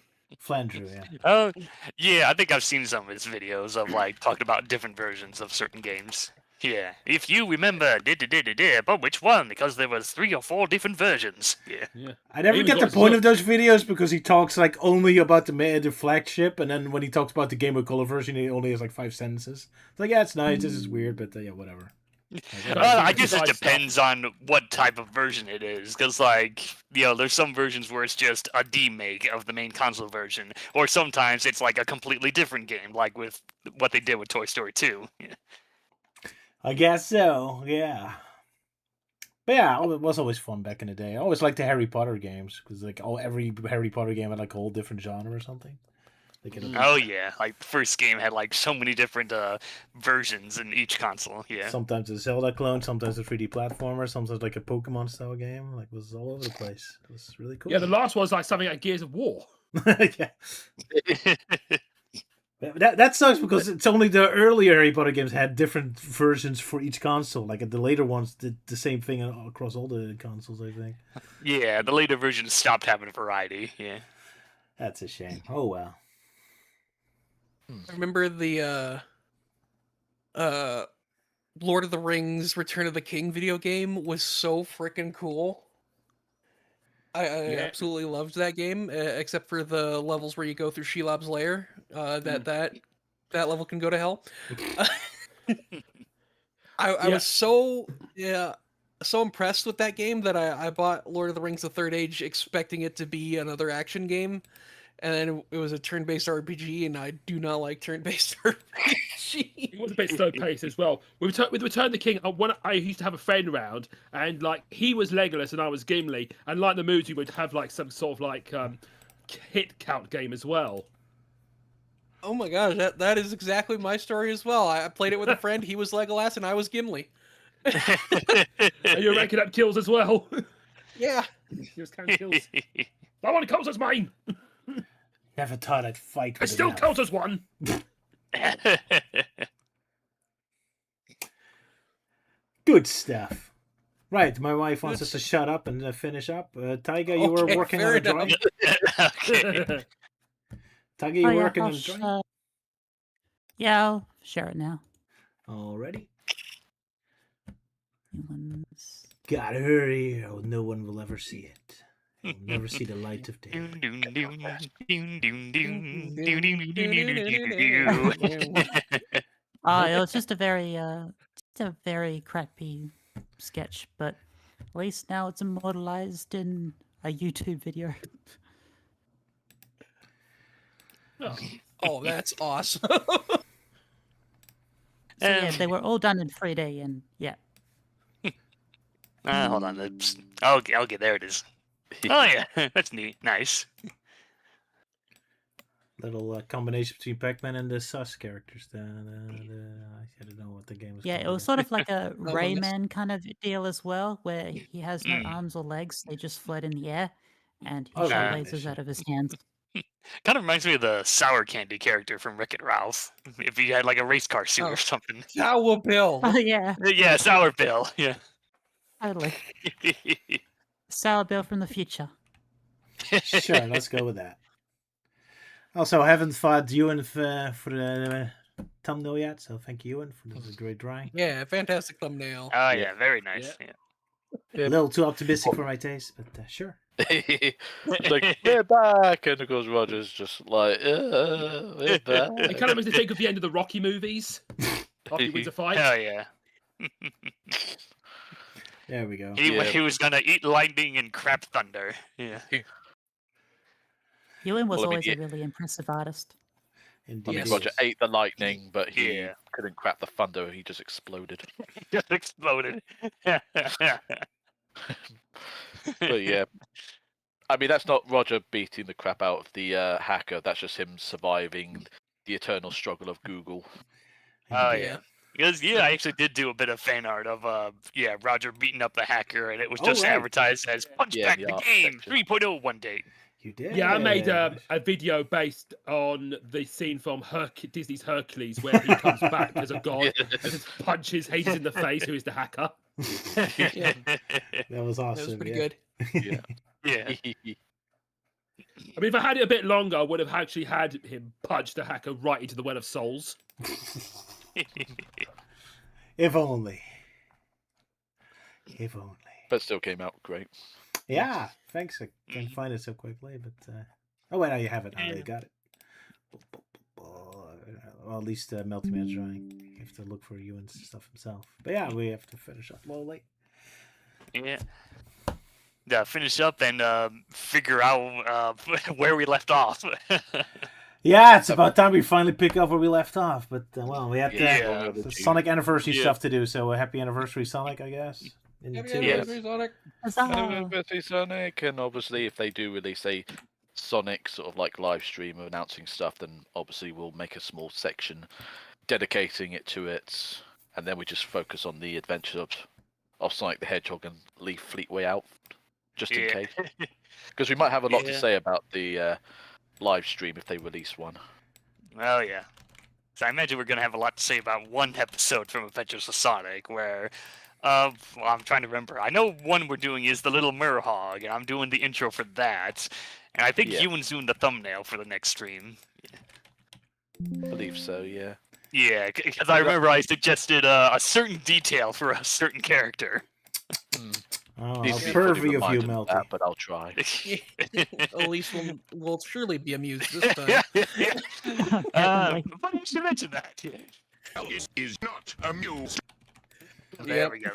Flandreau, yeah. Oh, yeah, I think I've seen some of his videos of like talking about different versions of certain games. Yeah, if you remember, but which one? Because there was 3 or 4 different versions. Yeah. I never get the point of those videos because he talks like only about the flagship, and then when he talks about the Game Boy Color version, he only has like 5 sentences. It's like, yeah, it's nice. This is weird, but yeah, whatever. I guess it depends on what type of version it is, because like there's some versions where it's just a demake of the main console version, or sometimes it's like a completely different game, like with what they did with Toy Story 2. Yeah. I guess so, yeah. But yeah, it was always fun back in the day. I always liked the Harry Potter games because like every Harry Potter game had like a whole different genre or something. Oh yeah, like the first game had like so many different versions in each console. Yeah. Sometimes a Zelda clone, sometimes a 3D platformer, sometimes like a Pokemon style game. Like it was all over the place. It was really cool. Yeah, the last was like something like Gears of War. Yeah. That sucks because it's only the earlier Harry Potter games had different versions for each console. Like the later ones did the same thing across all the consoles, I think. Yeah, the later versions stopped having variety. Yeah. That's a shame. Oh well. I remember the Lord of the Rings Return of the King video game was so freaking cool. I absolutely loved that game, except for the levels where you go through Shelob's lair. That level can go to hell. I was so impressed with that game that I bought Lord of the Rings: The Third Age expecting it to be another action game. And then it was a turn-based RPG, and I do not like turn-based RPGs. Gee. It was a bit slow paced as well. With Return of the King, I used to have a friend around, and like he was Legolas and I was Gimli, and like the movie would have like some sort of like hit count game as well. Oh my gosh, that is exactly my story as well. I played it with a friend. He was Legolas and I was Gimli. And you're ranking up kills as well. Yeah. He was counting kills. That one counts as mine. Never thought I'd fight It with still enough. counts as one. Good stuff. Right, my wife wants us to shut up and finish up. Taiga, you were Okay, working fair on a enough. drawing? Okay. Taiga, you Oh, yeah, working I'll on a drawing? Yeah, I'll share it now. Already? Humans. Gotta hurry, or no one will ever see it. You'll never see the light of day. Oh, it was just a very crappy sketch, but at least now it's immortalized in a YouTube video. Oh, that's awesome. So yeah, they were all done in 3D, and yeah. Hold on. Okay, there it is. Oh yeah, that's neat. Nice. Little combination between Pac-Man and the Sus characters. I don't know what the game was Yeah, called. it was again. sort of like a nice. Rayman kind of deal as well, where he has no arms or legs; they just float in the air, and he Oh, shot yeah. lasers out of his hands. Kind of reminds me of the sour candy character from Wreck-It Ralph. If he had like a race car suit Oh. or something. Sour Bill. Oh yeah, Yeah, Sour Bill. Yeah. totally. Sour Bill from the future. Sure, let's go with that. Also, I haven't fought Ewan for the thumbnail yet, so thank you, Ewan, for this great drawing. Yeah, fantastic thumbnail. Oh yeah, very nice. A little too optimistic for my taste, but sure. It's like, we're back, and of course Roger's just like, we're back. It kind of makes me think of the end of the Rocky movies. After he wins a fight. Hell yeah. There we go. He was gonna eat lightning and crap thunder. Yeah. Ewan was Well, I mean, always a really impressive artist. I Indeed. mean, Yes. Roger ate the lightning, but he Yeah. couldn't crap the thunder. He just exploded. Just exploded. But yeah, I mean, that's not Roger beating the crap out of the hacker. That's just him surviving the eternal struggle of Google. Oh Indeed. yeah. Because I actually did do a bit of fan art of Roger beating up the hacker, and it was Oh, just right. advertised as "Punch Yeah, back the the art game section. 3.0 one day." You did? Yeah, I made a video based on the scene from Disney's Hercules where he comes back as a god and just punches Hades in the face, who is the hacker. Yeah. That was awesome. That was pretty yeah. good. Yeah. Yeah. I mean, if I had it a bit longer, I would have actually had him punch the hacker right into the Well of Souls. If only. If only. But still came out great. Yeah, thanks. I can't find it so quickly, but oh wait, now you have it. I already got it. Well, at least Melty Man's drawing. You have to look for Ewan's stuff himself. But yeah, we have to finish up a little late. Yeah. Finish up and figure out where we left off. Yeah, it's about time we finally pick up where we left off. But well, we had Yeah. the Sonic anniversary Yeah. stuff to do. So happy anniversary, Sonic, I guess. In Happy 2 anniversary, years. Sonic. Huzzah! Anniversary Sonic, and obviously if they do release a Sonic sort of like live stream of announcing stuff, then obviously we'll make a small section dedicating it to it, and then we just focus on the adventures of Sonic the Hedgehog and leave Fleetway out just in case, because we might have a lot to Yeah. say about the live stream if they release one. Oh yeah. So I imagine we're gonna have a lot to say about one episode from Adventures of Sonic, where, well, I'm trying to remember. I know one we're doing is the Little Merhog, and I'm doing the intro for that, and I think Yeah. Ewan's doing the thumbnail for the next stream. I believe so, yeah. Yeah, because I remember I suggested a certain detail for a certain character. Oh, Need how to be fully pervy of you, reminded of Melty. that, but I'll try. Elise will surely be amused this time. Definitely. But you should mention that. Yeah. Alice is not amused. There Yep. we go.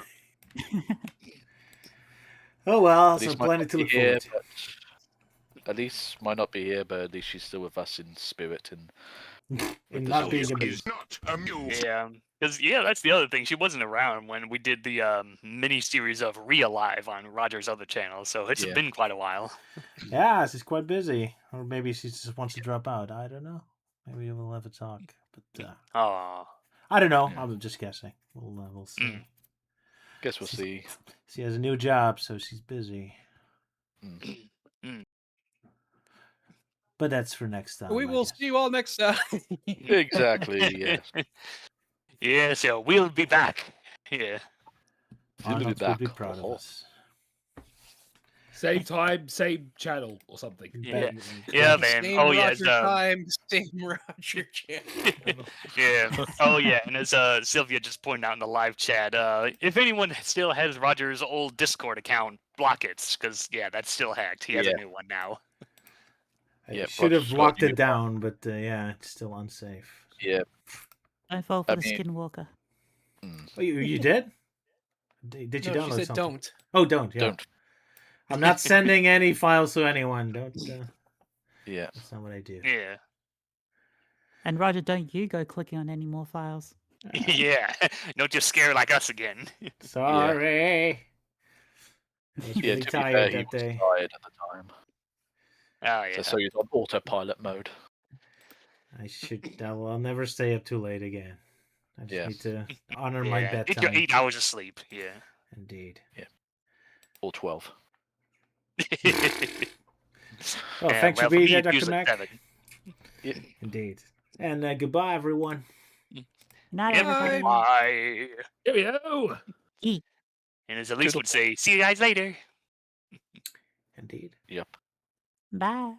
Oh well, Elise so might plenty not to be look here, forward to. but Elise might not be here, but at least she's still with us in spirit and In the not being zombies. a Is not amused. Yeah, because that's the other thing. She wasn't around when we did the mini series of Alive on Roger's other channel, so it's Yeah. been quite a while. Yeah, she's quite busy. Or maybe she just wants to drop out. I don't know. Maybe we'll have a talk. But Oh, I don't know. Yeah. I'm just guessing. We'll see. Mm. Guess we'll see. She has a new job, so she's busy. Mm. But that's for next time. We I will guess. see you all next time. Exactly. Yes. yeah. So we'll be back. Yeah. We'll be Arnold would back. be proud of Oh. us. Same time, same channel, or something. Yeah. Yeah, man. Same Oh yeah. Roger time, same Roger channel. Yeah. Oh yeah. And as Sylvia just pointed out in the live chat, if anyone still has Roger's old Discord account, block it, because that's still hacked. He has a Yeah. new one now. I Yeah, should have Roger's got locked a it new down, but yeah, it's still unsafe. Yeah. Don't fall for I the mean- skinwalker. Mm. Oh, you did? Did you No, download she said something? don't. Oh, don't. Yeah. Don't. I'm not sending any files to anyone. Don't. Yeah. That's not what I do. Yeah. And Roger, don't you go clicking on any more files. Yeah. Don't just scare like us again. Sorry. I was Yeah. really To be fair, tired he that was day. tired at the time. Oh yeah. So he's on autopilot mode. I'll never stay up too late again. I just Yeah. need to honor my Get your bedtime. 8 hours of sleep. Yeah. Indeed. Or 12. Well, Yeah, thanks well, for being me, here, it's Dr. usually Mac. 7. Indeed. And goodbye, everyone. Night, Yeah, everybody. bye. Here we go. And as Elise would say, see you guys later. Indeed. Yep. Bye.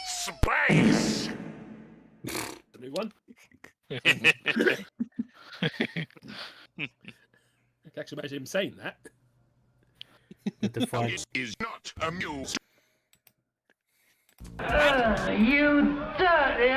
Space. The new one. I can actually imagine him saying that. With the fun. Is not amused. You dirty